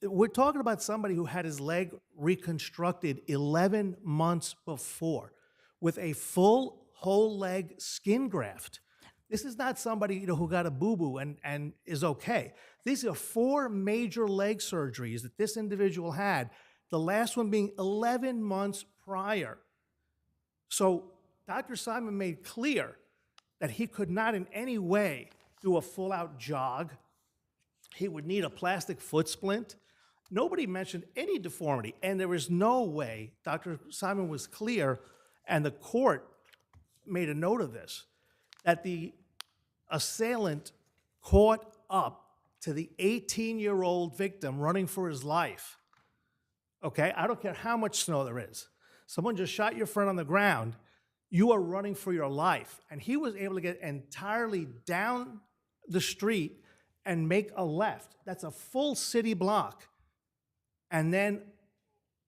we're talking about somebody who had his leg reconstructed 11 months before with a full whole leg skin graft. This is not somebody who got a boo-boo and is okay. These are 4 major leg surgeries that this individual had, the last one being 11 months prior. So Dr. Simon made clear that he could not in any way do a full-out jog. He would need a plastic foot splint. Nobody mentioned any deformity, and there was no way. Dr. Simon was clear, and the court made a note of this, that the assailant caught up to the 18-year-old victim running for his life. Okay, I don't care how much snow there is. Someone just shot your friend on the ground. You are running for your life. And he was able to get entirely down the street and make a left. That's a full city block. And then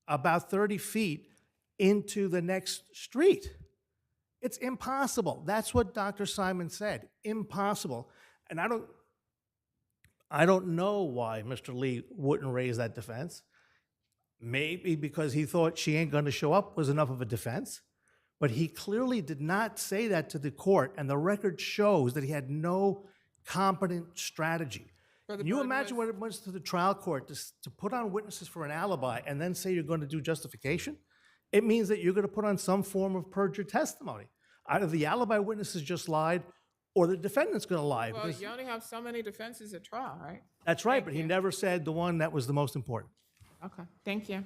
about 30 feet into the next street. It's impossible. That's what Dr. Simon said. Impossible. And I don't know why Mr. Lee wouldn't raise that defense. Maybe because he thought she ain't going to show up was enough of a defense. But he clearly did not say that to the court, and the record shows that he had no competent strategy. Can you imagine what it was to the trial court to put on witnesses for an alibi and then say you're going to do justification? It means that you're going to put on some form of perjured testimony. Either the alibi witnesses just lied or the defendant's going to lie. Well, you only have so many defenses at trial, right? That's right, but he never said the one that was the most important. Okay, thank you.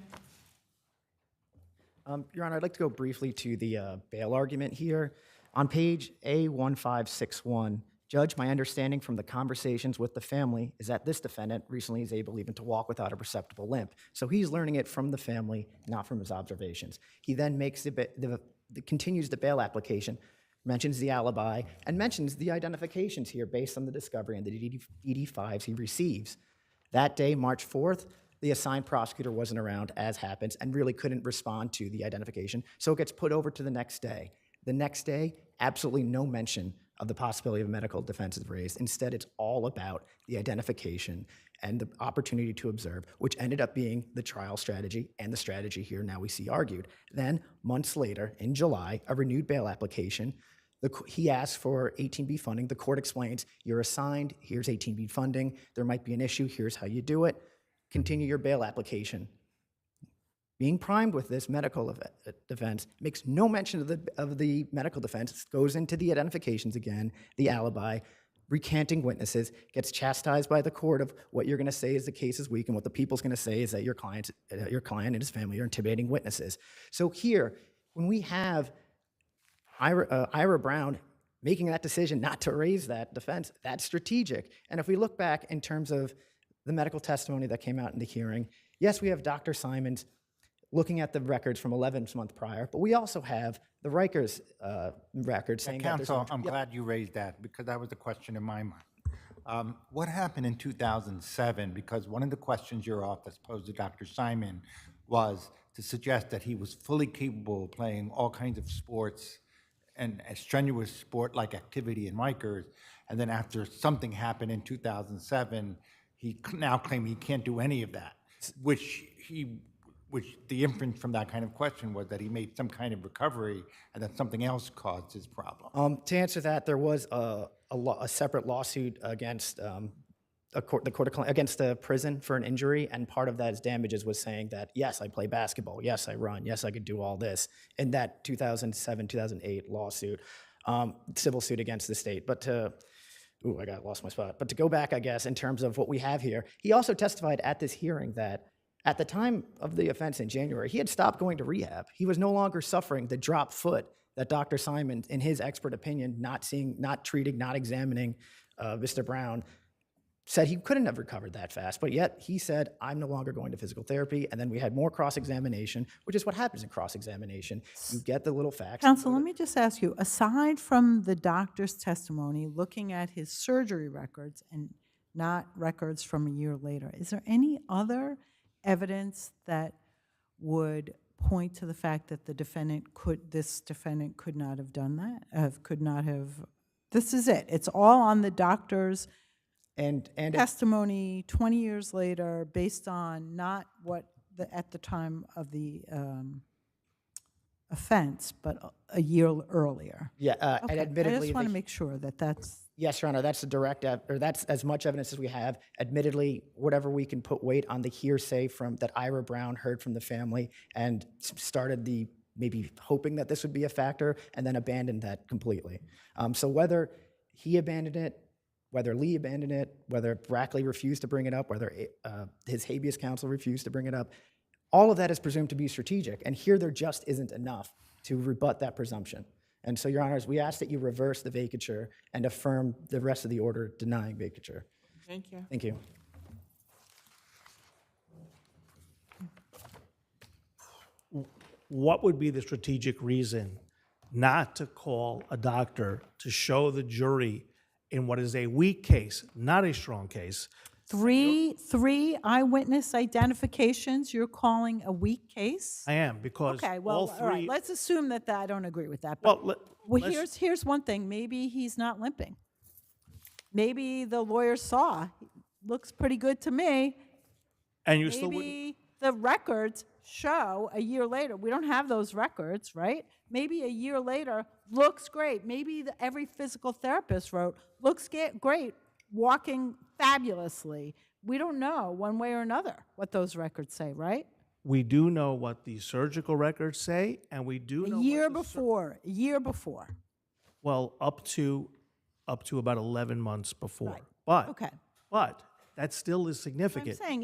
Your Honor, I'd like to go briefly to the bail argument here. On page A1561, Judge, my understanding from the conversations with the family is that this defendant recently is able even to walk without a perceptible limp. So he's learning it from the family, not from his observations. He then makes continues the bail application, mentions the alibi, and mentions the identifications here based on the discovery and the DD5s he receives. That day, March 4th, the assigned prosecutor wasn't around, as happens, and really couldn't respond to the identification, so it gets put over to the next day. The next day, absolutely no mention of the possibility of medical defense is raised. Instead, it's all about the identification and the opportunity to observe, which ended up being the trial strategy and the strategy here now we see argued. Then, months later, in July, a renewed bail application, he asks for 18B funding. The court explains, you're assigned, here's 18B funding, there might be an issue, here's how you do it. Continue your bail application. Being primed with this medical defense makes no mention of the medical defense, goes into the identifications again, the alibi, recanting witnesses, gets chastised by the court of what you're going to say is the case is weak and what the people's going to say is that your client and his family are intimidating witnesses. So here, when we have Ira Brown making that decision not to raise that defense, that's strategic. And if we look back in terms of the medical testimony that came out in the hearing, yes, we have Dr. Simons looking at the records from 11 months prior, but we also have the Rikers record saying that there's Counsel, no- I'm Yep. glad you raised that, because that was the question in my mind. What happened in 2007? Because one of the questions your office posed to Dr. Simon was to suggest that he was fully capable of playing all kinds of sports and a strenuous sport-like activity in Rikers, and then after something happened in 2007, he now claimed he can't do any of that, which the inference from that kind of question was that he made some kind of recovery and that something else caused his problem. To answer that, there was a separate lawsuit against against the prison for an injury, and part of that damages was saying that, yes, I play basketball, yes, I run, yes, I could do all this, in that 2007, 2008 lawsuit, civil suit against the state. But lost my spot. But to go back, I guess, in terms of what we have here, he also testified at this hearing that at the time of the offense in January, he had stopped going to rehab. He was no longer suffering the drop foot that Dr. Simon, in his expert opinion, not seeing, not treating, not examining Mr. Brown, said he couldn't have recovered that fast. But yet he said, I'm no longer going to physical therapy. And then we had more cross-examination, which is what happens in cross-examination. You get the little facts. Counsel, let me just ask you, aside from the doctor's testimony, looking at his surgery records and not records from a year later, is there any other evidence that would point to the fact that this defendant could not have done that, this is it. It's all on the doctor's testimony 20 years later based on not what at the time of the offense, but a year earlier. Yeah, Okay, and admittedly, I just want to make sure that that's... Yes, Your Honor, that's the direct, or that's as much evidence as we have. Admittedly, whatever we can put weight on the hearsay from that Ira Brown heard from the family and started the maybe hoping that this would be a factor and then abandoned that completely. So whether he abandoned it, whether Lee abandoned it, whether Brackley refused to bring it up, whether his habeas counsel refused to bring it up, all of that is presumed to be strategic. And here there just isn't enough to rebut that presumption. And so, Your Honors, we ask that you reverse the vacature and affirm the rest of the order denying vacature. Thank you. Thank you. What would be the strategic reason not to call a doctor to show the jury in what is a weak case, not a strong case? Three eyewitness identifications you're calling a weak case? I am, because Okay, well, all all right, three. let's assume that I don't agree with that. But, Well, here's one thing. Maybe he's not limping. Maybe the lawyer saw, looks pretty good to me. And you still wouldn't. Maybe the records show a year later. We don't have those records, right? Maybe a year later looks great. Maybe every physical therapist wrote, looks great, walking fabulously. We don't know one way or another what those records say, right? We do know what the surgical records say, and we do know A year before. well, up to about 11 months before. Right. But Okay. but that still is I'm significant. saying,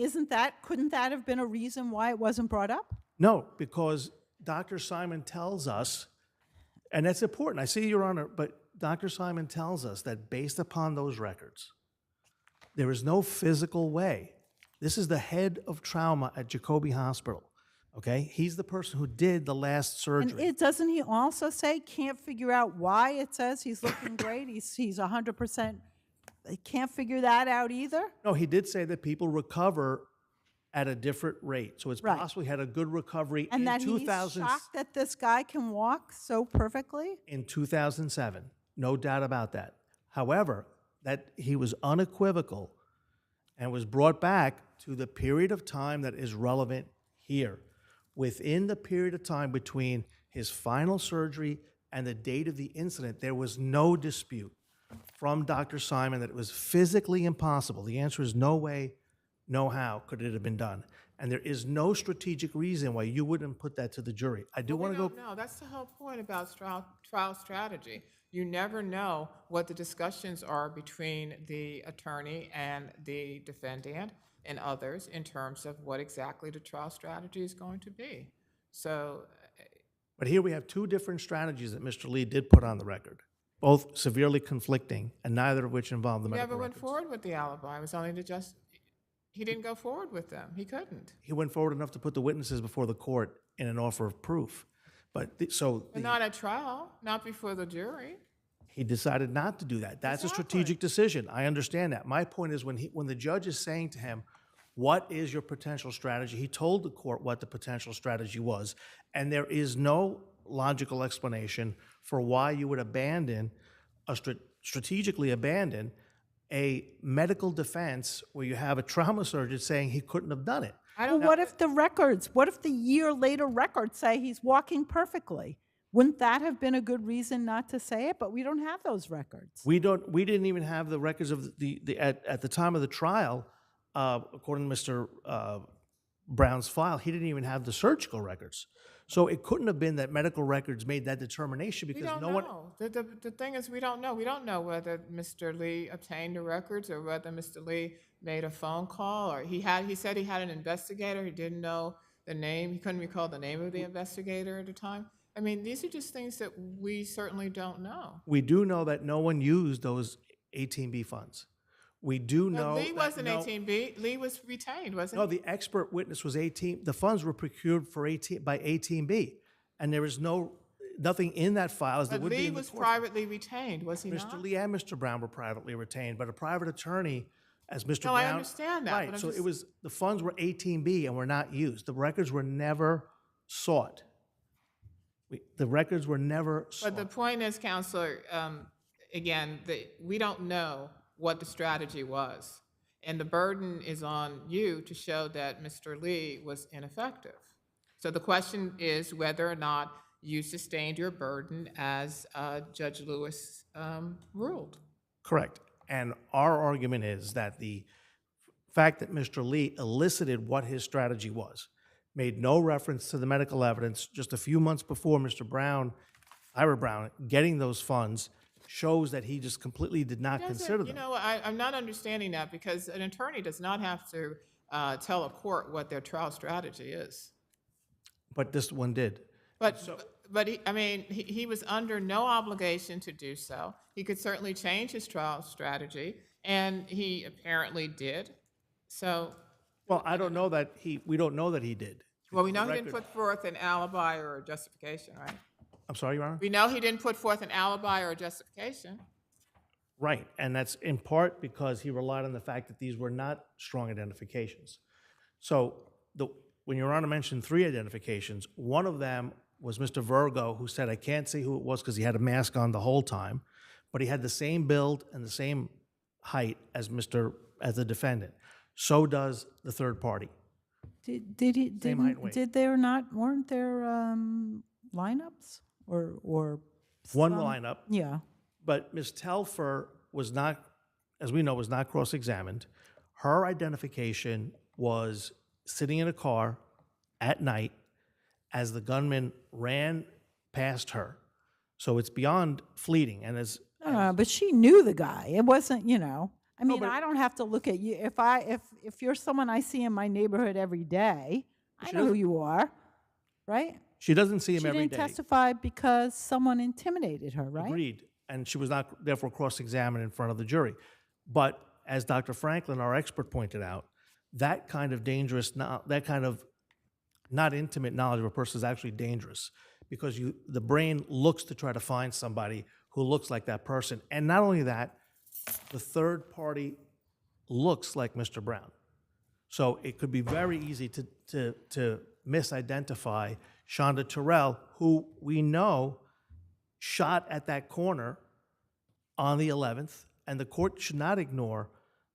couldn't that have been a reason why it wasn't brought up? No, because Dr. Simon tells us, and that's important. I see, Your Honor, but Dr. Simon tells us that based upon those records, there is no physical way. This is the head of trauma at Jacobi Hospital, okay? He's the person who did the last surgery. And doesn't he also say, can't figure out why it says he's looking great, he's 100%, can't figure that out either? No, he did say that people recover at a different rate. So it's Right. possible he had a good recovery And in that he's 2000, shocked that this guy can walk so perfectly? in 2007. No doubt about that. However, that he was unequivocal and was brought back to the period of time that is relevant here. Within the period of time between his final surgery and the date of the incident, there was no dispute from Dr. Simon that it was physically impossible. The answer is no way, no how could it have been done. And there is no strategic reason why you wouldn't put that to the jury. I do want to go. No, that's the whole point about trial strategy. You never know what the discussions are between the attorney and the defendant and others in terms of what exactly the trial strategy is going to be. So, But here we have two different strategies that Mr. Lee did put on the record, both severely conflicting, and neither of which involved the he medical never went records. forward with the alibi. It was only he didn't go forward with them. He couldn't. He went forward enough to put the witnesses before the court in an offer of proof. But not at trial, not before the jury. He decided not to do that. That's a strategic decision. I understand that. My point is when the judge is saying to him, what is your potential strategy? He told the court what the potential strategy was, and there is no logical explanation for why you would strategically abandon a medical defense where you have a trauma surgeon saying he couldn't have done it. Well, what if the year later records say he's walking perfectly? Wouldn't that have been a good reason not to say it? But we don't have those records. We didn't even have the records of at the time of the trial, according to Mr. Brown's file, he didn't even have the surgical records. So it couldn't have been that medical records made that determination because We don't know. The thing is, we don't know. We don't know whether Mr. Lee obtained the records or whether Mr. Lee made a phone call or he said he had an investigator. He didn't know the name. He couldn't recall the name of the investigator at the time. I mean, these are just things that we certainly don't know. We do know that no one used those 18B funds. We do know Lee wasn't 18B. Lee was retained, wasn't he? No, the expert witness was 18. The funds were procured by 18B, and there is nothing in that file as there But would be Lee in the was court. privately retained, was he not? Mr. Lee and Mr. Brown were privately retained, but a private attorney, as Mr. No, Brown. I understand that, Right. but I'm So just- it was the funds were 18B and were not used. The records were never sought. The records were never sought. But the point is, Counselor, again, we don't know what the strategy was. And the burden is on you to show that Mr. Lee was ineffective. So the question is whether or not you sustained your burden as Judge Lewis ruled. Correct. And our argument is that the fact that Mr. Lee elicited what his strategy was, made no reference to the medical evidence just a few months before Mr. Brown, Ira Brown, getting those funds, shows that he just completely did not consider them. You know, I'm not understanding that because an attorney does not have to tell a court what their trial strategy is. But this one did. But he was under no obligation to do so. He could certainly change his trial strategy, and he apparently did. So. Well, we don't know that he did. Well, we know he didn't put forth an alibi or a justification, right? I'm sorry, Your Honor? We know he didn't put forth an alibi or a justification. Right, and that's in part because he relied on the fact that these were not strong identifications. So when Your Honor mentioned 3 identifications, one of them was Mr. Virgo, who said, I can't say who it was because he had a mask on the whole time, but he had the same build and the same height as the defendant. So does the third party. Weren't there lineups or one some- lineup? Yeah. But Ms. Telfer was not, as we know, was not cross-examined. Her identification was sitting in a car at night as the gunman ran past her. So it's beyond fleeting. And but she knew the guy. It wasn't, I mean, but- I don't have to look at you. If you're someone I see in my neighborhood every day, I know who you are, right? she doesn't see him every She didn't day. testify because someone intimidated her, right? Agreed. And she was not therefore cross-examined in front of the jury. But as Dr. Franklin, our expert, pointed out, that kind of not intimate knowledge of a person is actually dangerous because the brain looks to try to find somebody who looks like that person. And not only that, the third party looks like Mr. Brown. So it could be very easy to misidentify Shonda Terrell, who we know shot at that corner on the 11th, and the court should not ignore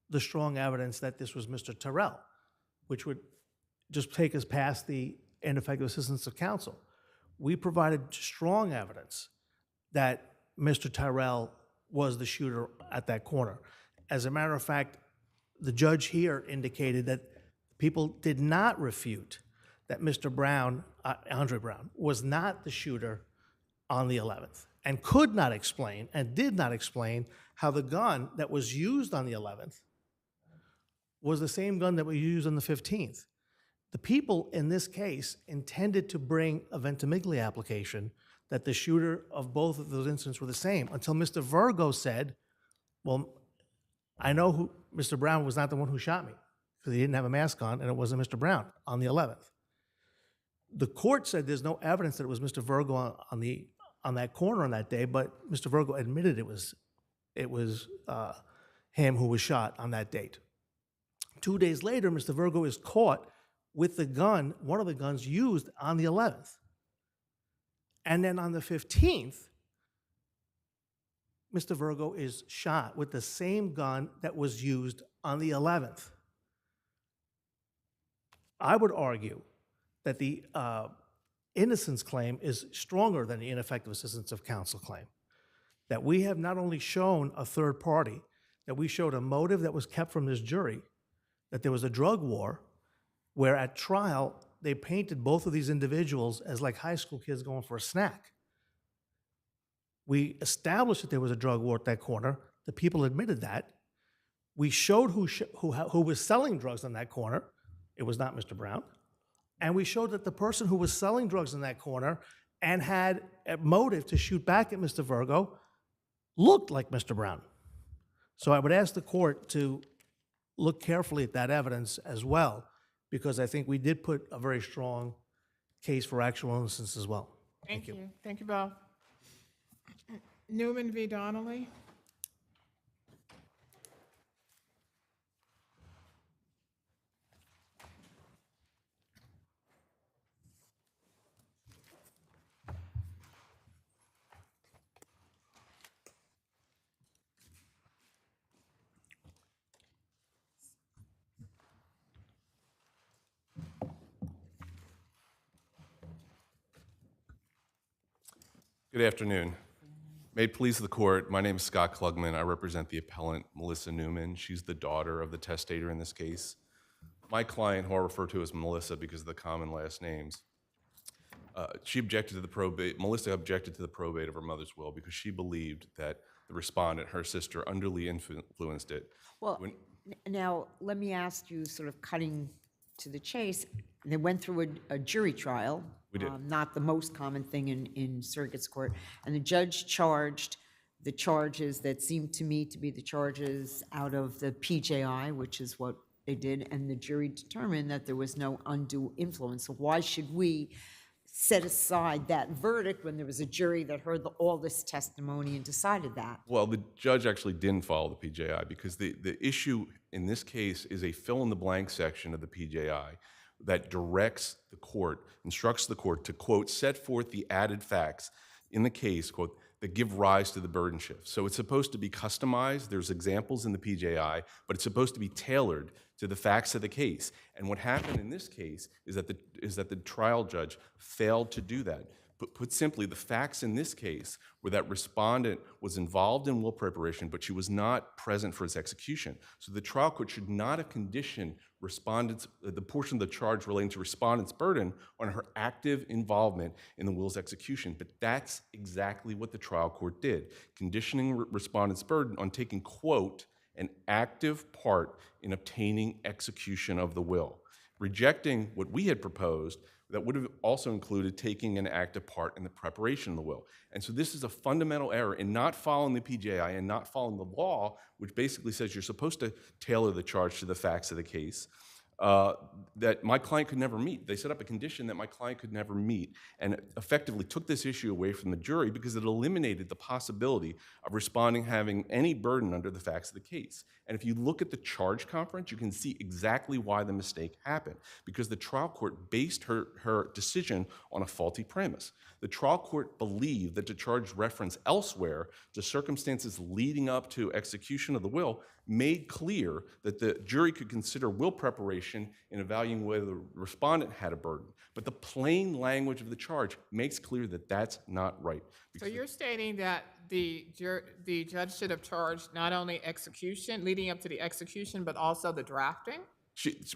the strong evidence that this was Mr. Terrell, which would just take us past the ineffective assistance of counsel. We provided strong evidence that Mr. Terrell was the shooter at that corner. As a matter of fact, the judge here indicated that people did not refute that Mr. Brown, Andre Brown, was not the shooter on the 11th and could not explain and did not explain how the gun that was used on the 11th was the same gun that was used on the 15th. The people in this case intended to bring a Ventimiglia application that the shooter of both of those incidents were the same until Mr. Virgo said, well, I know who Mr. Brown was not the one who shot me because he didn't have a mask on and it wasn't Mr. Brown on the 11th. The court said there's no evidence that it was Mr. Virgo on that corner on that day, but Mr. Virgo admitted it was him who was shot on that date. 2 days later, Mr. Virgo is caught with the gun, one of the guns used on the 11th. And then on the 15th, Mr. Virgo is shot with the same gun that was used on the 11th. I would argue that the innocence claim is stronger than the ineffective assistance of counsel claim. That we have not only shown a third party, that we showed a motive that was kept from this jury, that there was a drug war, where at trial, they painted both of these individuals as like high school kids going for a snack. We established that there was a drug war at that corner. The people admitted that. We showed who was selling drugs on that corner. It was not Mr. Brown. And we showed that the person who was selling drugs in that corner and had a motive to shoot back at Mr. Virgo looked like Mr. Brown. So I would ask the court to look carefully at that evidence as well, because I think we did put a very strong case for actual innocence as well. Thank you. Thank you both. Newman v. Donnelly. Good afternoon. May it please the court, my name is Scott Klugman. I represent the appellant, Melissa Newman. She's the daughter of the testator in this case. My client, who I refer to as Melissa because of the common last names, Melissa objected to the probate of her mother's will because she believed that the respondent, her sister, unduly influenced it. Well, now, let me ask you, sort of cutting to the chase, they went through a jury trial. We did. Not the most common thing in circuits court. And the judge charged the charges that seemed to me to be the charges out of the PJI, which is what they did, and the jury determined that there was no undue influence. So why should we set aside that verdict when there was a jury that heard all this testimony and decided that? Well, the judge actually didn't follow the PJI because the issue in this case is a fill-in-the-blank section of the PJI that directs the court, instructs the court to, quote, set forth the added facts in the case, quote, that give rise to the burden shift. So it's supposed to be customized. There's examples in the PJI, but it's supposed to be tailored to the facts of the case. And what happened in this case is that the trial judge failed to do that. Put simply, the facts in this case were that respondent was involved in will preparation, but she was not present for its execution. So the trial court should not have conditioned the portion of the charge relating to respondent's burden on her active involvement in the will's execution. But that's exactly what the trial court did, conditioning respondent's burden on taking, quote, an active part in obtaining execution of the will, rejecting what we had proposed that would have also included taking an active part in the preparation of the will. And so this is a fundamental error in not following the PJI and not following the law, which basically says you're supposed to tailor the charge to the facts of the case, that my client could never meet. They set up a condition that my client could never meet and effectively took this issue away from the jury because it eliminated the possibility of responding having any burden under the facts of the case. And if you look at the charge conference, you can see exactly why the mistake happened, because the trial court based her decision on a faulty premise. The trial court believed that the charge reference elsewhere to circumstances leading up to execution of the will made clear that the jury could consider will preparation in evaluating whether the respondent had a burden. But the plain language of the charge makes clear that that's not right. So you're stating that the judge should have charged not only execution, leading up to the execution, but also the drafting?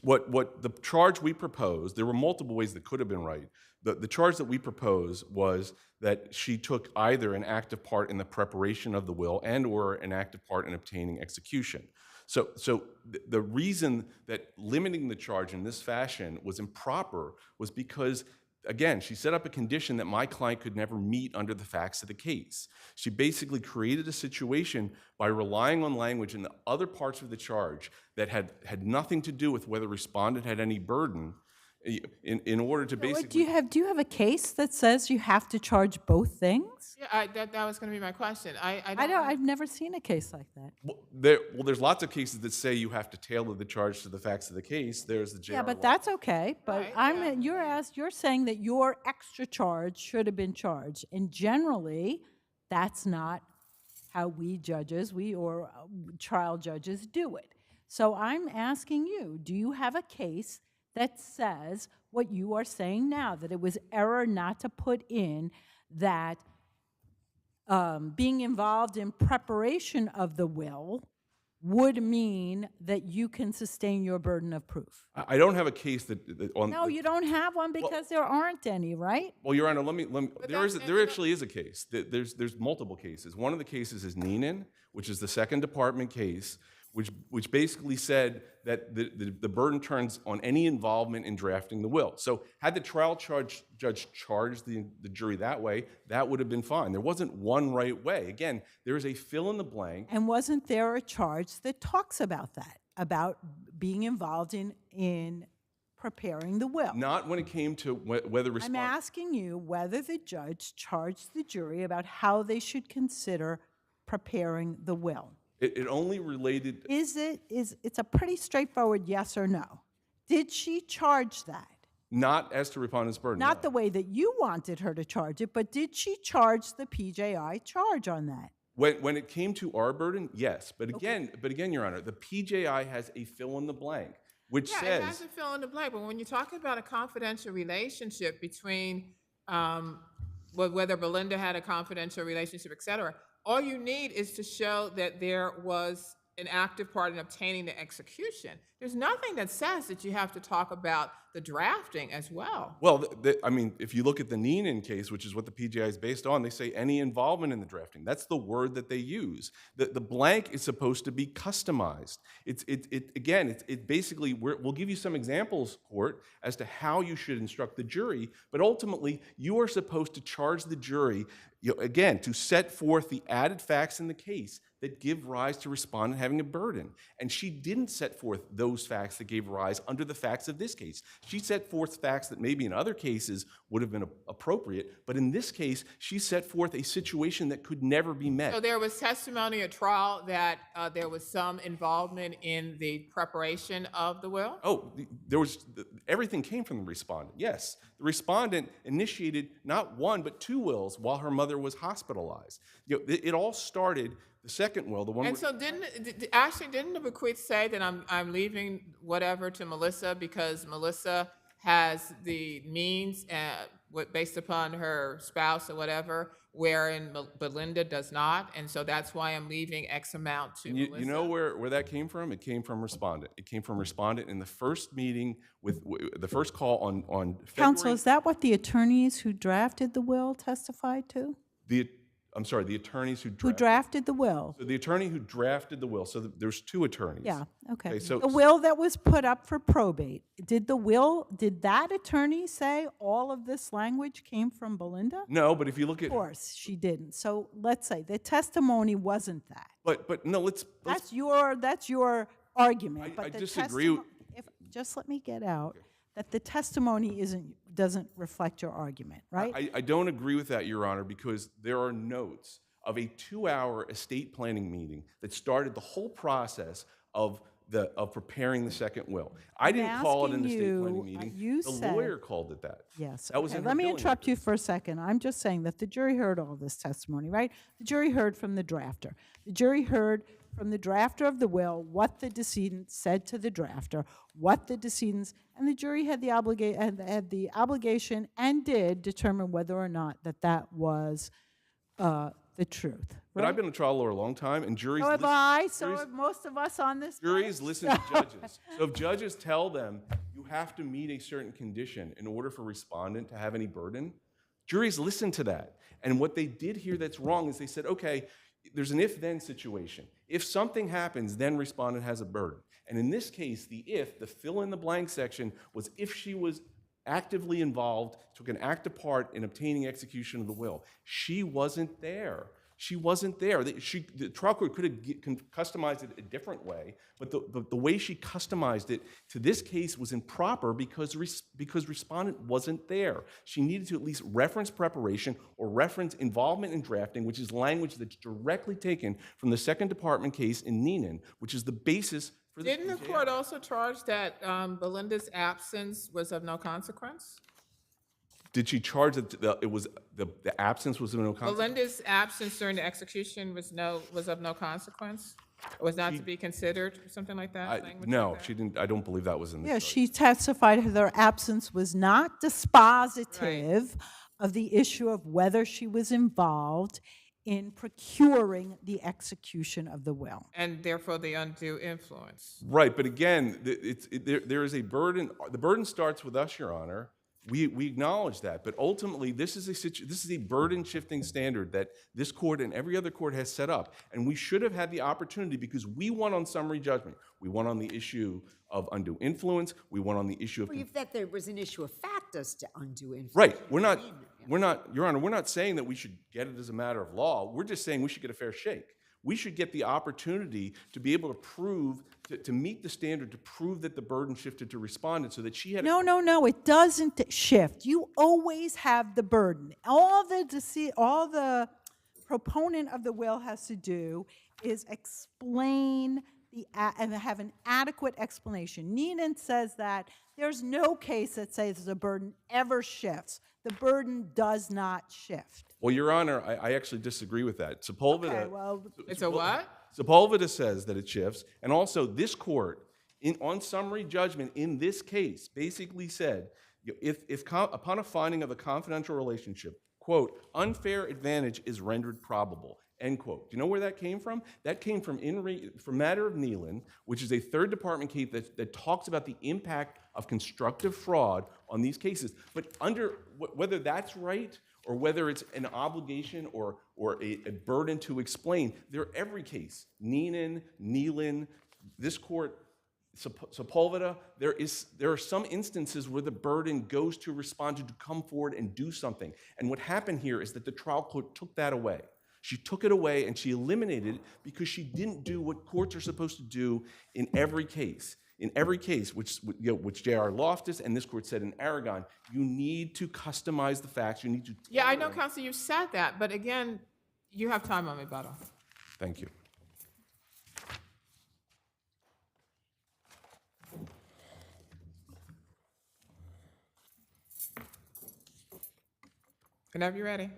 What the charge we proposed, there were multiple ways that could have been right. The charge that we proposed was that she took either an active part in the preparation of the will and or an active part in obtaining execution. So the reason that limiting the charge in this fashion was improper was because, again, she set up a condition that my client could never meet under the facts of the case. She basically created a situation by relying on language in the other parts of the charge that had nothing to do with whether respondent had any burden in order to basically. Do you have a case that says you have to charge both things? Yeah, that was going to be my question. I've never seen a case like that. There's lots of cases that say you have to tailor the charge to the facts of the case. There's the JR Yeah, but law. that's okay. But you're saying that your extra charge should have been charged, and generally, that's not how we judges, or trial judges do it. So I'm asking you, do you have a case that says what you are saying now, that it was error not to put in that being involved in preparation of the will would mean that you can sustain your burden of proof? I don't have a case that on. No, you don't have one because there aren't any, right? Well, Your Honor, let me. There actually is a case. There's multiple cases. One of the cases is Newman, which is the second department case, which basically said that the burden turns on any involvement in drafting the will. So had the trial judge charged the jury that way, that would have been fine. There wasn't one right way. Again, there is a fill in the blank. And wasn't there a charge that talks about that, about being involved in preparing the will? Not when it came to whether I'm asking you whether the judge charged the jury about how they should consider preparing the will. It only related. It's a pretty straightforward yes or no. Did she charge that? Not as to respondent's burden. Not no. the way that you wanted her to charge it, but did she charge the PJI charge on that? When it came to our burden, yes. But again, Your Honor, the PJI has a fill in the blank, which says. It has a fill in the blank. But when you're talking about a confidential relationship between whether Belinda had a confidential relationship, et cetera, all you need is to show that there was an active part in obtaining the execution. There's nothing that says that you have to talk about the drafting as well. Well, I mean, if you look at the Newman case, which is what the PJI is based on, they say any involvement in the drafting. That's the word that they use. The blank is supposed to be customized. It basically, we'll give you some examples, court, as to how you should instruct the jury, but ultimately, you are supposed to charge the jury, again, to set forth the added facts in the case that give rise to respondent having a burden. And she didn't set forth those facts that gave rise under the facts of this case. She set forth facts that maybe in other cases would have been appropriate, but in this case, she set forth a situation that could never be met. So there was testimony at trial that there was some involvement in the preparation of the will? Oh, everything came from the respondent, yes. The respondent initiated not one, but two wills while her mother was hospitalized. It all started, the second will, the one. And so didn't the bequeath say that I'm leaving whatever to Melissa because Melissa has the means based upon her spouse or whatever, wherein Belinda does not, and so that's why I'm leaving X amount to Melissa? You know where that came from? It came from respondent. It came from respondent in the first meeting with the first call on February. Counsel, is that what the attorneys who drafted the will testified to? I'm sorry, the attorneys who drafted the will. So the attorney who drafted the will. So there's two attorneys. Yeah. Okay. So the will that was put up for probate. Did that attorney say all of this language came from Belinda? No, but if you look at. Of course, she didn't. So let's say the testimony wasn't that. But no, let's. That's your argument. I disagree. Just let me get out. Okay. That the testimony doesn't reflect your argument, right? I don't agree with that, Your Honor, because there are notes of a 2-hour estate planning meeting that started the whole process of preparing the second will. I didn't call it an estate planning meeting. The lawyer called it that. Yes. That was in her Let me billing interrupt you for a second. I'm just saying that the jury heard all this testimony, right? The jury heard from the drafter. The jury heard from the drafter of the will what the decedent said to the drafter, what the decedents, and the jury had the obligation and did determine whether or not that was the truth. But I've been a trial lawyer a long time, and juries. So have I. So have most of us on this. Juries listen to judges. So if judges tell them you have to meet a certain condition in order for respondent to have any burden, juries listen to that. And what they did here that's wrong is they said, okay, there's an if-then situation. If something happens, then respondent has a burden. And in this case, the fill-in-the-blank section was if she was actively involved, took an active part in obtaining execution of the will. She wasn't there. She wasn't there. The trial court could have customized it a different way, but the way she customized it to this case was improper because respondent wasn't there. She needed to at least reference preparation or reference involvement in drafting, which is language that's directly taken from the Second Department case in Newman, which is the basis for the Didn't the court also charge that Belinda's absence was of no consequence? Did she charge that the absence was of no consequence? Belinda's absence during the execution was of no consequence? Or was not to be considered, or something like that? No, she didn't. I don't believe that was in the Yeah, charge. she testified her absence was not dispositive of the issue of whether she was involved in procuring the execution of the will. And therefore the undue influence. Right, but again, there is a burden. The burden starts with us, Your Honor. We acknowledge that, but ultimately this is a burden-shifting standard that this court and every other court has set up, and we should have had the opportunity because we won on summary judgment. We won on the issue of undue influence. We won on the issue of... Well, if that there was an issue of fact as to undue influence. Right, we're not, Your Honor, we're not saying that we should get it as a matter of law. We're just saying we should get a fair shake. We should get the opportunity to be able to prove, to meet the standard, to prove that the burden shifted to respondent so that she had... No, it doesn't shift. You always have the burden. All the proponent of the will has to do is explain and have an adequate explanation. Newman says that there's no case that says the burden ever shifts. The burden does not shift. Well, Your Honor, I actually disagree with that. Sepulveda... Okay, well... It's a what? Sepulveda says that it shifts, and also this court, on summary judgment in this case, basically said, if upon a finding of a confidential relationship, quote, unfair advantage is rendered probable, end quote. Do you know where that came from? That came from Matter of Nealon, which is a Third Department case that talks about the impact of constructive fraud on these cases. But whether that's right or whether it's an obligation or a burden to explain, every case, Nealon, this court, Sepulveda, there are some instances where the burden goes to respondent to come forward and do something. And what happened here is that the trial court took that away. She took it away and she eliminated it because she didn't do what courts are supposed to do in every case. In every case, which J.R. Loftus and this court said in Aragon, you need to customize the facts. You need to... Yeah, I know, Counsel, you said that, but again, you have time on rebuttal. Thank you. Whenever you're ready.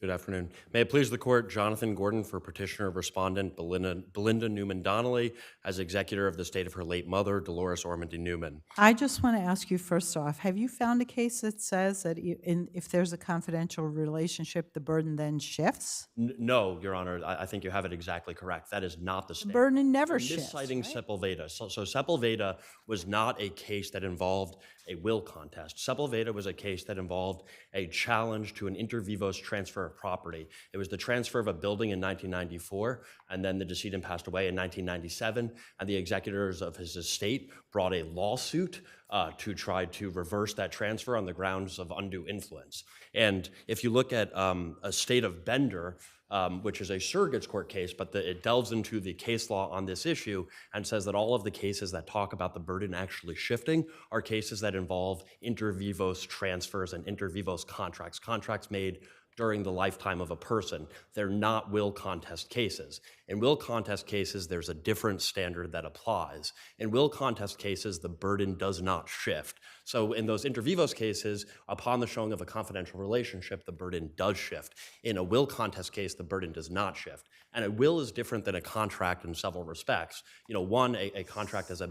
Good afternoon. May it please the court, Jonathan Gordon for petitioner respondent Belinda Newman Donnelly as executor of the estate of her late mother, Dolores Ormondy Newman. I just want to ask you first off, have you found a case that says that if there's a confidential relationship, the burden then shifts? No, Your Honor, I think you have it exactly correct. That is not the standard. The burden never shifts, Citing Sepulveda. So Sepulveda was not a case that involved a will contest. Sepulveda was a case that involved a challenge to an inter vivos transfer of property. It was the transfer of a building in 1994, and then the decedent passed away in 1997, and the executors of his estate brought a lawsuit to try to reverse that transfer on the grounds of undue influence. And if you look at Estate of Bender, which is a surrogate's court case, but it delves into the case law on this issue and says that all of the cases that talk about the burden actually shifting are cases that involve inter vivos transfers and inter vivos contracts made during the lifetime of a person. They're not will contest cases. In will contest cases, there's a different standard that applies. In will contest cases, the burden does not shift. So in those inter vivos cases, upon the showing of a confidential relationship, the burden does shift. In a will contest case, the burden does not shift. And a will is different than a contract in several respects. You know, one, a contract is a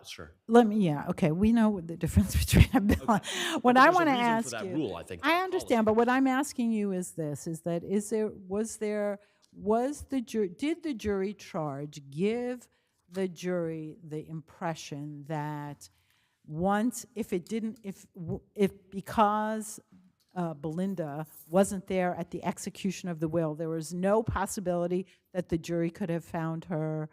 sure. We know the difference between a bill. Okay. What I want to for ask that you, rule, I think. I understand, but what I'm asking you is this: did the jury charge give the jury the impression that because Belinda wasn't there at the execution of the will, there was no possibility that the jury could have found her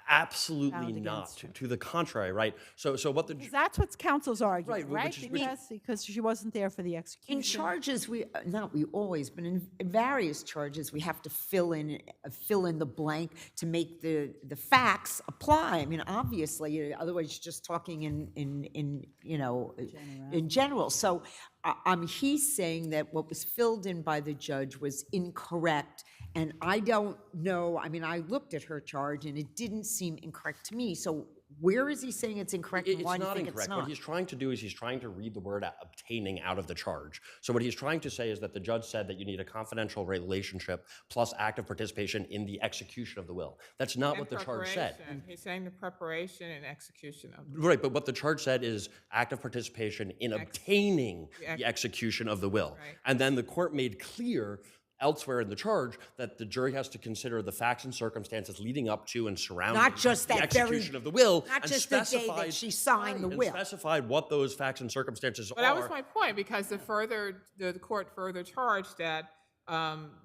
Absolutely found not. against her. To the contrary, right? So what the Because that's what counsel's arguing, Right, right? which- Because she wasn't there for the execution. In charges, we always, but in various charges, we have to fill in the blank to make the facts apply. I mean, obviously, otherwise you're just talking in general. So he's saying that what was filled in by the judge was incorrect. And I don't know, I mean, I looked at her charge and it didn't seem incorrect to me. So where is he saying it's incorrect and It's why do you not think incorrect. it's not? What he's trying to do is he's trying to read the word obtaining out of the charge. So what he's trying to say is that the judge said that you need a confidential relationship plus active participation in the execution of the will. That's not what the charge said. Preparation. He's saying the preparation and execution of the Right, but what the charge said is active participation in obtaining the execution of the will. Right. And then the court made clear elsewhere in the charge that the jury has to consider the facts and circumstances leading up to and surrounding Not just the that very- execution of the will, not and just the day that specified- she signed the and will. specified what those facts and circumstances But that are. was my point, because the court further charged that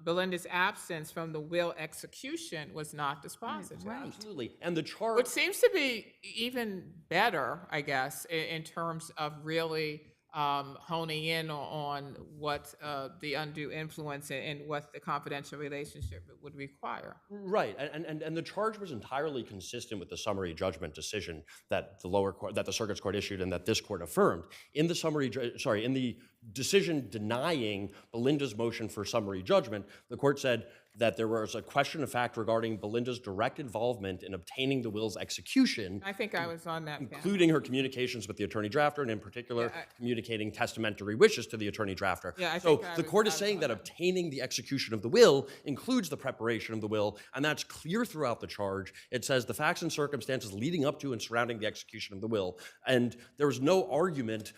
Belinda's absence from the will execution was not dispositive. Absolutely, and the charge. Which seems to be even better, I guess, in terms of really honing in on what the undue influence and what the confidential relationship would require. Right, and the charge was entirely consistent with the summary judgment decision that the lower court, that the circuits court issued, and that this court affirmed. In the decision denying Belinda's motion for summary judgment, the court said that there was a question of fact regarding Belinda's direct involvement in obtaining the will's execution. I think I was on that panel. Including her communications with the attorney drafter, and in particular, communicating testamentary wishes to the attorney drafter. Yeah, I so think the court is saying that obtaining the execution of the will includes the preparation of the will, and that's clear throughout the charge. It says the facts and circumstances leading up to and surrounding the execution of the will. And there was no argument,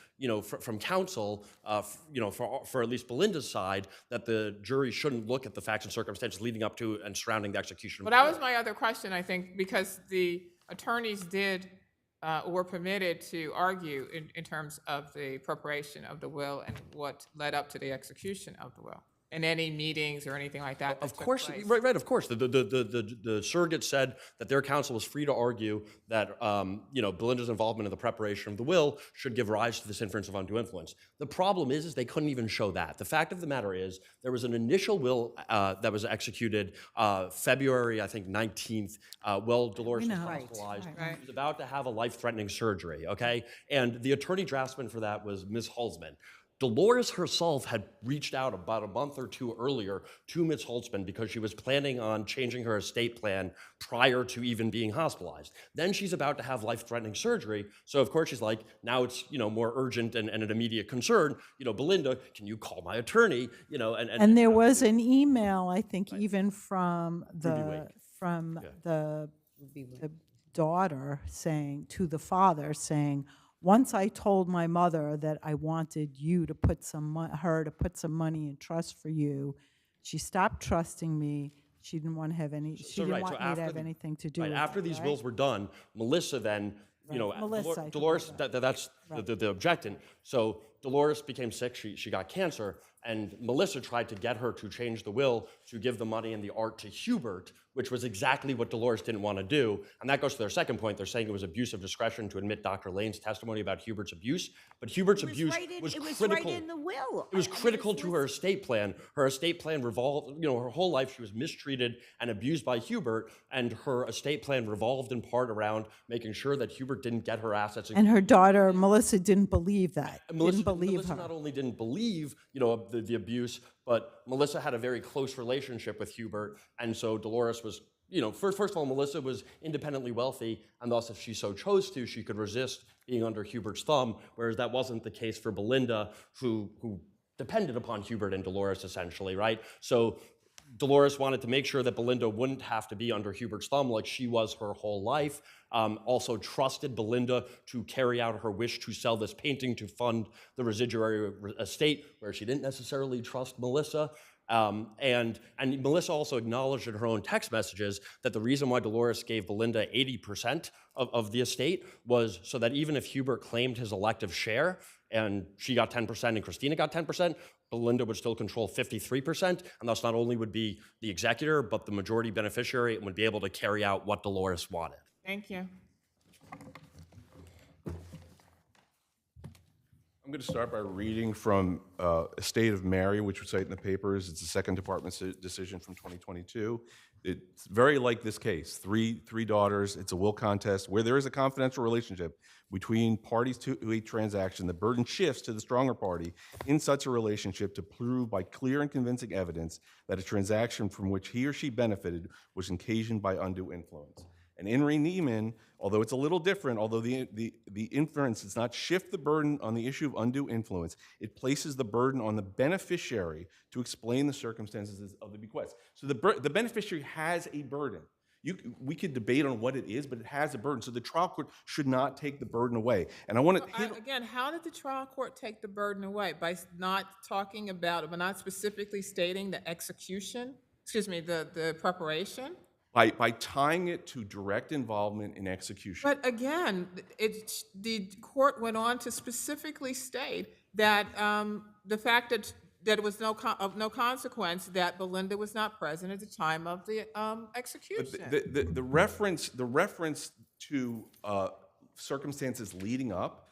from counsel, for at least Belinda's side, that the jury shouldn't look at the facts and circumstances leading up to and surrounding the execution of Well, the that will. was my other question, I think, because the attorneys were permitted to argue in terms of the preparation of the will and what led up to the execution of the will, and any meetings or anything like that. Of course, right. Of course, the surrogate said that their counsel was free to argue that Belinda's involvement in the preparation of the will should give rise to this inference of undue influence. The problem is they couldn't even show that. The fact of the matter is there was an initial will that was executed February, I think 19th. Dolores was hospitalized. Right. She was about to have a life-threatening surgery. Okay, and the attorney draftsman for that was Ms. Holzman. Dolores herself had reached out about a month or two earlier to Ms. Holtzman because she was planning on changing her estate plan prior to even being hospitalized. Then she's about to have life-threatening surgery, so of course she's like, now it's more urgent and an immediate concern. Belinda, can you call my attorney? And there was an email, I think, even from the daughter saying to the father, saying, once I told my mother that I wanted you to put her to put some money in trust for you, she stopped trusting me. She didn't want to have any. She didn't want me to have anything to do with it. After these wills were done, Melissa then, Melissa, I think Dolores. That's the objectant. So Dolores became sick. She got cancer, and Melissa tried to get her to change the will to give the money and the art to Hubert, which was exactly what Dolores didn't want to do. And that goes to their second point. They're saying it was abuse of discretion to admit Dr. Lane's testimony about Hubert's abuse. But Hubert's abuse was critical. Right in the will. It was critical to her estate plan. Her estate plan revolved, her whole life she was mistreated and abused by Hubert, and her estate plan revolved in part around making sure that Hubert didn't get her assets. And her daughter, Melissa, didn't believe that. Melissa not only didn't believe, the abuse, but Melissa had a very close relationship with Hubert, and so Dolores was, first of all, Melissa was independently wealthy, and thus, if she so chose to, she could resist being under Hubert's thumb, whereas that wasn't the case for Belinda, who depended upon Hubert and Dolores, essentially, right? So Dolores wanted to make sure that Belinda wouldn't have to be under Hubert's thumb like she was her whole life. Also trusted Belinda to carry out her wish to sell this painting to fund the residuary estate, where she didn't necessarily trust Melissa. And Melissa also acknowledged in her own text messages that the reason why Dolores gave Belinda 80% of the estate was so that even if Hubert claimed his elective share and she got 10% and Christina got 10%, Belinda would still control 53%, and thus not only would be the executor, but the majority beneficiary, and would be able to carry out what Dolores wanted. Thank you. I'm going to start by reading from Estate of Mary, which we cite in the papers. It's the Second Department's decision from 2022. It's very like this case. Three daughters. It's a will contest where there is a confidential relationship between parties to a transaction. The burden shifts to the stronger party in such a relationship to prove by clear and convincing evidence that a transaction from which he or she benefited was occasioned by undue influence. And in Newman, although it's a little different, although the inference does not shift the burden on the issue of undue influence, it places the burden on the beneficiary to explain the circumstances of the bequest. So the beneficiary has a burden. We could debate on what it is, but it has a burden. So the trial court should not take the burden away. And I want to Again, how did the trial court take the burden away? By not talking about it, but not specifically stating the execution, the preparation? By tying it to direct involvement in execution. But again, the court went on to specifically state that the fact that it was of no consequence that Belinda was not present at the time of the execution. But the reference to circumstances leading up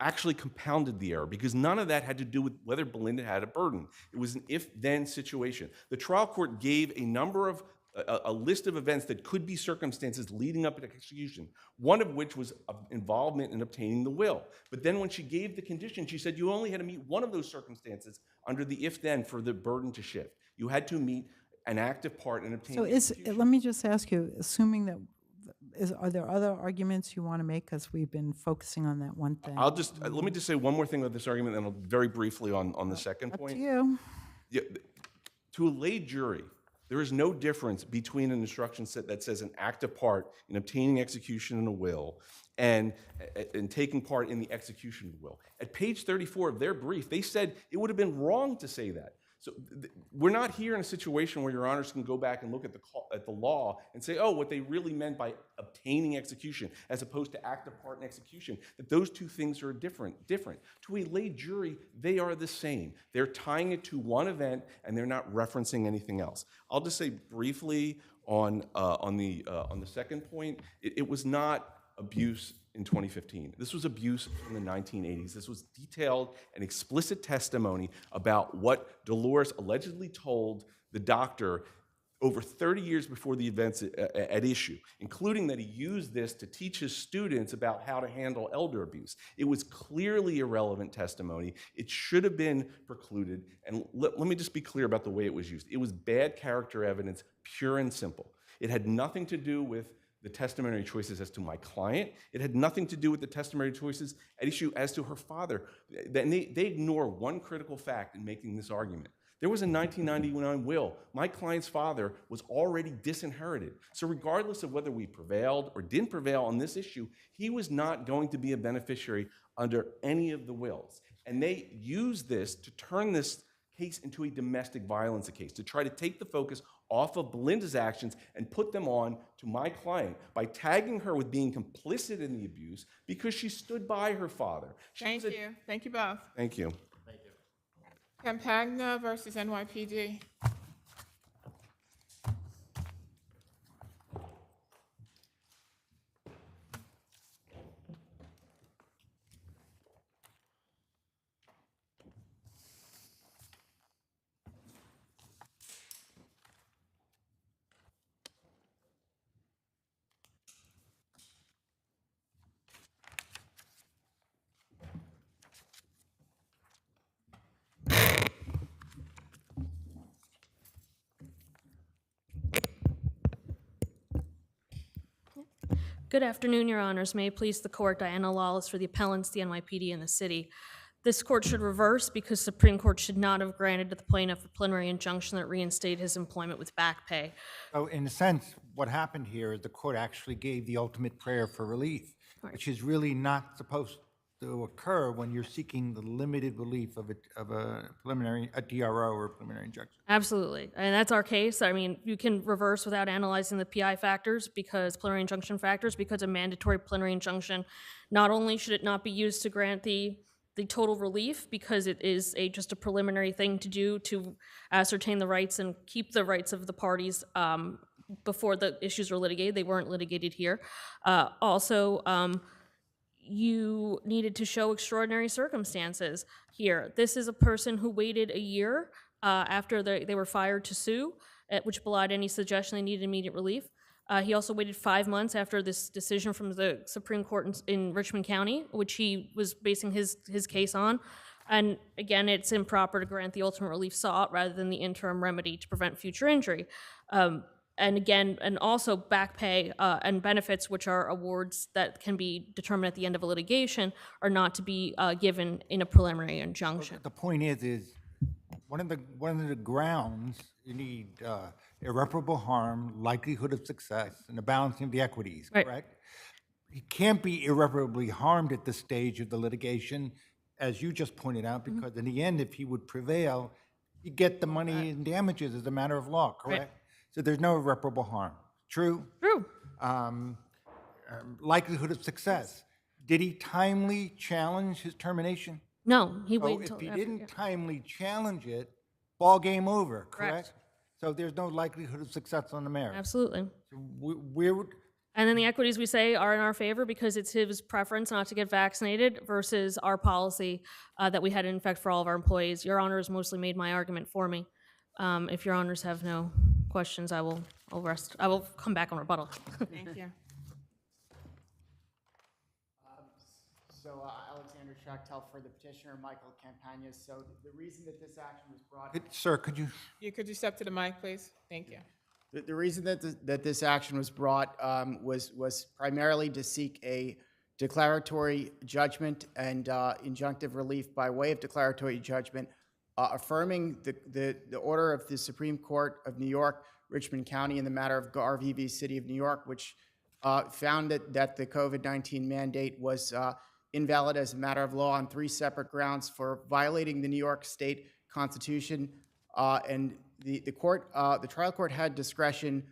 actually compounded the error because none of that had to do with whether Belinda had a burden. It was an if-then situation. The trial court gave a list of events that could be circumstances leading up to execution, one of which was involvement in obtaining the will. But then when she gave the condition, she said you only had to meet one of those circumstances under the if-then for the burden to shift. You had to meet an active part in obtaining execution. Let me just ask you, assuming that, are there other arguments you want to make? Because we've been focusing on that one thing. Let me just say one more thing about this argument, and very briefly on the second point. Up to you. Yeah, to a lay jury, there is no difference between an instruction set that says an active part in obtaining execution in a will and taking part in the execution of the will. At page 34 of their brief, they said it would have been wrong to say that. So we're not here in a situation where your honors can go back and look at the law and say, oh, what they really meant by obtaining execution as opposed to active part in execution, that those two things are different. To a lay jury, they are the same. They're tying it to one event and they're not referencing anything else. I'll just say briefly on the second point, it was not abuse in 2015. This was abuse in the 1980s. This was detailed and explicit testimony about what Dolores allegedly told the doctor over 30 years before the events at issue, including that he used this to teach his students about how to handle elder abuse. It was clearly irrelevant testimony. It should have been precluded. And let me just be clear about the way it was used. It was bad character evidence, pure and simple. It had nothing to do with the testimony choices as to my client. It had nothing to do with the testimony choices at issue as to her father. They ignore one critical fact in making this argument. There was a 1999 will. My client's father was already disinherited. So regardless of whether we prevailed or didn't prevail on this issue, he was not going to be a beneficiary under any of the wills. And they used this to turn this case into a domestic violence case, to try to take the focus off of Belinda's actions and put them on to my client by tagging her with being complicit in the abuse because she stood by her father. Thank you. Thank you both. Thank you. Campagna versus NYPD. Good afternoon, Your Honors. May it please the court, Diana Lawless for the appellants, the NYPD, and the city. This court should reverse because Supreme Court should not have granted to the plaintiff a preliminary injunction that reinstated his employment with back pay. So in a sense, what happened here is the court actually gave the ultimate prayer for relief, which is really not supposed to occur when you're seeking the limited relief of a DRO or a preliminary injunction. Absolutely, and that's our case. I mean, you can reverse without analyzing the PI factors because preliminary injunction factors, because a mandatory preliminary injunction, not only should it not be used to grant the total relief because it is just a preliminary thing to do to ascertain the rights and keep the rights of the parties before the issues were litigated. They weren't litigated here. Also, you needed to show extraordinary circumstances here. This is a person who waited a year after they were fired to sue, which belied any suggestion they needed immediate relief. He also waited 5 months after this decision from the Supreme Court in Richmond County, which he was basing his case on. And again, it's improper to grant the ultimate relief sought rather than the interim remedy to prevent future injury. And again, and also back pay and benefits, which are awards that can be determined at the end of a litigation, are not to be given in a preliminary injunction. The point is one of the grounds you need irreparable harm, likelihood of success, and the balancing of the equities, correct? He can't be irreparably harmed at this stage of the litigation, as you just pointed out, because in the end, if he would prevail, you get the money in damages as a matter of law, correct? Right. So there's no irreparable harm. True? True. Likelihood of success. Did he timely challenge his termination? No, he So waited if until he after, didn't yeah. timely challenge it, ball game over, correct? Correct. So there's no likelihood of success on the merits. Absolutely. So where would, And then the equities we say are in our favor because it's his preference not to get vaccinated versus our policy that we had in effect for all of our employees. Your honors mostly made my argument for me. If your honors have no questions, I will rest. I will come back on rebuttal. Thank you. Alexander Schachtel for the petitioner, Michael Campagna. So the reason that this action was brought... sir, could you? Could you step to the mic, please? Thank you. The reason that this action was brought was primarily to seek a declaratory judgment and injunctive relief by way of declaratory judgment, affirming the order of the Supreme Court of New York, Richmond County, in the matter of Garvey v. City of New York, which found that the COVID-19 mandate was invalid as a matter of law on 3 separate grounds for violating the New York State Constitution, and the trial court had discretion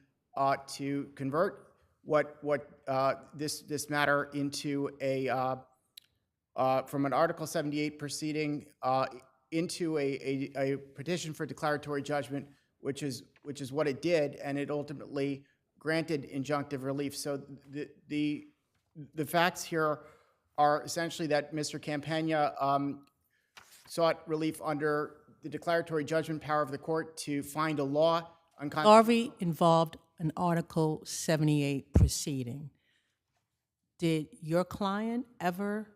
to convert this matter into from an Article 78 proceeding into a petition for declaratory judgment, which is what it did, and it ultimately granted injunctive relief. So the facts here are essentially that Mr. Campagna sought relief under the declaratory judgment power of the court to find a law unconstitutional. Garvey involved an Article 78 proceeding. Did your client ever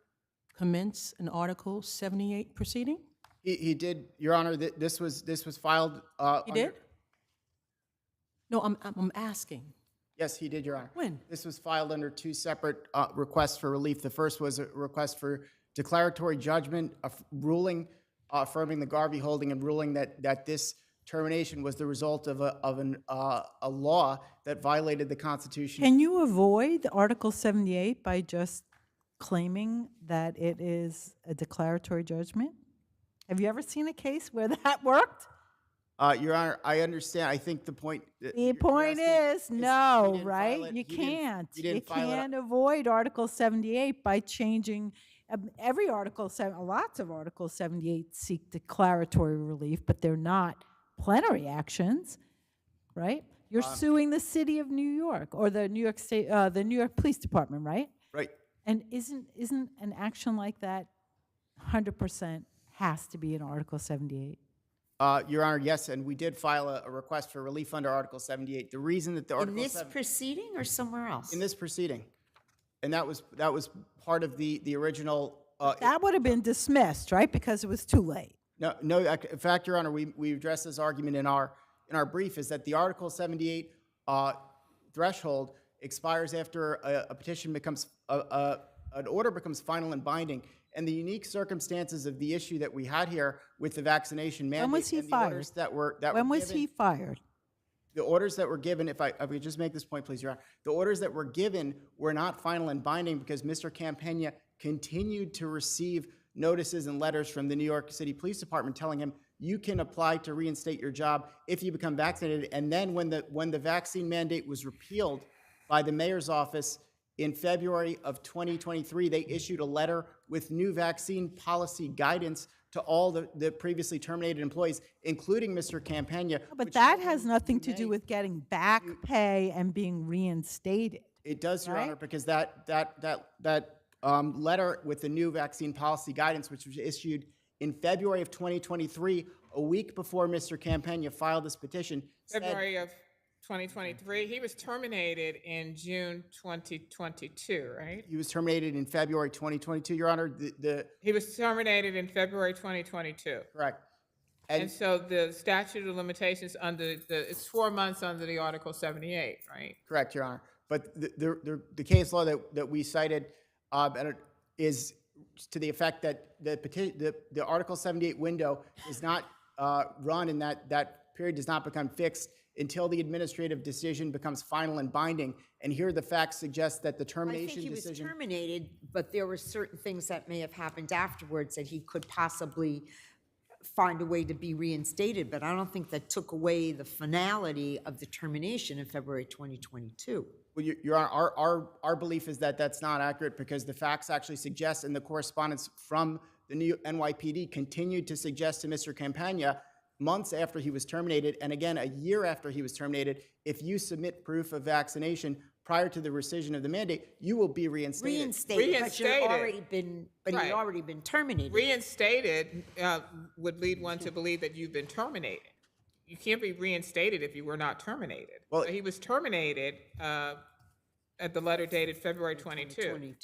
commence an Article 78 proceeding? He did, Your Honor. This was filed. He did? No, I'm asking. Yes, he did, Your Honor. When? This was filed under 2 separate requests for relief. The first was a request for declaratory judgment, ruling affirming the Garvey holding and ruling that this termination was the result of a law that violated the Constitution. Can you avoid Article 78 by just claiming that it is a declaratory judgment? Have you ever seen a case where that worked? Your Honor, I understand. I think the point... The point is, no, didn't right? file it. You He didn't- can't. he didn't You file it. can't avoid Article 78 by changing every Article, lots of Article 78 seek declaratory relief, but they're not plenary actions, right? You're suing the city of New York or the New York State, the New York Police Department, right? Right. And isn't an action like that 100% has to be in Article 78? Your Honor, yes, and we did file a request for relief under Article 78. The reason that the Article In this proceeding or somewhere else? in this proceeding, and that was part of the original. That would have been dismissed, right? Because it was too late. No. In fact, Your Honor, we addressed this argument in our brief, is that the Article 78 threshold expires after a petition becomes an order becomes final and binding. And the unique circumstances of the issue that we had here with the vaccination mandate. When was he and the fired? orders that were When was given- he fired? The orders that were given, if I could just make this point, please, Your Honor. The orders that were given were not final and binding because Mr. Campagna continued to receive notices and letters from the New York City Police Department telling him, you can apply to reinstate your job if you become vaccinated. And then when the vaccine mandate was repealed by the mayor's office In February of 2023, they issued a letter with new vaccine policy guidance to all the previously terminated employees, including Mr. Campagna. But that has nothing to do with getting back pay and being reinstated. It does, Your Honor, right? because that letter with the new vaccine policy guidance, which was issued in February of 2023, a week before Mr. Campagna filed this petition, said, February of 2023. He was terminated in June 2022, right? he was terminated in February 2022, Your Honor. He was terminated in February 2022. Correct. And so the statute of limitations it's 4 months under the Article 78, right? Correct, Your Honor. But the case law that we cited is to the effect that the Article 78 window is not run, and that period does not become fixed until the administrative decision becomes final and binding. And here the facts suggest that the termination I think he was decision. terminated, but there were certain things that may have happened afterwards that he could possibly find a way to be reinstated, but I don't think that took away the finality of the termination in February 2022. Well, Your Honor, our belief is that that's not accurate because the facts actually suggest, and the correspondence from the new NYPD continued to suggest to Mr. Campagna months after he was terminated, and again, a year after he was terminated, if you submit proof of vaccination prior to the rescission of the mandate, you will be reinstated. But you'd already been terminated. Reinstated would lead one to believe that you've been terminated. You can't be reinstated if you were not terminated. Well, so he was terminated at the letter dated February 22.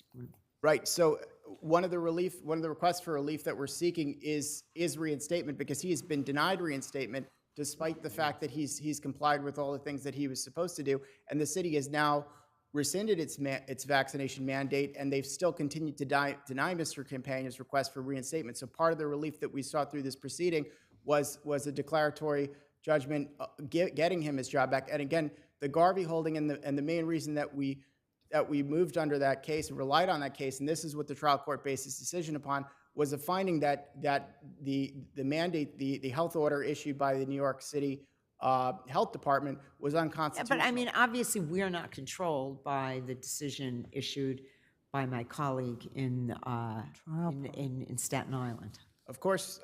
Right. So one of the requests for relief that we're seeking is reinstatement because he has been denied reinstatement despite the fact that he's complied with all the things that he was supposed to do, and the city has now rescinded its vaccination mandate, and they've still continued to deny Mr. Campagna's request for reinstatement. So part of the relief that we saw through this proceeding was a declaratory judgment getting him his job back. And again, the Garvey holding and the main reason that we moved under that case and relied on that case, and this is what the trial court based its decision upon, was a finding that the mandate, the health order issued by the New York City Health Department was unconstitutional. But I mean, obviously, we're not controlled by the decision issued by my colleague in Staten Island. Of course,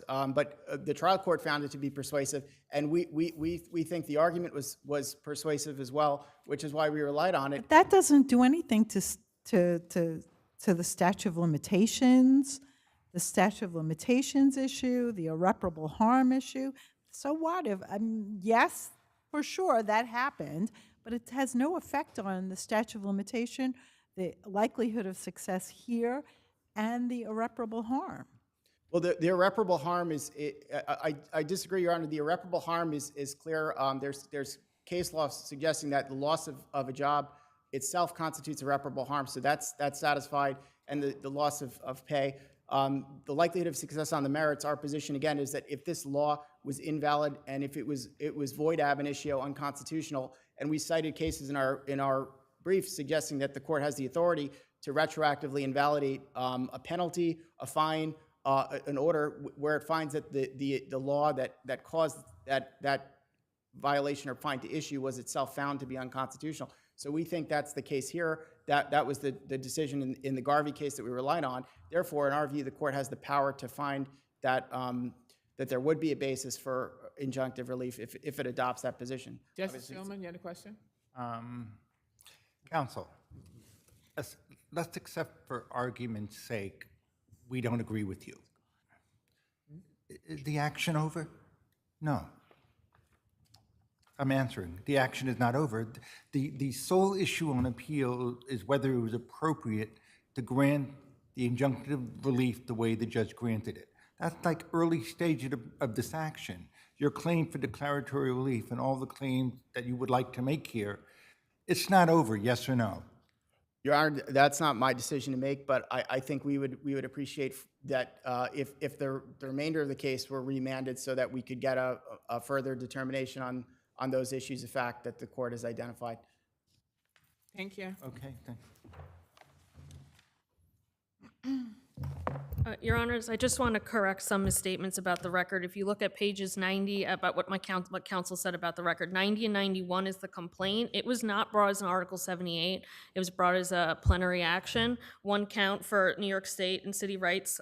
but the trial court found it to be persuasive, and we think the argument was persuasive as well, which is why we relied on it. But that doesn't do anything to the statute of limitations, the statute of limitations issue, the irreparable harm issue. So what if, yes, for sure that happened, but it has no effect on the statute of limitation, the likelihood of success here, and the irreparable harm. Well, the irreparable harm is, I disagree, Your Honor. The irreparable harm is clear. There's case law suggesting that the loss of a job itself constitutes irreparable harm, so that's satisfied, and the loss of pay. The likelihood of success on the merits, our position again is that if this law was invalid and if it was void ab initio, unconstitutional, and we cited cases in our brief suggesting that the court has the authority to retroactively invalidate a penalty, a fine, an order where it finds that the law that caused that violation or fine to issue was itself found to be unconstitutional. So we think that's the case here. That was the decision in the Garvey case that we relied on. Therefore, in our view, the court has the power to find that that there would be a basis for injunctive relief if it adopts that position. Justice Gilman, you had a question? Counsel, let's accept for argument's sake we don't agree with you. Is the action over? No. I'm answering. The action is not over. The sole issue on appeal is whether it was appropriate to grant the injunctive relief the way the judge granted it. That's like early stage of this action. Your claim for declaratory relief and all the claims that you would like to make here, it's not over, yes or no? Your Honor, that's not my decision to make, but I think we would appreciate that if the remainder of the case were remanded so that we could get a further determination on those issues of fact that the court has identified. Thank you. Okay, thanks. Your Honors, I just want to correct some misstatements about the record. If you look at pages 90, about what counsel said about the record, 90 and 91 is the complaint. It was not brought as an Article 78. It was brought as a plenary action. One count for New York State and city rights,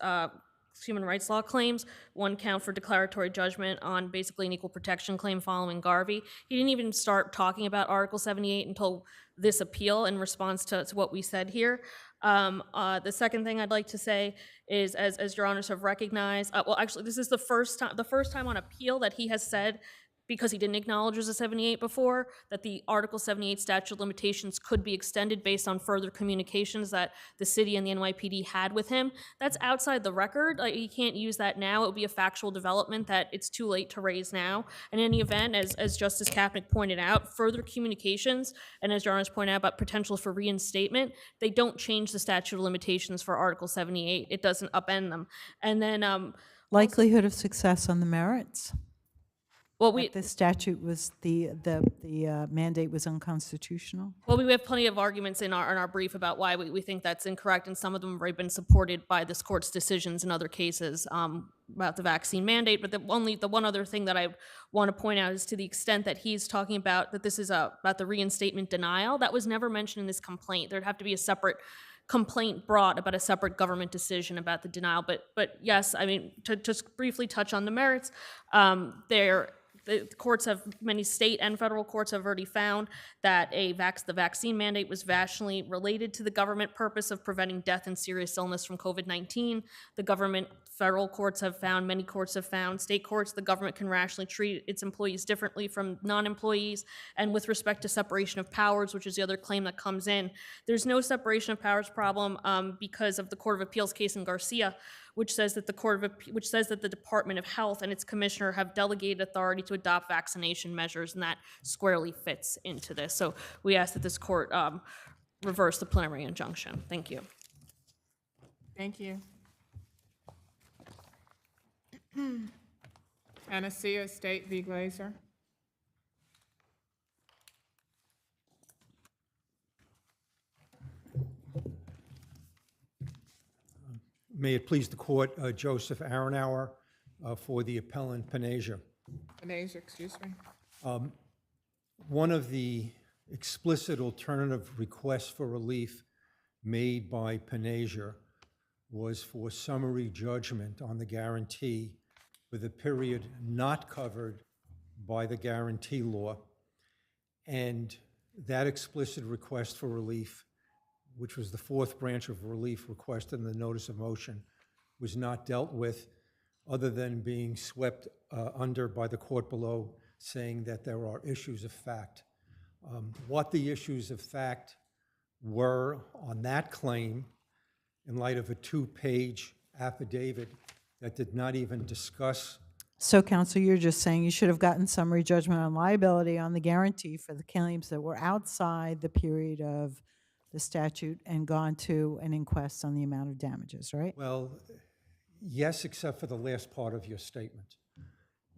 human rights law claims, one count for declaratory judgment on basically an equal protection claim following Garvey. He didn't even start talking about Article 78 until this appeal in response to what we said here. The second thing I'd like to say is, as Your Honors have recognized, well, actually, this is the first time on appeal that he has said, because he didn't acknowledge there's a 78 before, that the Article 78 statute of limitations could be extended based on further communications that the city and the NYPD had with him. That's outside the record. He can't use that now. It would be a factual development that it's too late to raise now. In any event, as Justice Kapnick pointed out, further communications, and as Your Honors pointed out about potential for reinstatement, they don't change the statute of limitations for Article 78. It doesn't upend them. And then Likelihood of success on the merits? Well, that the statute was, the mandate was unconstitutional? Well, we have plenty of arguments in our brief about why we think that's incorrect, and some of them have already been supported by this court's decisions in other cases about the vaccine mandate. But the one other thing that I want to point out is, to the extent that he's talking about that this is about the reinstatement denial, that was never mentioned in this complaint. There'd have to be a separate complaint brought about a separate government decision about the denial. But yes, I mean, to just briefly touch on the merits, the courts have, many state and federal courts have already found that the vaccine mandate was rationally related to the government purpose of preventing death and serious illness from COVID-19. Federal courts have found, many courts have found, state courts, the government can rationally treat its employees differently from non-employees. And with respect to separation of powers, which is the other claim that comes in, there's no separation of powers problem because of the Court of Appeals case in Garcia, which says that the Department of Health and its commissioner have delegated authority to adopt vaccination measures, and that squarely fits into this. So we ask that this court reverse the preliminary injunction. Thank you. Thank you. Panacea State v. Glazer. May it please the court, Joseph Aronauer for the appellant Panasia. Panasia, excuse me. One of the explicit alternative requests for relief made by Panasia was for summary judgment on the guarantee for the period not covered by the guarantee law. And that explicit request for relief, which was the fourth branch of relief requested in the notice of motion, was not dealt with, other than being swept under by the court below, saying that there are issues of fact. What the issues of fact were on that claim, in light of a 2-page affidavit that did not even discuss. So, counsel, you're just saying you should have gotten summary judgment on liability on the guarantee for the claims that were outside the period of the statute and gone to an inquest on the amount of damages, right? Well, yes, except for the last part of your statement.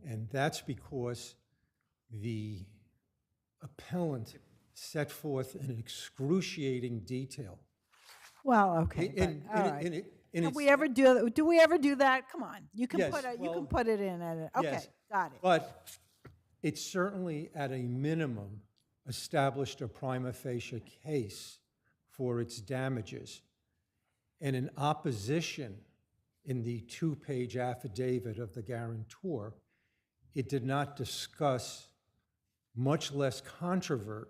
And that's because the appellant set forth in excruciating detail. Well, okay. Do we ever do that? Come on, you can put it in. Okay, yes, got it. But it certainly, at a minimum, established a prima facie case for its damages. And in opposition, in the 2-page affidavit of the guarantor, it did not discuss, much less controvert,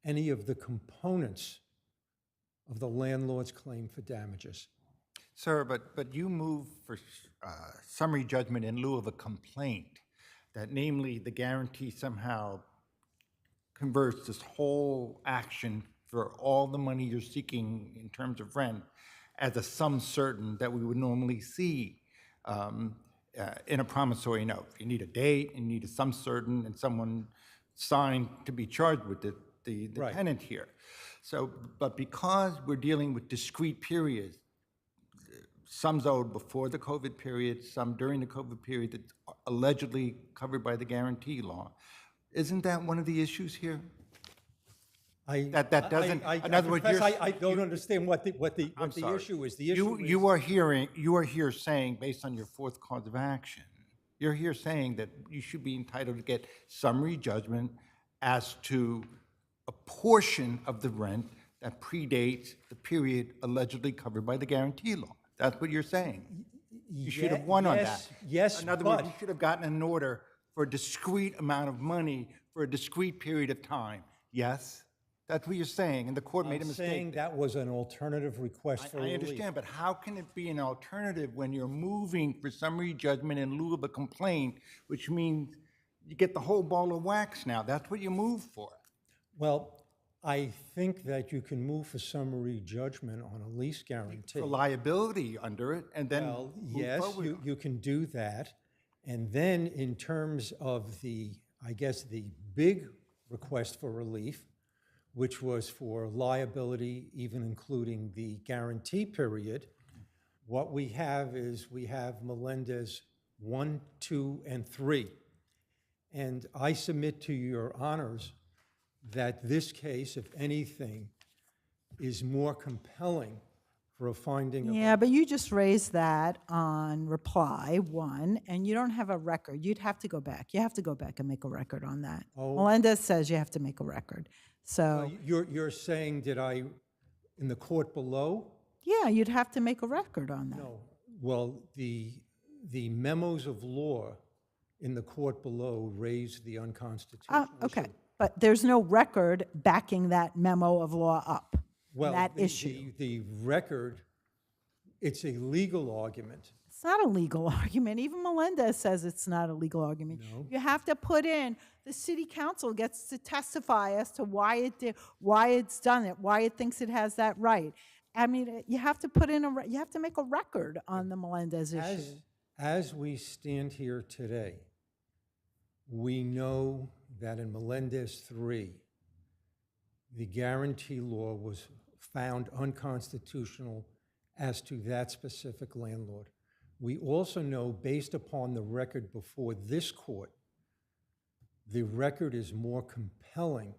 any of the components of the landlord's claim for damages. Sir, but you move for summary judgment in lieu of a complaint, that namely the guarantee somehow converts this whole action for all the money you're seeking in terms of rent as a sum certain that we would normally see in a promissory note. You need a date, you need a sum certain, and someone signed to be charged with the right. Tenant here. So, but because we're dealing with discrete periods, some owed before the COVID period, some during the COVID period, that's allegedly covered by the guarantee law, isn't that one of the issues here? That doesn't, in other words, confess you're. I don't understand what the I'm sorry. issue is. The issue is. You are here saying, based on your fourth cause of action, you're here saying that you should be entitled to get summary judgment as to a portion of the rent that predates the period allegedly covered by the guarantee law. That's what you're saying. You should have won on that. Yes, in other words, you should have gotten an order for a discrete amount of money for a discrete period of time. Yes? That's what you're saying, and the court made a mistake. I'm saying that was an alternative request for I relief. understand, but how can it be an alternative when you're moving for summary judgment in lieu of a complaint, which means you get the whole ball of wax now? That's what you move for. Well, I think that you can move for summary judgment on a lease guarantee. For liability under it, and then Well, move yes, forward. you can do that. And then in terms of the, I guess, the big request for relief, which was for liability, even including the guarantee period, what we have is we have Melendez 1, 2, and 3. And I submit to your honors that this case, if anything, is more compelling for a finding of. Yeah, but you just raised that on reply one, and you don't have a record. You'd have to go back. You have to go back and make a record on that. Oh. Melendez says you have to make a record. So, You're saying, did I, in the court below? yeah, you'd have to make a record on that. No. Well, the memos of law in the court below raised the unconstitutional Okay, issue. but there's no record backing that memo of law up, Well, that the- issue. The record, it's a legal argument. It's not a legal argument. Even Melendez says it's not a legal argument. No. You have to put in, the city council gets to testify as to why it did, why it's done it, why it thinks it has that right. I mean, you have to put in you have to make a record on the Melendez issue. As we stand here today, we know that in Melendez 3, the guarantee law was found unconstitutional as to that specific landlord. We also know, based upon the record before this court, the record is more compelling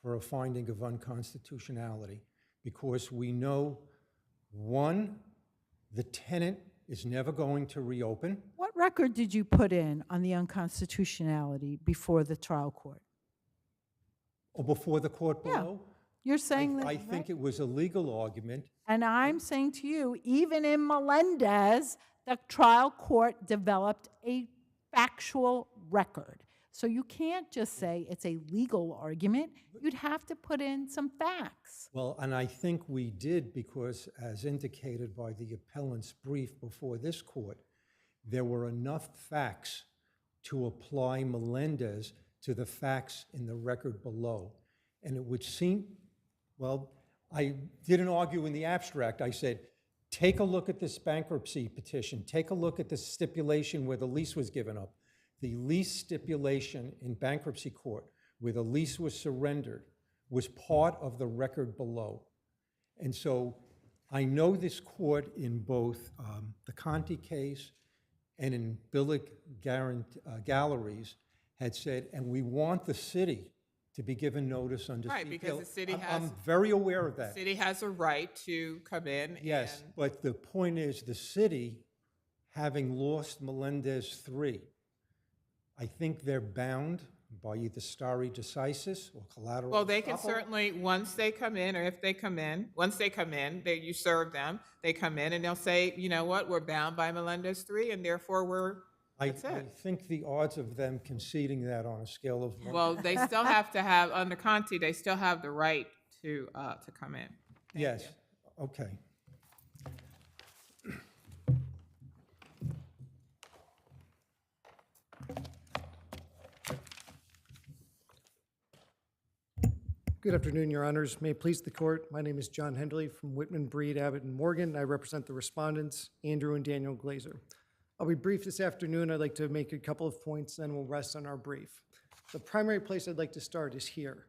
for a finding of unconstitutionality because we know, one, the tenant is never going to reopen. What record did you put in on the unconstitutionality before the trial court? Or before the court below? You're saying that, I think it was a legal argument. and I'm saying to you, even in Melendez, the trial court developed a factual record. So you can't just say it's a legal argument. You'd have to put in some facts. Well, and I think we did because, as indicated by the appellant's brief before this court, there were enough facts to apply Melendez to the facts in the record below. And it would seem, well, I didn't argue in the abstract. I said, take a look at this bankruptcy petition. Take a look at the stipulation where the lease was given up. The lease stipulation in bankruptcy court where the lease was surrendered was part of the record below. And so I know this court in both the Conti case and in Billick Galleries had said, and we want the city to be given notice under Right, because the city has. I'm very aware of that. The city has a right to come in. Yes, and- but the point is the city, having lost Melendez 3, I think they're bound by either stare decisis or collateral. Well, they can estoppel. certainly, once they come in, or if they come in, once they come in, you serve them, they come in and they'll say, you know what, we're bound by Melendez 3 and therefore that's I it. think the odds of them conceding that on a scale of 1. Well, they still have to have, under Conti, they still have the right to come in. Yes, okay. Good afternoon, Your Honors. May it please the court, my name is John Hendley from Whitman, Breed, Abbott, and Morgan. I represent the respondents, Andrew and Daniel Glazer. I'll be brief this afternoon. I'd like to make a couple of points, then we'll rest on our brief. The primary place I'd like to start is here.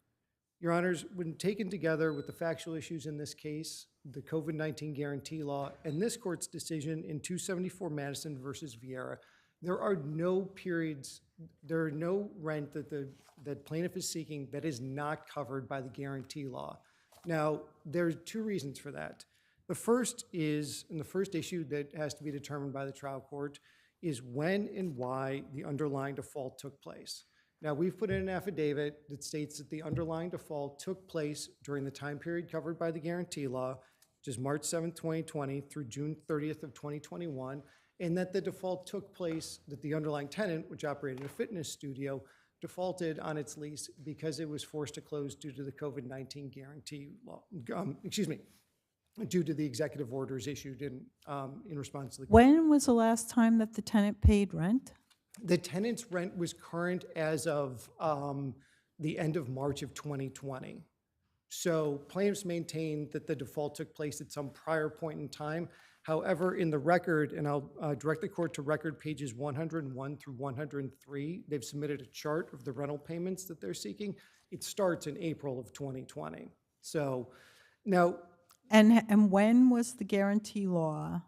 Your Honors, when taken together with the factual issues in this case, the COVID-19 guarantee law, and this court's decision in 274 Madison versus Vieira, There are no periods, there are no rent that plaintiff is seeking that is not covered by the guarantee law. Now, there are two reasons for that. The first is, and the first issue that has to be determined by the trial court is when and why the underlying default took place. Now, we've put in an affidavit that states that the underlying default took place during the time period covered by the guarantee law, which is March 7th, 2020 through June 30th of 2021, and that the default took place, that the underlying tenant, which operated a fitness studio, defaulted on its lease because it was forced to close due to the COVID-19 guarantee law, due to the executive orders issued in response to the. When was the last time that the tenant paid rent? The tenant's rent was current as of the end of March of 2020. So plaintiffs maintain that the default took place at some prior point in time. However, in the record, and I'll direct the court to record pages 101 through 103, they've submitted a chart of the rental payments that they're seeking. It starts in April of 2020. So now. And when was the guarantee law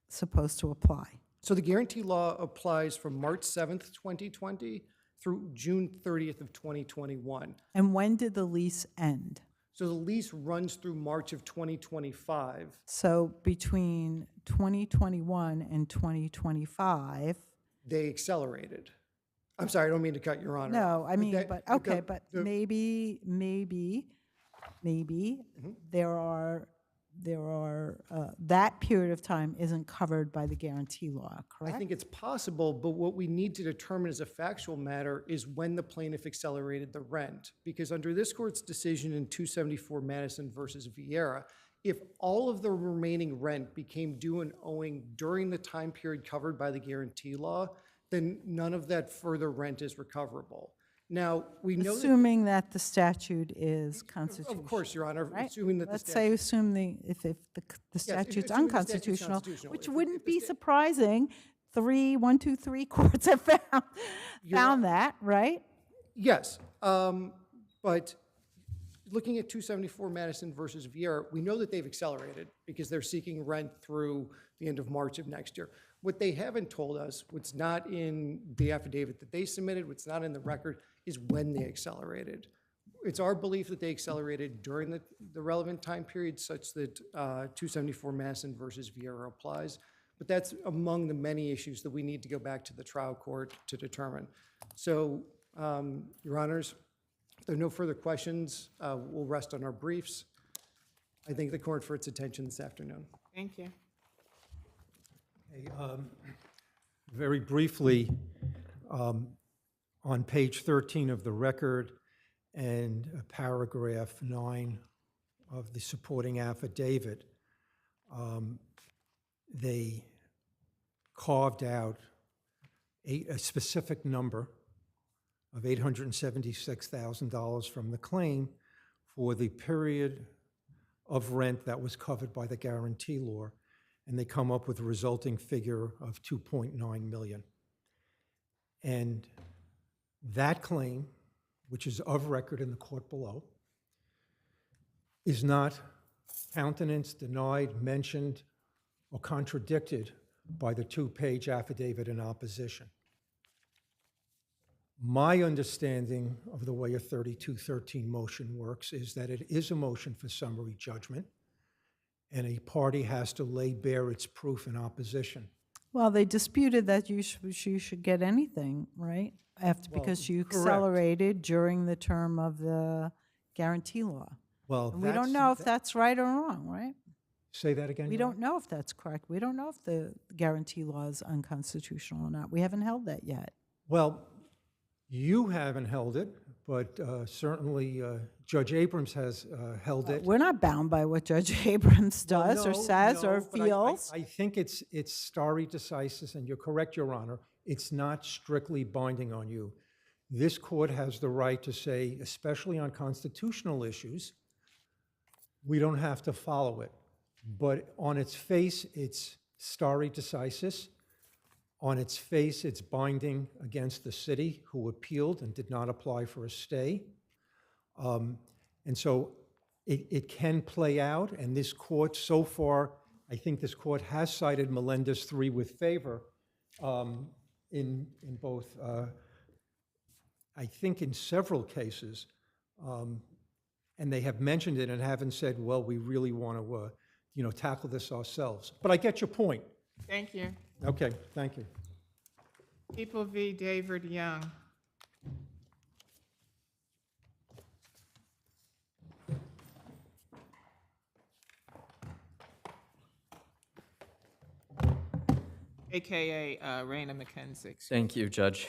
supposed to apply? So the guarantee law applies from March 7th, 2020 through June 30th of 2021. And when did the lease end? So the lease runs through March of 2025. So between 2021 and 2025. They accelerated. I'm sorry, I don't mean to cut your honor. No, I mean, but maybe there are that period of time isn't covered by the guarantee law, correct? I think it's possible, but what we need to determine as a factual matter is when the plaintiff accelerated the rent. Because under this court's decision in 274 Madison versus Vieira, if all of the remaining rent became due and owing during the time period covered by the guarantee law, then none of that further rent is recoverable. Now, we know assuming that the statute is constitutional. Of course, Your Honor, right? assuming that Let's say if the statute's unconstitutional, which wouldn't be surprising. 1, 2, 3 courts have found that, right? Yes, but looking at 274 Madison versus Vieira, we know that they've accelerated because they're seeking rent through the end of March of next year. What they haven't told us, what's not in the affidavit that they submitted, what's not in the record, is when they accelerated. It's our belief that they accelerated during the relevant time period such that 274 Madison versus Vieira applies. But that's among the many issues that we need to go back to the trial court to determine. So, Your Honors, if there are no further questions, we'll rest on our briefs. I thank the court for its attention this afternoon. Thank you. Very briefly, on page 13 of the record and paragraph 9 of the supporting affidavit, they carved out a specific number of $876,000 from the claim for the period of rent that was covered by the guarantee law, and they come up with a resulting figure of $2.9 million. And that claim, which is of record in the court below, is not countenanced, denied, mentioned, or contradicted by the 2-page affidavit in opposition. My understanding of the way a 3213 motion works is that it is a motion for summary judgment, and a party has to lay bare its proof in opposition. Well, they disputed that you should get anything, right? Because you accelerated during the term of the guarantee law. Well, and we don't know if that's right or wrong, right? Say that again? We don't know if that's correct. We don't know if the guarantee law is unconstitutional or not. We haven't held that yet. Well, you haven't held it, but certainly Judge Abrams has held it. We're not bound by what Judge Abrams does or says or feels. I think it's stare decisis, and you're correct, Your Honor. It's not strictly binding on you. This court has the right to say, especially on constitutional issues, we don't have to follow it. But on its face, it's stare decisis. On its face, it's binding against the city who appealed and did not apply for a stay. And so it can play out, and this court so far, I think this court has cited Melendez 3 with favor in both, I think in several cases, and they have mentioned it and haven't said, well, we really want to, tackle this ourselves. But I get your point. Thank you. Okay, thank you. People v. David Young. AKA Raina McKenzie. Thank you, Judge.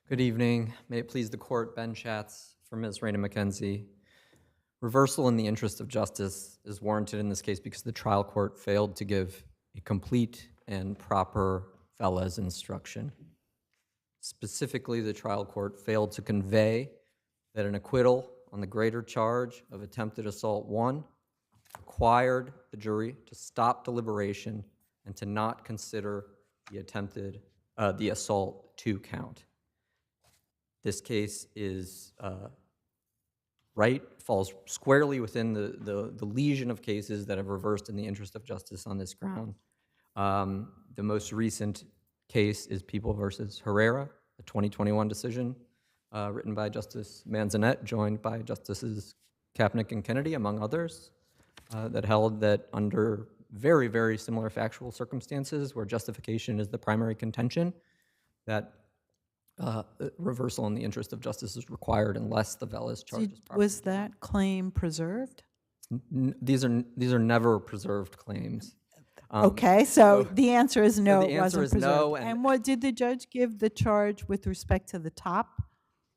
Good evening. May it please the court, Ben Schatz for Ms. Raina McKenzie. Reversal in the interest of justice is warranted in this case because the trial court failed to give a complete and proper Velez instruction. Specifically, the trial court failed to convey that an acquittal on the greater charge of attempted assault 1 required the jury to stop deliberation and to not consider the assault 2 count. This case is falls squarely within the legion of cases that have reversed in the interest of justice on this ground. The most recent case is People versus Herrera, a 2021 decision written by Justice Manzanet, joined by Justices Kapnick and Kennedy, among others, that held that under very, very similar factual circumstances where justification is the primary contention, that reversal in the interest of justice is required unless the Velez charge is properly. Was that claim preserved? These are never preserved claims. Okay, so the answer is no, the it answer wasn't is preserved. no, And what did the judge give the charge with respect to the top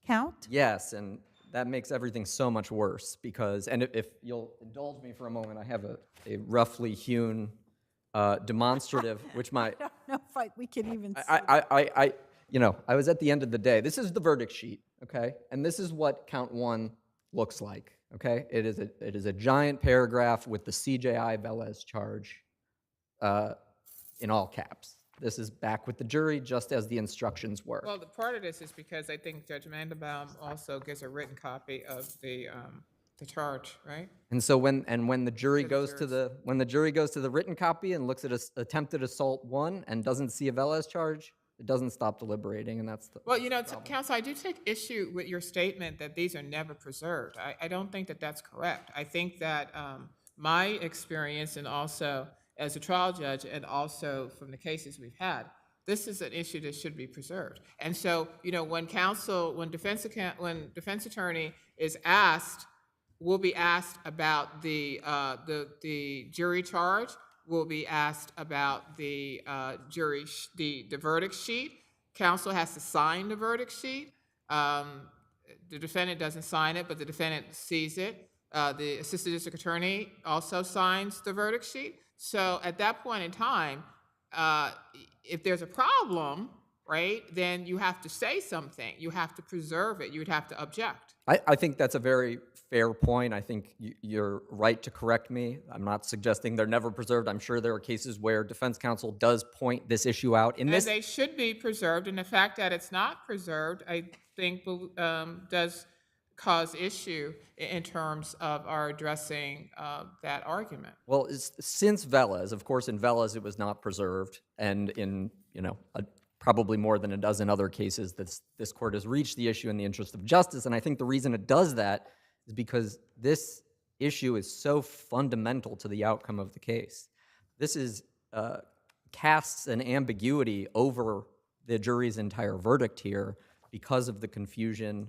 count? Yes, and that makes everything so much worse because, and if you'll indulge me for a moment, I have a roughly hewn demonstrative, which my... I don't know if we can even see. I was at the end of the day. This is the verdict sheet, okay? And this is what count 1 looks like, okay? It is a giant paragraph with the CJI Velez charge in all caps. This is back with the jury, just as the instructions were. Well, the part of this is because I think Judge Mandelbaum also gives a written copy of the charge, right? And so when the jury goes to the written copy and looks at attempted assault 1 and doesn't see a Velez charge, it doesn't stop deliberating, and that's the Well, counsel, I do take issue with your statement that these are never preserved. I don't think that that's correct. I think that my experience, and also as a trial judge, and also from the cases we've had, this is an issue that should be preserved. And so, when defense attorney is asked, will be asked about the jury charge, will be asked about the the verdict sheet. Counsel has to sign the verdict sheet. The defendant doesn't sign it, but the defendant sees it. The assistant district attorney also signs the verdict sheet. So at that point in time, if there's a problem, right, then you have to say something. You have to preserve it. You would have to object. I think that's a very fair point. I think you're right to correct me. I'm not suggesting they're never preserved. I'm sure there are cases where defense counsel does point this issue out. And they should be preserved. And the fact that it's not preserved, I think, does cause issue in terms of our addressing that argument. Well, since Velez, of course, in Velez it was not preserved, and in probably more than a dozen other cases this court has reached the issue in the interest of justice. And I think the reason it does that is because this issue is so fundamental to the outcome of the case. This casts an ambiguity over the jury's entire verdict here because of the confusion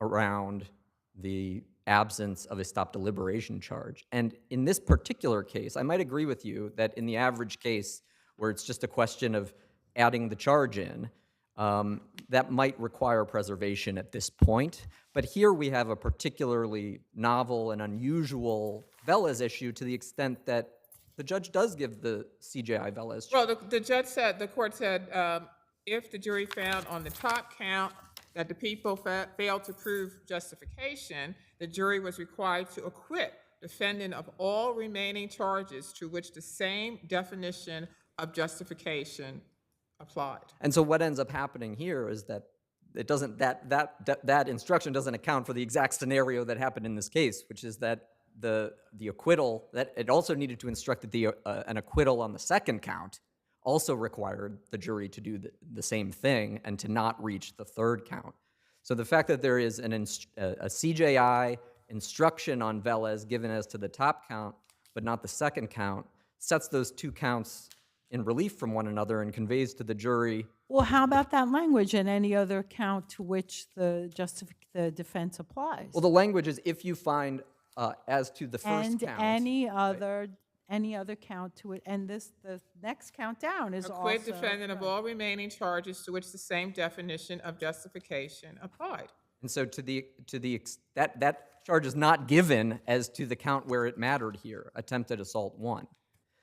around the absence of a stop deliberation charge. And in this particular case, I might agree with you that in the average case where it's just a question of adding the charge in, that might require preservation at this point. But here we have a particularly novel and unusual Velez issue to the extent that the judge does give the CJI Velez charge. Well, the court said, if the jury found on the top count that the people failed to prove justification, the jury was required to acquit defendant of all remaining charges to which the same definition of justification applied. And so what ends up happening here is that it doesn't that instruction doesn't account for the exact scenario that happened in this case, which is that the acquittal, that it also needed to instruct that an acquittal on the second count also required the jury to do the same thing and to not reach the third count. So the fact that there is a CJI instruction on Velez given as to the top count, but not the second count, sets those two counts in relief from one another and conveys to the jury. Well, how about that language and any other count to which the defense applies? Well, the language is if you find as to the first And count. any other count to it, and the next count down is also. Acquit defendant of all remaining charges to which the same definition of justification applied. And so that charge is not given as to the count where it mattered here, attempted assault 1.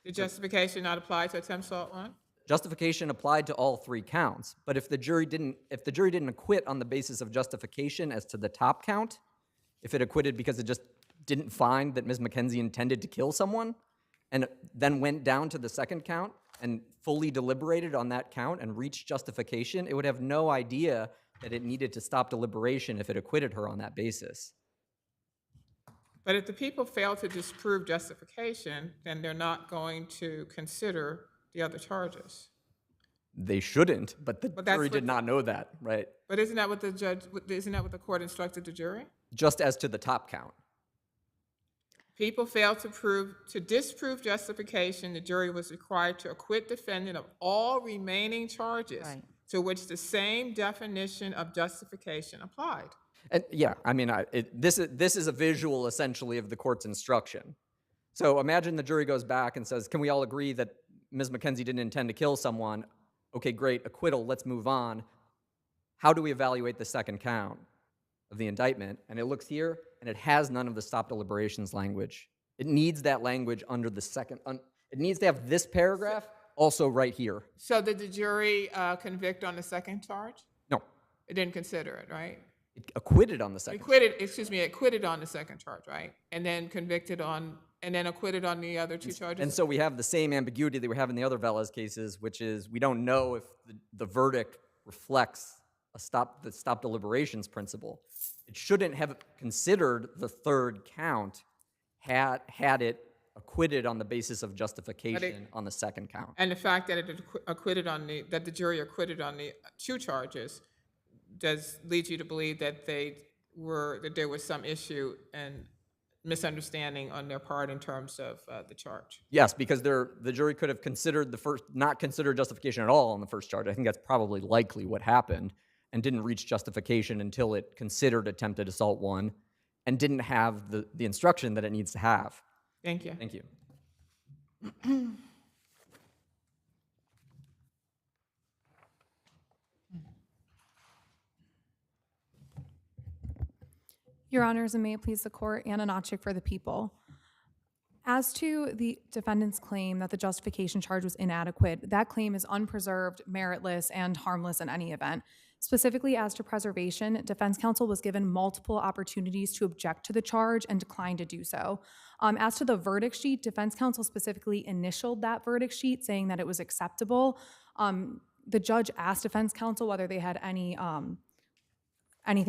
Did justification not apply to attempt assault 1? Justification applied to all 3 counts, but if the jury didn't acquit on the basis of justification as to the top count, if it acquitted because it just didn't find that Ms. McKenzie intended to kill someone, and then went down to the second count and fully deliberated on that count and reached justification, it would have no idea that it needed to stop deliberation if it acquitted her on that basis. But if the people fail to disprove justification, then they're not going to consider the other charges. They shouldn't, but the jury did not know that, right? But isn't that what the court instructed the jury? Just as to the top count. People failed to disprove justification, the jury was required to acquit defendant of all remaining charges to which the same definition of justification applied. And yeah, I mean, this is a visual, essentially, of the court's instruction. So imagine the jury goes back and says, can we all agree that Ms. McKenzie didn't intend to kill someone? Okay, great, acquittal, let's move on. How do we evaluate the second count of the indictment? And it looks here, and it has none of the stop deliberations language. It needs that language under the second, it needs to have this paragraph also right here. So did the jury convict on the second charge? No. It didn't consider it, right? It acquitted on the second. Acquitted on the second charge, right? And then acquitted on the other 2 charges? And so we have the same ambiguity that we have in the other Velez cases, which is we don't know if the verdict reflects the stop deliberations principle. It shouldn't have considered the third count had it acquitted on the basis of justification on the second count. And the fact that that the jury acquitted on the 2 charges does lead you to believe that there was some issue and misunderstanding on their part in terms of the charge. Yes, because the jury could have not considered justification at all on the first charge. I think that's probably likely what happened, and didn't reach justification until it considered attempted assault 1 and didn't have the instruction that it needs to have. Thank you. Thank you. Your Honors, and may it please the Court, Anna Notchik for the people. As to the defendant's claim that the justification charge was inadequate, that claim is unpreserved, meritless, and harmless in any event. Specifically as to preservation, defense counsel was given multiple opportunities to object to the charge and declined to do so. As to the verdict sheet, defense counsel specifically initialed that verdict sheet saying that it was acceptable. The judge asked defense counsel whether they had anything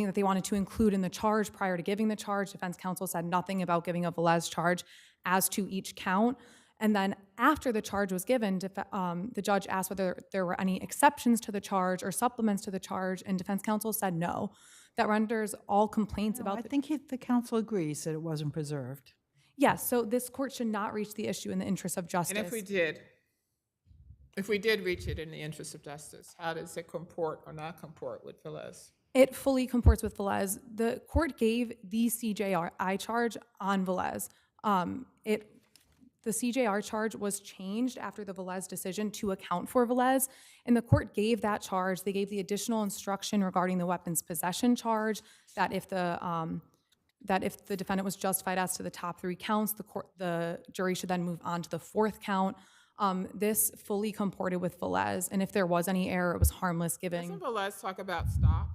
that they wanted to include in the charge prior to giving the charge. Defense counsel said nothing about giving a Velez charge as to each count. And then after the charge was given, the judge asked whether there were any exceptions to the charge or supplements to the charge, and defense counsel said no. That renders all complaints about... I think the counsel agrees that it wasn't preserved. Yes, so this court should not reach the issue in the interest of justice. And if we did reach it in the interest of justice, how does it comport or not comport with Velez? It fully comports with Velez. The court gave the CJI charge on Velez. The CJR charge was changed after the Velez decision to account for Velez, and the court gave that charge. They gave the additional instruction regarding the weapons possession charge that if the defendant was justified as to the top 3 counts, the jury should then move on to the 4th count. This fully comported with Velez, and if there was any error, it was harmless given. Doesn't Velez talk about stop?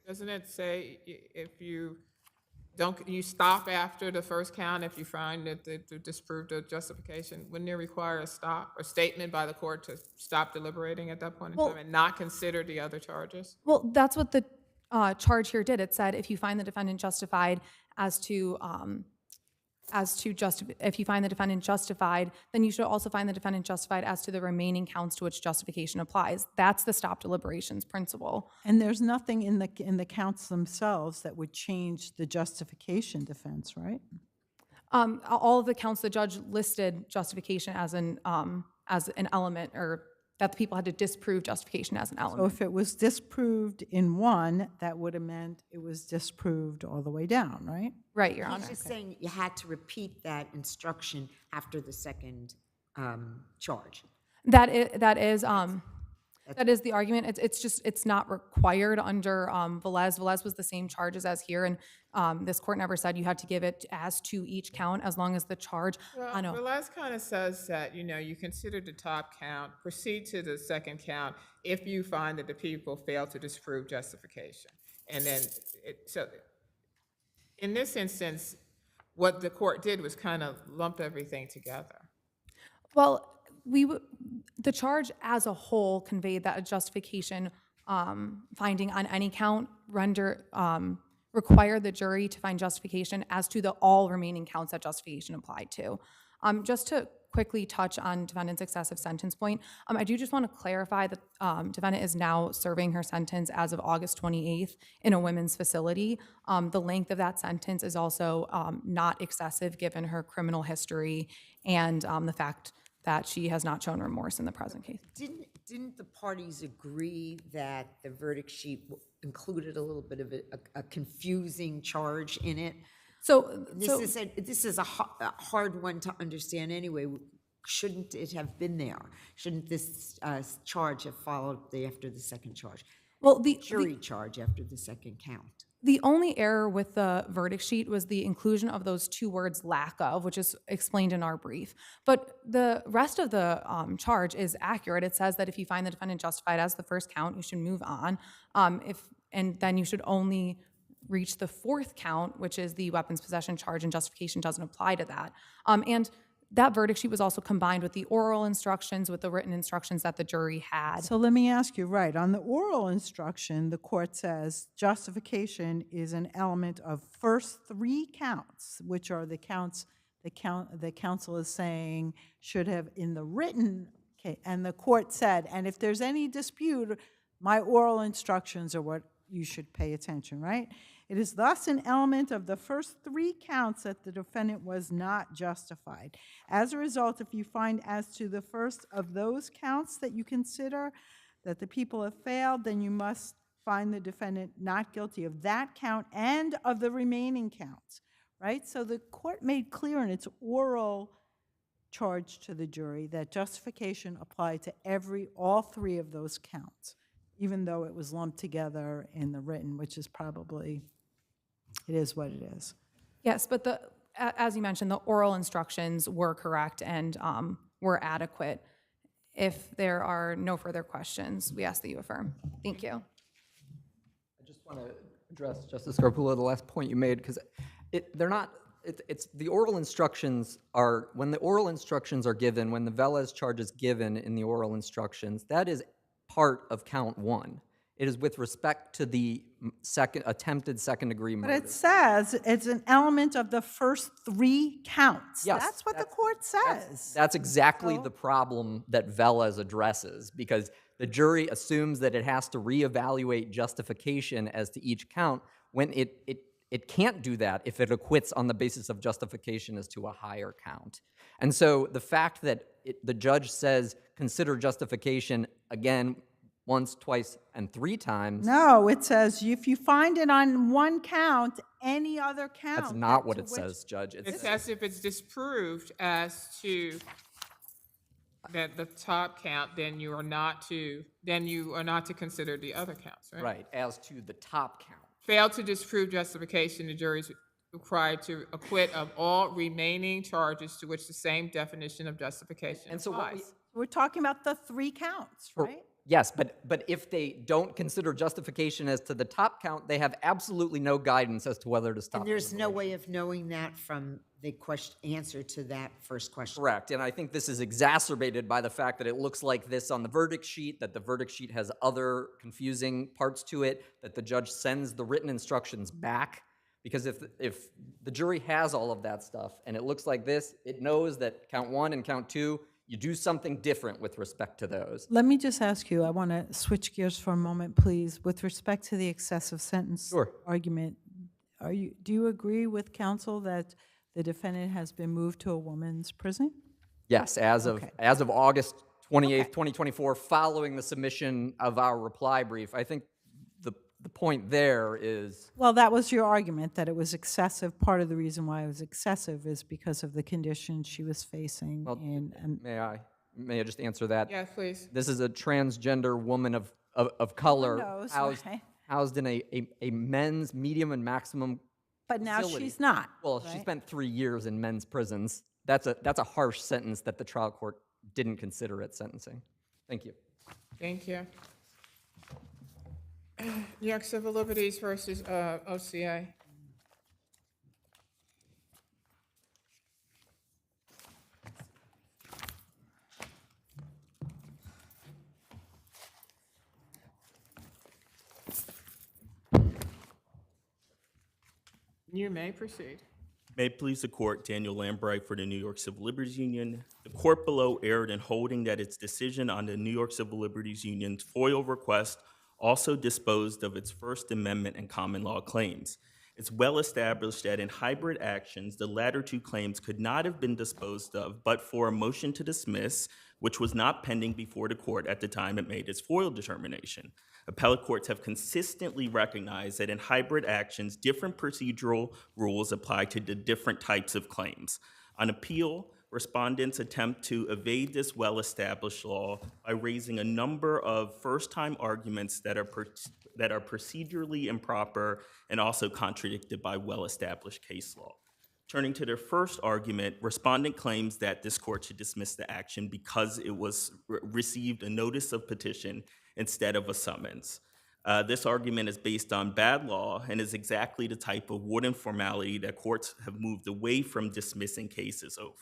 Doesn't it say if you stop after the first count if you find that they disproved the justification? Wouldn't it require a stop or statement by the court to stop deliberating at that point in time and not consider the other charges? Well, that's what the charge here did. It said if you find the defendant justified as to as to if you find the defendant justified, then you should also find the defendant justified as to the remaining counts to which justification applies. That's the stop deliberations principle. And there's nothing in the counts themselves that would change the justification defense, right? All of the counts, the judge listed justification as an element, or that the people had to disprove justification as an So element. if it was disproved in one, that would have meant it was disproved all the way down, right? Right, Your He's Honor. just saying you had to repeat that instruction after the second charge. That is the argument. It's not required under Velez. Velez was the same charges as here, and this court never said you had to give it as to each count as long as the charge. Well, Velez kind of says that, you consider the top count, proceed to the second count if you find that the people fail to disprove justification. And then, so in this instance, what the court did was kind of lump everything together. Well, the charge as a whole conveyed that a justification finding on any count require the jury to find justification as to the all remaining counts that justification applied to. Just to quickly touch on defendant's excessive sentence point, I do just want to clarify that defendant is now serving her sentence as of August 28th in a women's facility. The length of that sentence is also not excessive given her criminal history and the fact that she has not shown remorse in the present case. Didn't the parties agree that the verdict sheet included a little bit of a confusing charge in it? This is a hard one to understand anyway. Shouldn't it have been there? Shouldn't this charge have followed after the second charge? Well, the jury charge after the second count. The only error with the verdict sheet was the inclusion of those two words "lack of," which is explained in our brief. But the rest of the charge is accurate. It says that if you find the defendant justified as the first count, you should move on. And then you should only reach the fourth count, which is the weapons possession charge, and justification doesn't apply to that. And that verdict sheet was also combined with the oral instructions, with the written instructions that the jury had. So let me ask you, right, on the oral instruction, the court says justification is an element of first three counts, which are the counts the counsel is saying should have in the written case. And the court said, and if there's any dispute, my oral instructions are what you should pay attention, right? It is thus an element of the first three counts that the defendant was not justified. As a result, if you find as to the first of those counts that you consider that the people have failed, then you must find the defendant not guilty of that count and of the remaining counts, right? So the court made clear in its oral charge to the jury that justification applied to all three of those counts, even though it was lumped together in the written, which is probably, it is what it is. Yes, but as you mentioned, the oral instructions were correct and were adequate. If there are no further questions, we ask that you affirm. Thank you. I just want to address, Justice Scarpullo, the last point you made, because they're not, it's the oral instructions are, when the oral instructions are given, when the Velez charge is given in the oral instructions, that is part of count one. It is with respect to the attempted second-degree murder. But it says it's an element of the first three counts. Yes, That's what the court says. That's exactly the problem that Velez addresses, because the jury assumes that it has to reevaluate justification as to each count when it can't do that if it acquits on the basis of justification as to a higher count. And so the fact that the judge says consider justification again once, twice, and three times. No, it says if you find it on one count, any other count. That's not what it says, Judge. It says if it's disproved as to the top count, then you are not to consider the other counts, right? Right, as to the top count. Fail to disprove justification, the jury is required to acquit of all remaining charges to which the same definition of justification applies. We're talking about the three counts, right? Yes, but if they don't consider justification as to the top count, they have absolutely no guidance as to whether to stop. And there's no way of knowing that from the answer to that first question. Correct, and I think this is exacerbated by the fact that it looks like this on the verdict sheet, that the verdict sheet has other confusing parts to it, that the judge sends the written instructions back Because if the jury has all of that stuff and it looks like this, it knows that count 1 and count 2, you do something different with respect to those. Let me just ask you, I want to switch gears for a moment, please. With respect to the excessive sentence argument, do you agree with counsel that the defendant has been moved to a woman's prison? Yes, as of August 28th, 2024, following the submission of our reply brief. I think the point there is... Well, that was your argument, that it was excessive. Part of the reason why it was excessive is because of the conditions she was facing. Well, may I just answer that? Yes, please. This is a transgender woman of color knows, right? housed in a men's medium and maximum But now facility. she's not. Well, she spent 3 years in men's prisons. That's a harsh sentence that the trial court didn't consider at sentencing. Thank you. Thank you. New York Civil Liberties versus OCA. You may proceed. May it please the court, Daniel Lambright for the New York Civil Liberties Union. The court below erred in holding that its decision on the New York Civil Liberties Union's FOIL request also disposed of its First Amendment and common law claims. It's well established that in hybrid actions, the latter two claims could not have been disposed of but for a motion to dismiss, which was not pending before the court at the time it made its FOIL determination. Appellate courts have consistently recognized that in hybrid actions, different procedural rules apply to the different types of claims. On appeal, respondents attempt to evade this well-established law by raising a number of first-time arguments that are procedurally improper and also contradicted by well-established case law. Turning to their first argument, respondent claims that this court should dismiss the action because it was received a notice of petition instead of a summons. This argument is based on bad law and is exactly the type of wooden formality that courts have moved away from dismissing cases over.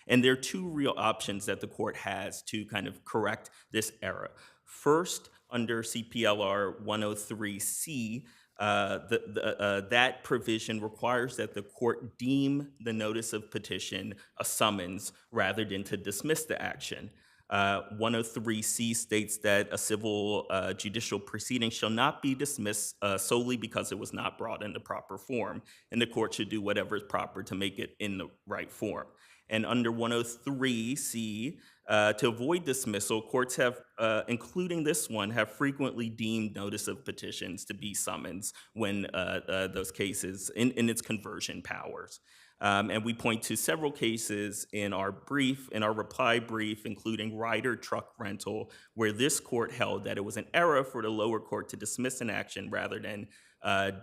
And there are two real options that the court has to kind of correct this error. First, under CPLR 103C, that provision requires that the court deem the notice of petition a summons rather than to dismiss the action. 103C states that a civil judicial proceeding shall not be dismissed solely because it was not brought in the proper form, and the court should do whatever is proper to make it in the right form. And under 103C, to avoid dismissal, courts have, including this one, have frequently deemed notice of petitions to be summons when those cases, in its conversion powers. And we point to several cases in our reply brief, including Ryder Truck Rental, where this court held that it was an error for the lower court to dismiss an action rather than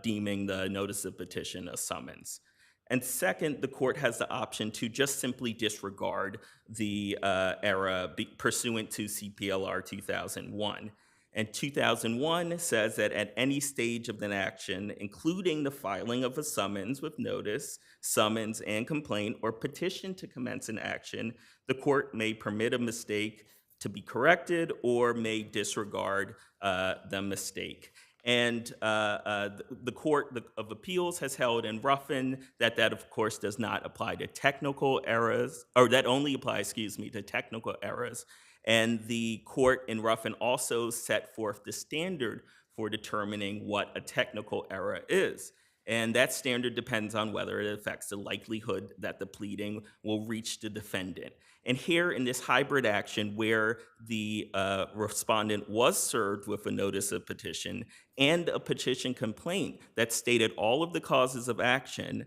deeming the notice of petition a summons. And second, the court has the option to just simply disregard the error pursuant to CPLR 2001. And 2001 says that at any stage of an action, including the filing of a summons with notice, summons and complaint, or petition to commence an action, the court may permit a mistake to be corrected or may disregard the mistake. And the Court of Appeals has held in Ruffin that of course, does not apply to technical errors, or that only applies, to technical errors. And the court in Ruffin also set forth the standard for determining what a technical error is. And that standard depends on whether it affects the likelihood that the pleading will reach the defendant. And here in this hybrid action where the respondent was served with a notice of petition and a petition complaint that stated all of the causes of action,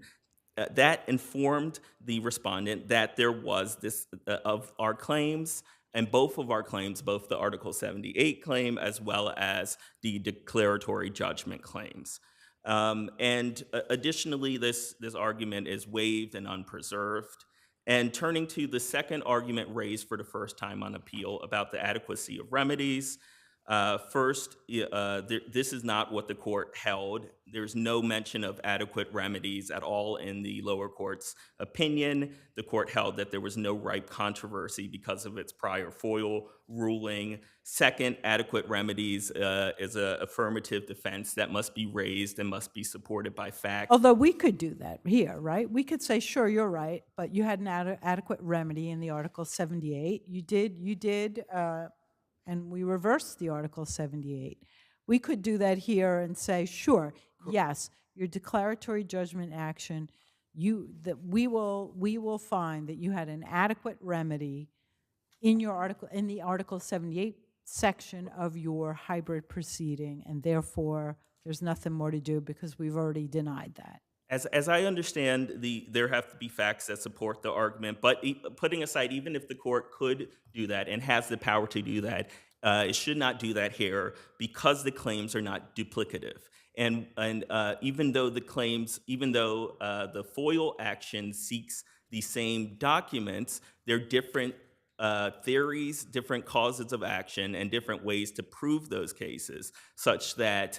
that informed the respondent that there was this, of our claims, and both of our claims, both the Article 78 claim as well as the declaratory judgment claims. And additionally, this argument is waived and unpreserved. And turning to the second argument raised for the first time on appeal about the adequacy of remedies, First, this is not what the court held. There's no mention of adequate remedies at all in the lower court's opinion. The court held that there was no ripe controversy because of its prior FOIL ruling. Second, adequate remedies is an affirmative defense that must be raised and must be supported by facts. Although we could do that here, right? We could say, sure, you're right, but you had an adequate remedy in the Article 78. You did, and we reversed the Article 78. We could do that here and say, sure, yes, your declaratory judgment action, we will find that you had an adequate remedy in the Article 78 section of your hybrid proceeding, and therefore there's nothing more to do because we've already denied that. As I understand, there have to be facts that support the argument, but putting aside, even if the court could do that and has the power to do that, it should not do that here because the claims are not duplicative. And even though the FOIL action seeks the same documents, they're different theories, different causes of action, and different ways to prove those cases, such that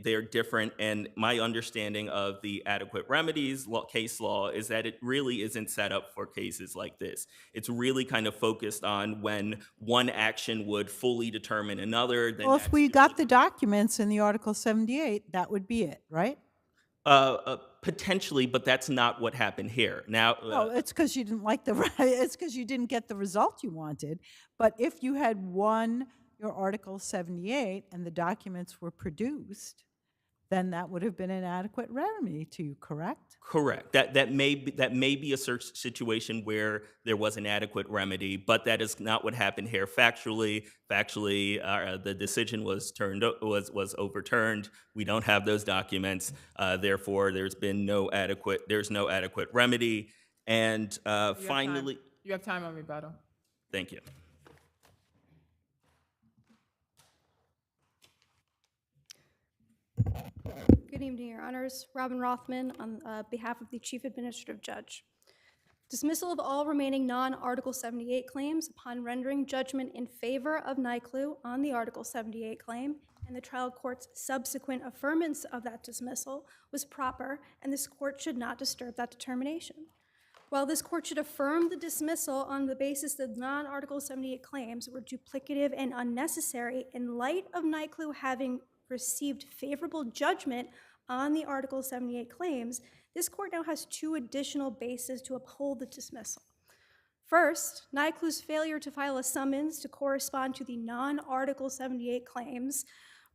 they're different. And my understanding of the adequate remedies case law is that it really isn't set up for cases like this. It's really kind of focused on when one action would fully determine another. Then Well, if we got the documents in the Article 78, that would be it, right? Potentially, but that's not what happened here. Now, No, it's because you didn't like it's because you didn't get the result you wanted. But if you had won your Article 78 and the documents were produced, then that would have been an adequate remedy to you, correct? Correct. That may be a situation where there was an adequate remedy, but that is not what happened here. Factually, the decision was overturned. We don't have those documents. Therefore, there's no adequate remedy. And finally, you have time on rebuttal. Thank you. Good evening, Your Honors. Robin Rothman on behalf of the Chief Administrative Judge. Dismissal of all remaining non-Article 78 claims upon rendering judgment in favor of NYCLU on the Article 78 claim and the trial court's subsequent affirmance of that dismissal was proper, and this court should not disturb that determination. While this court should affirm the dismissal on the basis that non-Article 78 claims were duplicative and unnecessary in light of NYCLU having received favorable judgment on the Article 78 claims, this court now has two additional bases to uphold the dismissal. First, NYCLU's failure to file a summons to correspond to the non-Article 78 claims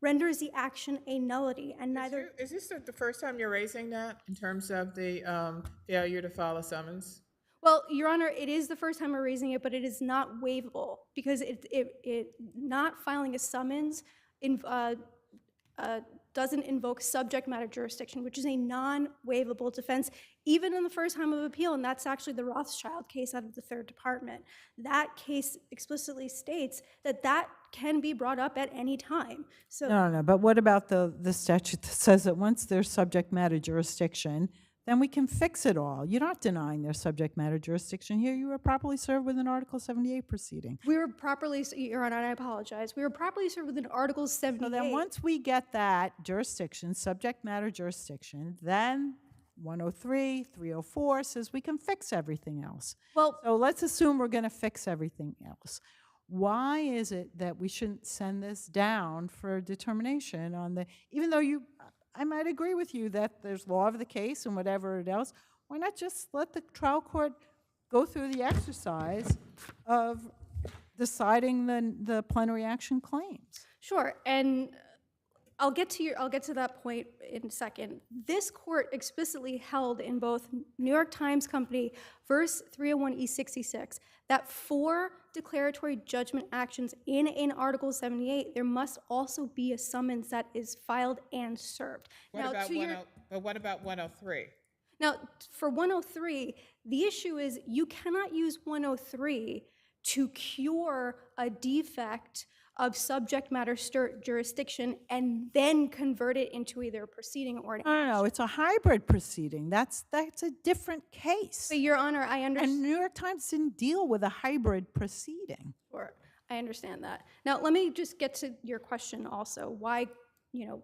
renders the action a nullity, and neither... Is this the first time you're raising that in terms of the failure to file a summons? Well, Your Honor, it is the first time we're raising it, but it is not waivable because not filing a summons doesn't invoke subject matter jurisdiction, which is a non-waivable defense, even in the first time of appeal, and that's actually the Rothschild case out of the Third Department. That case explicitly states that that can be brought up at any time. So No, but what about the statute that says that once there's subject matter jurisdiction, then we can fix it all? You're not denying their subject matter jurisdiction here. You were properly served with an Article 78 proceeding. we were properly, Your Honor, I apologize. We were properly served with an Article 78. So then once we get that jurisdiction, subject matter jurisdiction, then 103, 304 says we can fix everything else. Well, so let's assume we're going to fix everything else. Why is it that we shouldn't send this down for determination on the, even though I might agree with you that there's law of the case and whatever else, why not just let the trial court go through the exercise of deciding the plenary action claims? Sure, and I'll get to that point in a second. This court explicitly held in both New York Times Company verse 301E66 that for declaratory judgment actions in an Article 78, there must also be a summons that is filed and served. What about 103? Now, for 103, the issue is you cannot use 103 to cure a defect of subject matter jurisdiction and then convert it into either a proceeding or an action. No, it's a hybrid proceeding. That's a different case. But Your Honor, I understand. And New York Times didn't deal with a hybrid proceeding. Sure. I understand that. Now, let me just get to your question also. Why,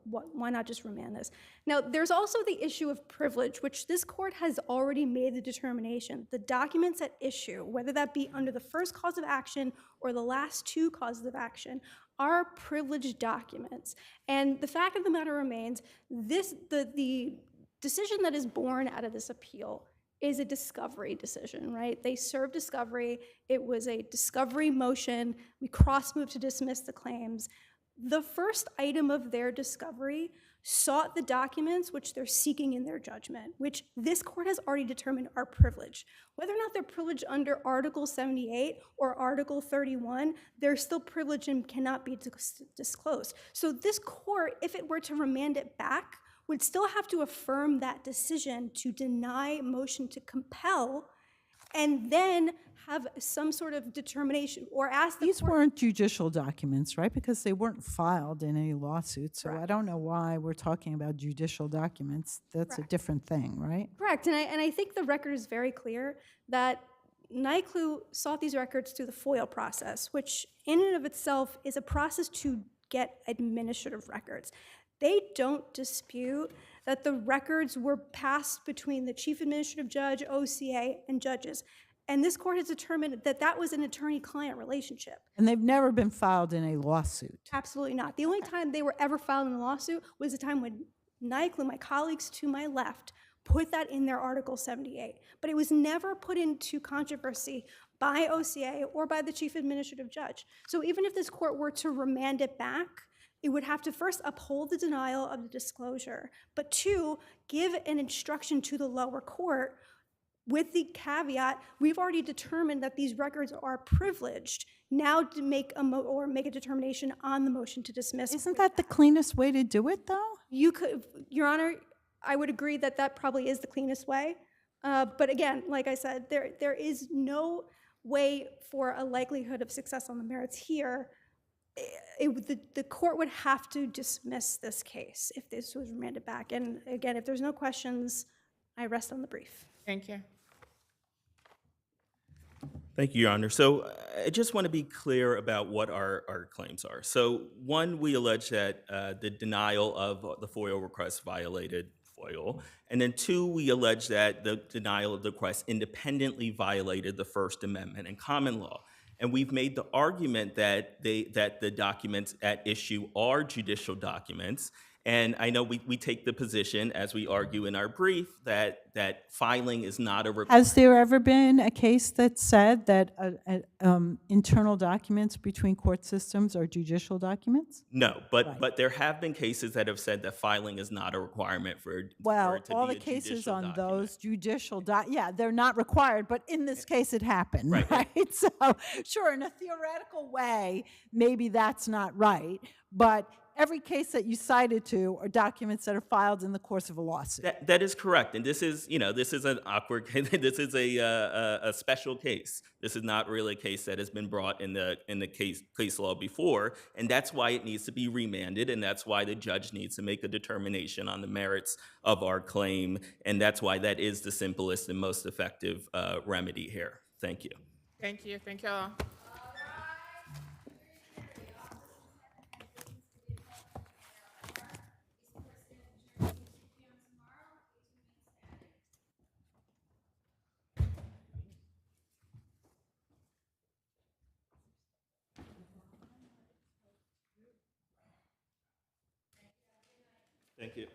why not just remand this? Now, there's also the issue of privilege, which this court has already made the determination. The documents at issue, whether that be under the first cause of action or the last two causes of action, are privileged documents. And the fact of the matter remains, the decision that is born out of this appeal is a discovery decision, right? They served discovery. It was a discovery motion. We cross-moved to dismiss the claims. The first item of their discovery sought the documents which they're seeking in their judgment, which this court has already determined are privileged. Whether or not they're privileged under Article 78 or Article 31, they're still privileged and cannot be disclosed. So this court, if it were to remand it back, would still have to affirm that decision to deny motion to compel and then have some sort of determination or ask the These court. weren't judicial documents, right? Because they weren't filed in any lawsuit. So I don't know why we're talking about judicial documents. That's a different thing, right? Correct, and I think the record is very clear that NYCLU sought these records through the FOIL process, which in and of itself is a process to get administrative records. They don't dispute that the records were passed between the chief administrative judge, OCA, and judges. And this court has determined that that was an attorney-client relationship. And they've never been filed in a lawsuit. Absolutely not. The only time they were ever filed in a lawsuit was the time when NYCLU, my colleagues to my left, put that in their Article 78. But it was never put into controversy by OCA or by the chief administrative judge. So even if this court were to remand it back, it would have to first uphold the denial of the disclosure, but two, give an instruction to the lower court with the caveat, we've already determined that these records are privileged. Now to make a determination on the motion to dismiss. Isn't that the cleanest way to do it, though? You could, Your Honor, I would agree that that probably is the cleanest way. But again, like I said, there is no way for a likelihood of success on the merits here. The court would have to dismiss this case if this was remanded back. And again, if there's no questions, I rest on the brief. Thank you. Thank you, Your Honor. So I just want to be clear about what our claims are. So one, we allege that the denial of the FOIL request violated FOIL. And then two, we allege that the denial of the request independently violated the First Amendment and common law. And we've made the argument that the documents at issue are judicial documents. And I know we take the position, as we argue in our brief, that filing is not a requirement. Has there ever been a case that said that internal documents between court systems are judicial documents? No, but there have been cases that have said that filing is not a requirement for it to All be the a cases judicial on document. those judicial, yeah, they're not required, but in this case it happened, right? So sure, in a theoretical way, maybe that's not right, but every case that you cited to are documents that are filed in the course of a lawsuit. That is correct, and this is an awkward case. This is a special case. This is not really a case that has been brought in the case law before, and that's why it needs to be remanded, and that's why the judge needs to make a determination on the merits of our claim, and that's why that is the simplest and most effective remedy here. Thank you. Thank you. Thank you all. Thank you.